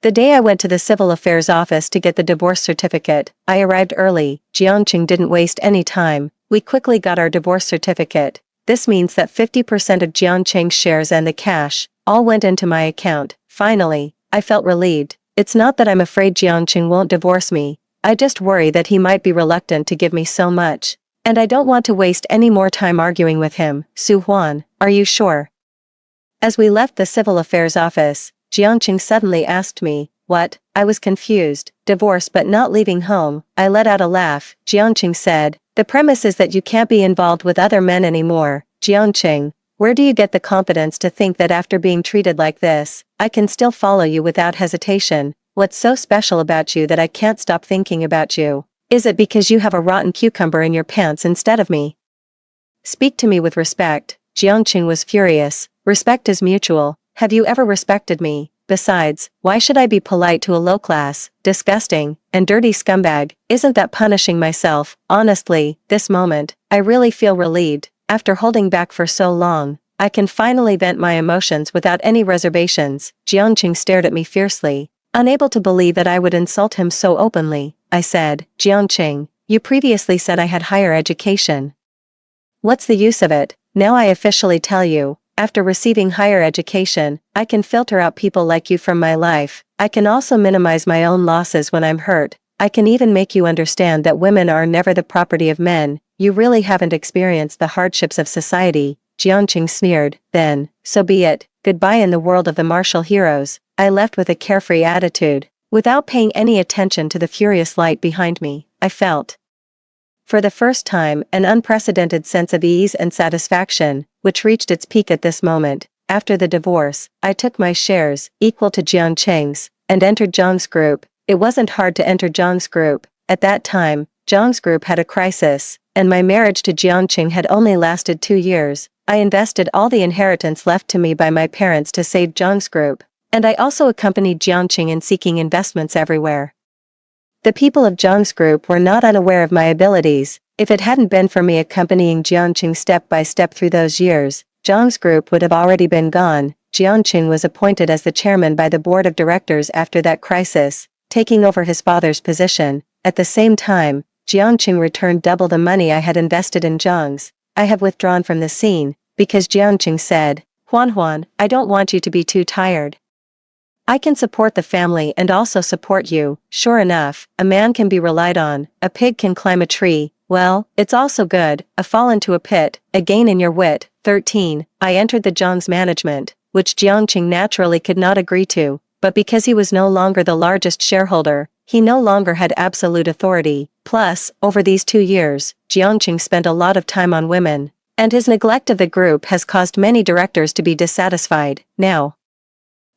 [SPEAKER 1] The day I went to the civil affairs office to get the divorce certificate, I arrived early. Jiangqing didn't waste any time. We quickly got our divorce certificate. This means that 50% of Jiangqing's shares and the cash all went into my account. Finally, I felt relieved. It's not that I'm afraid Jiangqing won't divorce me. I just worry that he might be reluctant to give me so much. And I don't want to waste any more time arguing with him. Su Huan, are you sure? As we left the civil affairs office, Jiangqing suddenly asked me, what? I was confused. Divorce but not leaving home. I let out a laugh. Jiangqing said, the premise is that you can't be involved with other men anymore. Jiangqing, where do you get the confidence to think that after being treated like this, I can still follow you without hesitation? What's so special about you that I can't stop thinking about you? Is it because you have a rotten cucumber in your pants instead of me? Speak to me with respect. Jiangqing was furious. Respect is mutual. Have you ever respected me? Besides, why should I be polite to a low-class, disgusting, and dirty scumbag? Isn't that punishing myself? Honestly, this moment, I really feel relieved. After holding back for so long, I can finally vent my emotions without any reservations. Jiangqing stared at me fiercely, unable to believe that I would insult him so openly. I said, Jiangqing, you previously said I had higher education. What's the use of it? Now I officially tell you. After receiving higher education, I can filter out people like you from my life. I can also minimize my own losses when I'm hurt. I can even make you understand that women are never the property of men. You really haven't experienced the hardships of society. Jiangqing sneered. Then, so be it. Goodbye in the world of the martial heroes. I left with a carefree attitude. Without paying any attention to the furious light behind me, I felt, for the first time, an unprecedented sense of ease and satisfaction, which reached its peak at this moment. After the divorce, I took my shares, equal to Jiangqing's, and entered Zhang's group. It wasn't hard to enter Zhang's group. At that time, Zhang's group had a crisis, and my marriage to Jiangqing had only lasted 2 years. I invested all the inheritance left to me by my parents to save Zhang's group, and I also accompanied Jiangqing in seeking investments everywhere. The people of Zhang's group were not unaware of my abilities. If it hadn't been for me accompanying Jiangqing step by step through those years, Zhang's group would have already been gone. Jiangqing was appointed as the chairman by the board of directors after that crisis, taking over his father's position. At the same time, Jiangqing returned double the money I had invested in Zhang's. I have withdrawn from the scene, because Jiangqing said, Huan, I don't want you to be too tired. I can support the family and also support you. Sure enough, a man can be relied on, a pig can climb a tree. Well, it's also good, a fall into a pit, a gain in your wit. 13. I entered the Zhang's management, which Jiangqing naturally could not agree to, but because he was no longer the largest shareholder, he no longer had absolute authority. Plus, over these 2 years, Jiangqing spent a lot of time on women, and his neglect of the group has caused many directors to be dissatisfied. Now,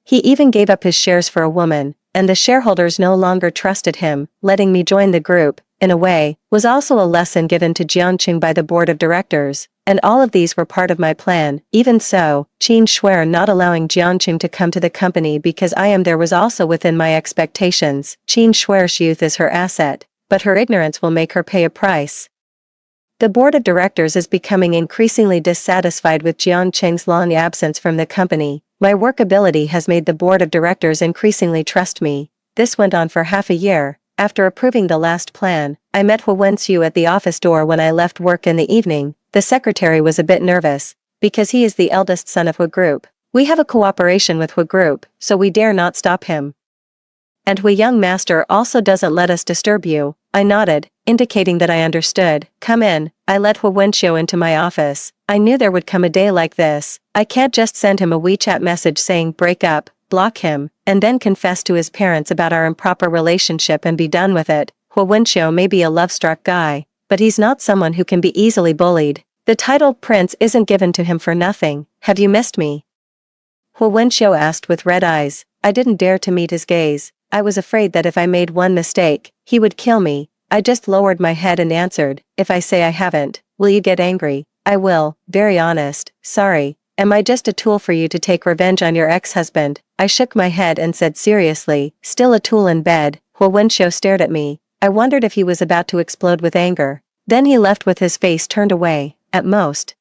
[SPEAKER 1] he even gave up his shares for a woman, and the shareholders no longer trusted him. Letting me join the group, in a way, was also a lesson given to Jiangqing by the board of directors, and all of these were part of my plan. Even so, Qin Shuer not allowing Jiangqing to come to the company because I am there was also within my expectations. Qin Shuer's youth is her asset, but her ignorance will make her pay a price. The board of directors is becoming increasingly dissatisfied with Jiang Cheng's long absence from the company. My work ability has made the board of directors increasingly trust me. This went on for half a year. After approving the last plan, I met Hu Wenxiu at the office door when I left work in the evening. The secretary was a bit nervous, because he is the eldest son of Hu Group. We have a cooperation with Hu Group, so we dare not stop him. And Hui young master also doesn't let us disturb you. I nodded, indicating that I understood. Come in. I let Hu Wenxiu into my office. I knew there would come a day like this. I can't just send him a WeChat message saying break up, block him, and then confess to his parents about our improper relationship and be done with it. Hu Wenxiu may be a love-struck guy, but he's not someone who can be easily bullied. The title prince isn't given to him for nothing. Have you missed me? Hu Wenxiu asked with red eyes. I didn't dare to meet his gaze. I was afraid that if I made one mistake, he would kill me. I just lowered my head and answered, if I say I haven't, will you get angry? I will, very honest. Sorry. Am I just a tool for you to take revenge on your ex-husband? I shook my head and said seriously, still a tool in bed. Hu Wenxiu stared at me. I wondered if he was about to explode with anger. Then he left with his face turned away, at most.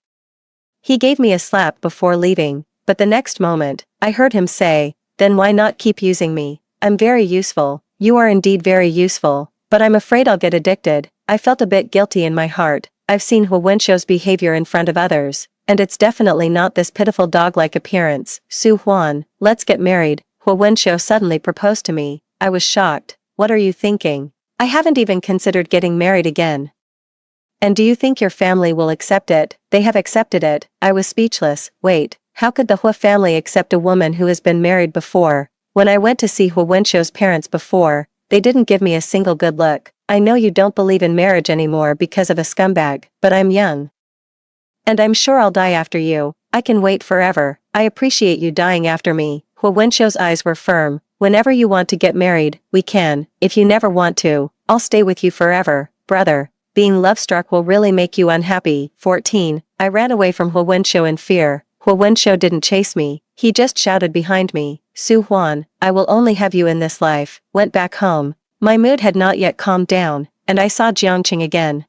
[SPEAKER 1] He gave me a slap before leaving, but the next moment, I heard him say, then why not keep using me? I'm very useful. You are indeed very useful, but I'm afraid I'll get addicted. I felt a bit guilty in my heart. I've seen Hu Wenxiu's behavior in front of others, and it's definitely not this pitiful dog-like appearance. Su Huan, let's get married. Hu Wenxiu suddenly proposed to me. I was shocked. What are you thinking? I haven't even considered getting married again. And do you think your family will accept it? They have accepted it. I was speechless. Wait, how could the Hu family accept a woman who has been married before? When I went to see Hu Wenxiu's parents before, they didn't give me a single good look. I know you don't believe in marriage anymore because of a scumbag, but I'm young. And I'm sure I'll die after you. I can wait forever. I appreciate you dying after me. Hu Wenxiu's eyes were firm. Whenever you want to get married, we can. If you never want to, I'll stay with you forever, brother. Being love-struck will really make you unhappy. 14. I ran away from Hu Wenxiu in fear. Hu Wenxiu didn't chase me. He just shouted behind me, Su Huan, I will only have you in this life. Went back home. My mood had not yet calmed down, and I saw Jiangqing again.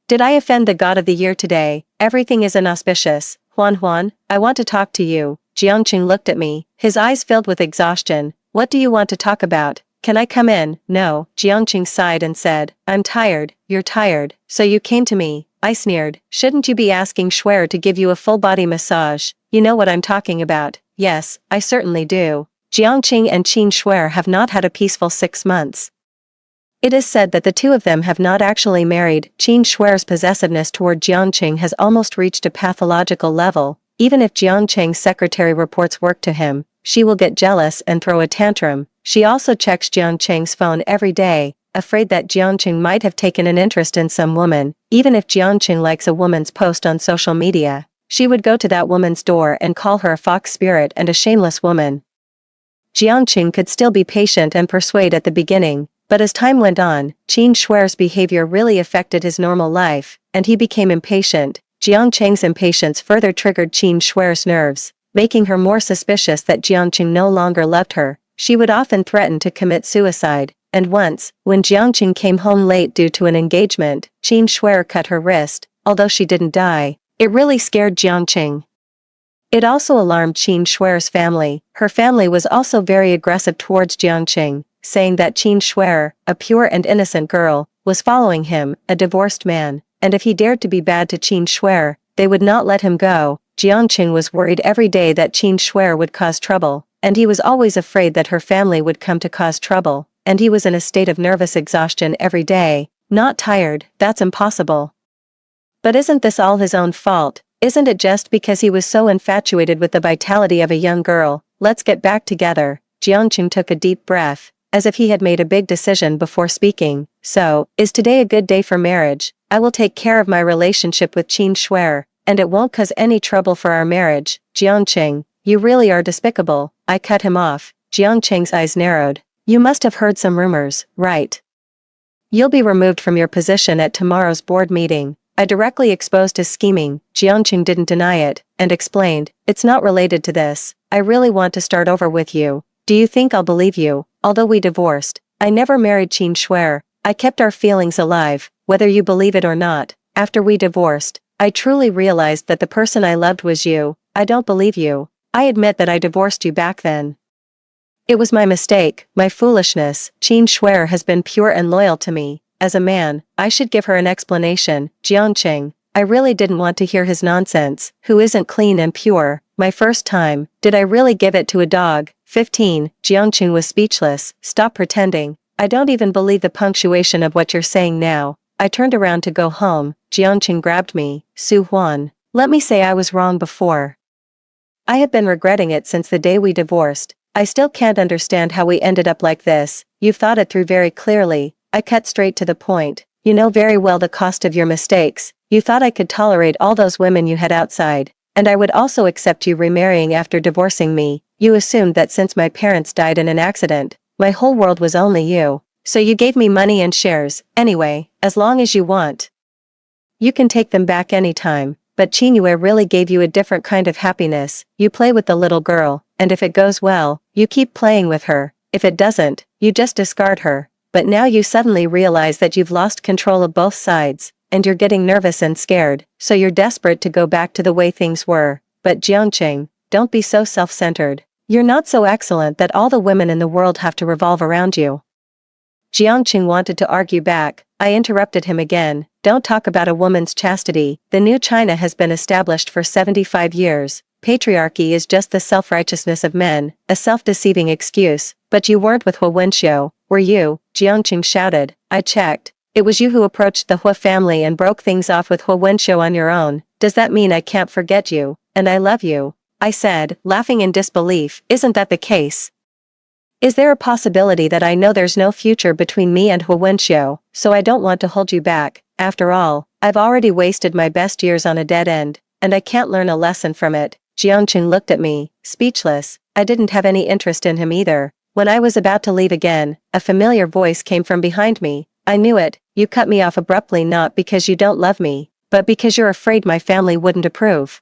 [SPEAKER 1] Did I offend the god of the year today? Everything is inauspicious. Huan, I want to talk to you. Jiangqing looked at me, his eyes filled with exhaustion. What do you want to talk about? Can I come in? No. Jiangqing sighed and said, I'm tired. You're tired, so you came to me. I sneered. Shouldn't you be asking Schwer to give you a full-body massage? You know what I'm talking about. Yes, I certainly do. Jiangqing and Qin Schwer have not had a peaceful 6 months. It is said that the two of them have not actually married. Qin Schwer's possessiveness toward Jiangqing has almost reached a pathological level. Even if Jiangqing's secretary reports work to him, she will get jealous and throw a tantrum. She also checks Jiangqing's phone every day, afraid that Jiangqing might have taken an interest in some woman. Even if Jiangqing likes a woman's post on social media, she would go to that woman's door and call her a fox spirit and a shameless woman. Jiangqing could still be patient and persuade at the beginning, but as time went on, Qin Schwer's behavior really affected his normal life, and he became impatient. Jiangqing's impatience further triggered Qin Schwer's nerves, making her more suspicious that Jiangqing no longer loved her. She would often threaten to commit suicide, and once, when Jiangqing came home late due to an engagement, Qin Schwer cut her wrist. Although she didn't die, it really scared Jiangqing. It also alarmed Qin Schwer's family. Her family was also very aggressive towards Jiangqing, saying that Qin Schwer, a pure and innocent girl, was following him, a divorced man, and if he dared to be bad to Qin Schwer, they would not let him go. Jiangqing was worried every day that Qin Schwer would cause trouble, and he was always afraid that her family would come to cause trouble, and he was in a state of nervous exhaustion every day. Not tired, that's impossible. But isn't this all his own fault? Isn't it just because he was so infatuated with the vitality of a young girl? Let's get back together. Jiangqing took a deep breath, as if he had made a big decision before speaking. So, is today a good day for marriage? I will take care of my relationship with Qin Schwer, and it won't cause any trouble for our marriage. Jiangqing, you really are despicable. I cut him off. Jiangqing's eyes narrowed. You must have heard some rumors, right? You'll be removed from your position at tomorrow's board meeting. I directly exposed his scheming. Jiangqing didn't deny it, and explained, it's not related to this. I really want to start over with you. Do you think I'll believe you? Although we divorced, I never married Qin Schwer. I kept our feelings alive, whether you believe it or not. After we divorced, I truly realized that the person I loved was you. I don't believe you. I admit that I divorced you back then. It was my mistake, my foolishness. Qin Shuer has been pure and loyal to me. As a man, I should give her an explanation. Jiangqing. I really didn't want to hear his nonsense. Who isn't clean and pure? My first time. Did I really give it to a dog? 15. Jiangqing was speechless. Stop pretending. I don't even believe the punctuation of what you're saying now. I turned around to go home. Jiangqing grabbed me. Su Huan. Let me say I was wrong before. I have been regretting it since the day we divorced. I still can't understand how we ended up like this. You've thought it through very clearly. I cut straight to the point. You know very well the cost of your mistakes. You thought I could tolerate all those women you had outside, and I would also accept you remarrying after divorcing me. You assumed that since my parents died in an accident, my whole world was only you. So you gave me money and shares. Anyway, as long as you want, you can take them back anytime. But Qingyue really gave you a different kind of happiness. You play with the little girl, and if it goes well, you keep playing with her. If it doesn't, you just discard her. But now you suddenly realize that you've lost control of both sides, and you're getting nervous and scared, so you're desperate to go back to the way things were. But Jiangqing, don't be so self-centered. You're not so excellent that all the women in the world have to revolve around you. Jiangqing wanted to argue back. I interrupted him again. Don't talk about a woman's chastity. The new China has been established for 75 years. Patriarchy is just the self-righteousness of men, a self-deceiving excuse. But you weren't with Hu Wenxiu, were you? Jiangqing shouted. I checked. It was you who approached the Hu family and broke things off with Hu Wenxiu on your own. Does that mean I can't forget you? And I love you? I said, laughing in disbelief. Isn't that the case? Is there a possibility that I know there's no future between me and Hu Wenxiu, so I don't want to hold you back? After all, I've already wasted my best years on a dead end, and I can't learn a lesson from it. Jiangqing looked at me, speechless. I didn't have any interest in him either. When I was about to leave again, a familiar voice came from behind me. I knew it. You cut me off abruptly not because you don't love me, but because you're afraid my family wouldn't approve.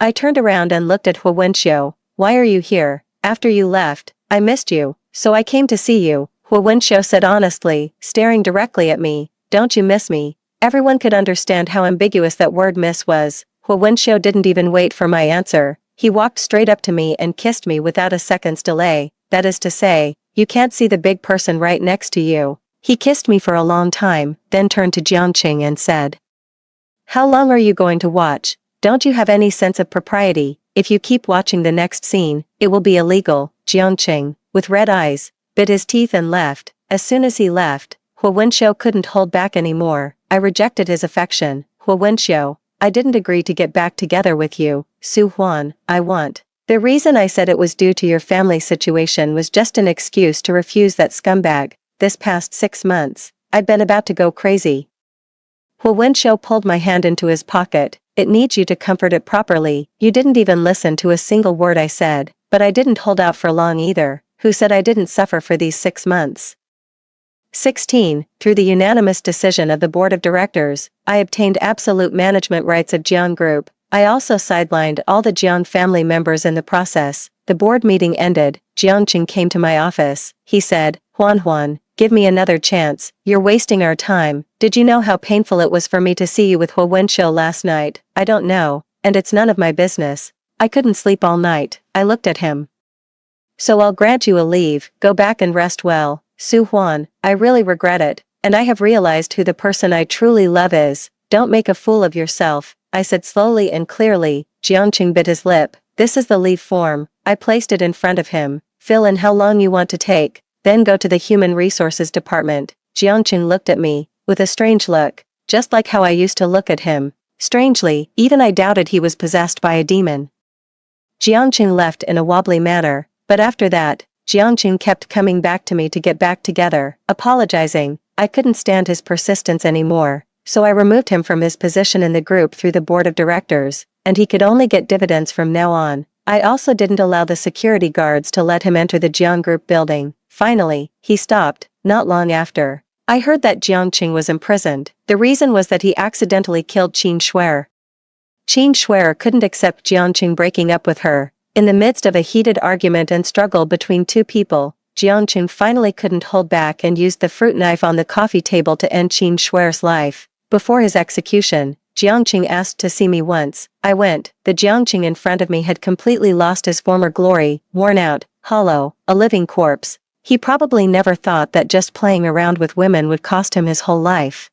[SPEAKER 1] I turned around and looked at Hu Wenxiu. Why are you here? After you left, I missed you, so I came to see you, Hu Wenxiu said honestly, staring directly at me. Don't you miss me? Everyone could understand how ambiguous that word miss was. Hu Wenxiu didn't even wait for my answer. He walked straight up to me and kissed me without a second's delay. That is to say, you can't see the big person right next to you. He kissed me for a long time, then turned to Jiangqing and said, How long are you going to watch? Don't you have any sense of propriety? If you keep watching the next scene, it will be illegal. Jiangqing, with red eyes, bit his teeth and left. As soon as he left, Hu Wenxiu couldn't hold back anymore. I rejected his affection. Hu Wenxiu, I didn't agree to get back together with you. Su Huan, I want. The reason I said it was due to your family situation was just an excuse to refuse that scumbag. This past 6 months, I'd been about to go crazy. Hu Wenxiu pulled my hand into his pocket. It needs you to comfort it properly. You didn't even listen to a single word I said, but I didn't hold out for long either. Who said I didn't suffer for these 6 months? 16. Through the unanimous decision of the board of directors, I obtained absolute management rights of Jiang Group. I also sidelined all the Jiang family members in the process. The board meeting ended. Jiangqing came to my office. He said, Huan, give me another chance. You're wasting our time. Did you know how painful it was for me to see you with Hu Wenxiu last night? I don't know, and it's none of my business. I couldn't sleep all night. I looked at him. So I'll grant you a leave. Go back and rest well. Su Huan, I really regret it, and I have realized who the person I truly love is. Don't make a fool of yourself, I said slowly and clearly. Jiangqing bit his lip. This is the leave form. I placed it in front of him. Fill in how long you want to take, then go to the Human Resources Department. Jiangqing looked at me, with a strange look, just like how I used to look at him. Strangely, even I doubted he was possessed by a demon. Jiangqing left in a wobbly manner, but after that, Jiangqing kept coming back to me to get back together, apologizing. I couldn't stand his persistence anymore, so I removed him from his position in the group through the board of directors, and he could only get dividends from now on. I also didn't allow the security guards to let him enter the Jiang Group building. Finally, he stopped. Not long after, I heard that Jiangqing was imprisoned. The reason was that he accidentally killed Qin Shuer. Qin Shuer couldn't accept Jiangqing breaking up with her. In the midst of a heated argument and struggle between two people, Jiangqing finally couldn't hold back and used the fruit knife on the coffee table to end Qin Shuer's life. Before his execution, Jiangqing asked to see me once. I went. The Jiangqing in front of me had completely lost his former glory, worn out, hollow, a living corpse. He probably never thought that just playing around with women would cost him his whole life.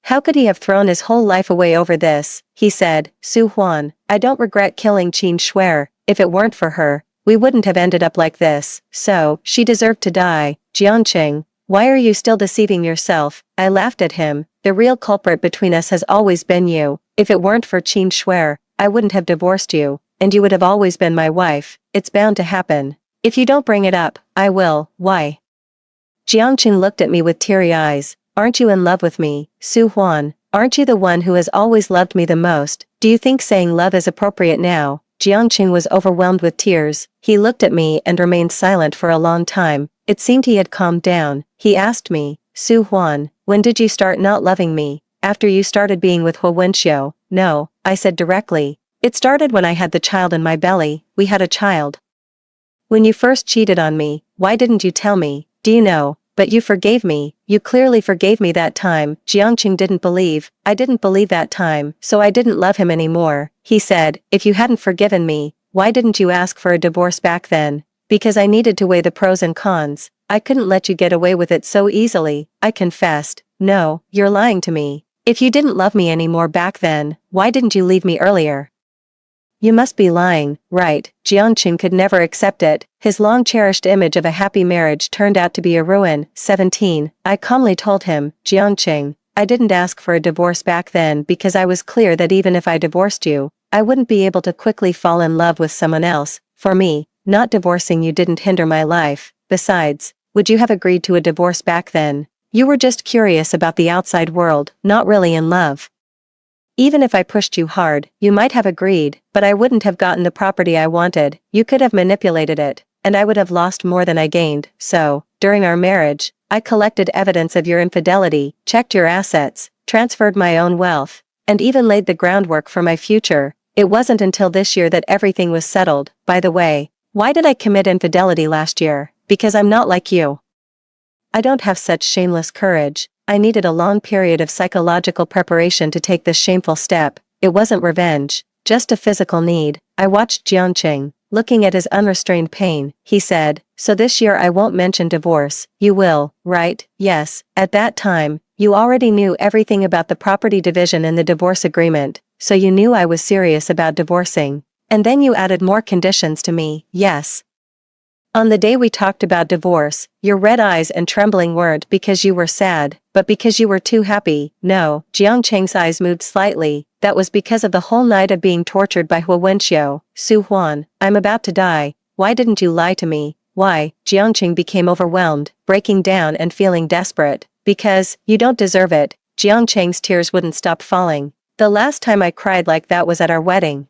[SPEAKER 1] How could he have thrown his whole life away over this? He said, Su Huan, I don't regret killing Qin Shuer. If it weren't for her, we wouldn't have ended up like this. So, she deserved to die. Jiangqing, why are you still deceiving yourself? I laughed at him. The real culprit between us has always been you. If it weren't for Qin Shuer, I wouldn't have divorced you, and you would have always been my wife. It's bound to happen. If you don't bring it up, I will. Why? Jiangqing looked at me with teary eyes. Aren't you in love with me, Su Huan? Aren't you the one who has always loved me the most? Do you think saying love is appropriate now? Jiangqing was overwhelmed with tears. He looked at me and remained silent for a long time. It seemed he had calmed down. He asked me, Su Huan, when did you start not loving me? After you started being with Hu Wenxiu? No, I said directly. It started when I had the child in my belly. We had a child. When you first cheated on me, why didn't you tell me? Do you know? But you forgave me. You clearly forgave me that time. Jiangqing didn't believe. I didn't believe that time, so I didn't love him anymore. He said, if you hadn't forgiven me, why didn't you ask for a divorce back then? Because I needed to weigh the pros and cons. I couldn't let you get away with it so easily. I confessed. No, you're lying to me. If you didn't love me anymore back then, why didn't you leave me earlier? You must be lying, right? Jiangqing could never accept it. His long-cherished image of a happy marriage turned out to be a ruin. 17. I calmly told him, Jiangqing, I didn't ask for a divorce back then because I was clear that even if I divorced you, I wouldn't be able to quickly fall in love with someone else. For me, not divorcing you didn't hinder my life. Besides, would you have agreed to a divorce back then? You were just curious about the outside world, not really in love. Even if I pushed you hard, you might have agreed, but I wouldn't have gotten the property I wanted. You could have manipulated it, and I would have lost more than I gained. So, during our marriage, I collected evidence of your infidelity, checked your assets, transferred my own wealth, and even laid the groundwork for my future. It wasn't until this year that everything was settled. By the way, why did I commit infidelity last year? Because I'm not like you. I don't have such shameless courage. I needed a long period of psychological preparation to take this shameful step. It wasn't revenge, just a physical need. I watched Jiangqing, looking at his unrestrained pain. He said, so this year I won't mention divorce. You will, right? Yes. At that time, you already knew everything about the property division in the divorce agreement, so you knew I was serious about divorcing. And then you added more conditions to me. Yes. On the day we talked about divorce, your red eyes and trembling weren't because you were sad, but because you were too happy. No, Jiangqing's eyes moved slightly. That was because of the whole night of being tortured by Hu Wenxiu. Su Huan, I'm about to die. Why didn't you lie to me? Why? Jiangqing became overwhelmed, breaking down and feeling desperate. Because, you don't deserve it. Jiangqing's tears wouldn't stop falling. The last time I cried like that was at our wedding.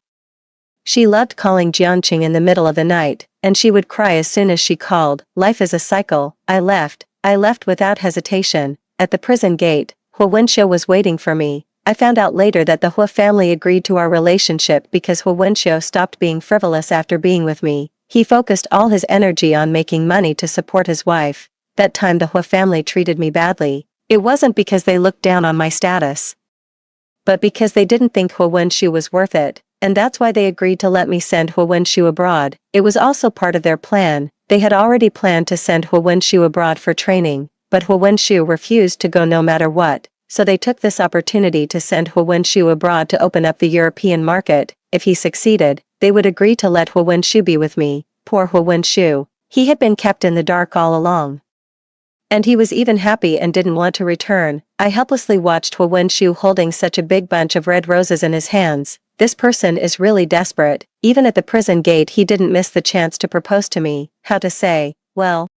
[SPEAKER 1] She loved calling Jiangqing in the middle of the night, and she would cry as soon as she called. Life is a cycle. I left without hesitation. At the prison gate, Hu Wenxiu was waiting for me. I found out later that the Hu family agreed to our relationship because Hu Wenxiu stopped being frivolous after being with me. He focused all his energy on making money to support his wife. That time the Hu family treated me badly. It wasn't because they looked down on my status, but because they didn't think Hu Wenxiu was worth it. And that's why they agreed to let me send Hu Wenxiu abroad. It was also part of their plan. They had already planned to send Hu Wenxiu abroad for training, but Hu Wenxiu refused to go no matter what, so they took this opportunity to send Hu Wenxiu abroad to open up the European market. If he succeeded, they would agree to let Hu Wenxiu be with me. Poor Hu Wenxiu. He had been kept in the dark all along. And he was even happy and didn't want to return. I helplessly watched Hu Wenxiu holding such a big bunch of red roses in his hands. This person is really desperate. Even at the prison gate he didn't miss the chance to propose to me. How to say, well,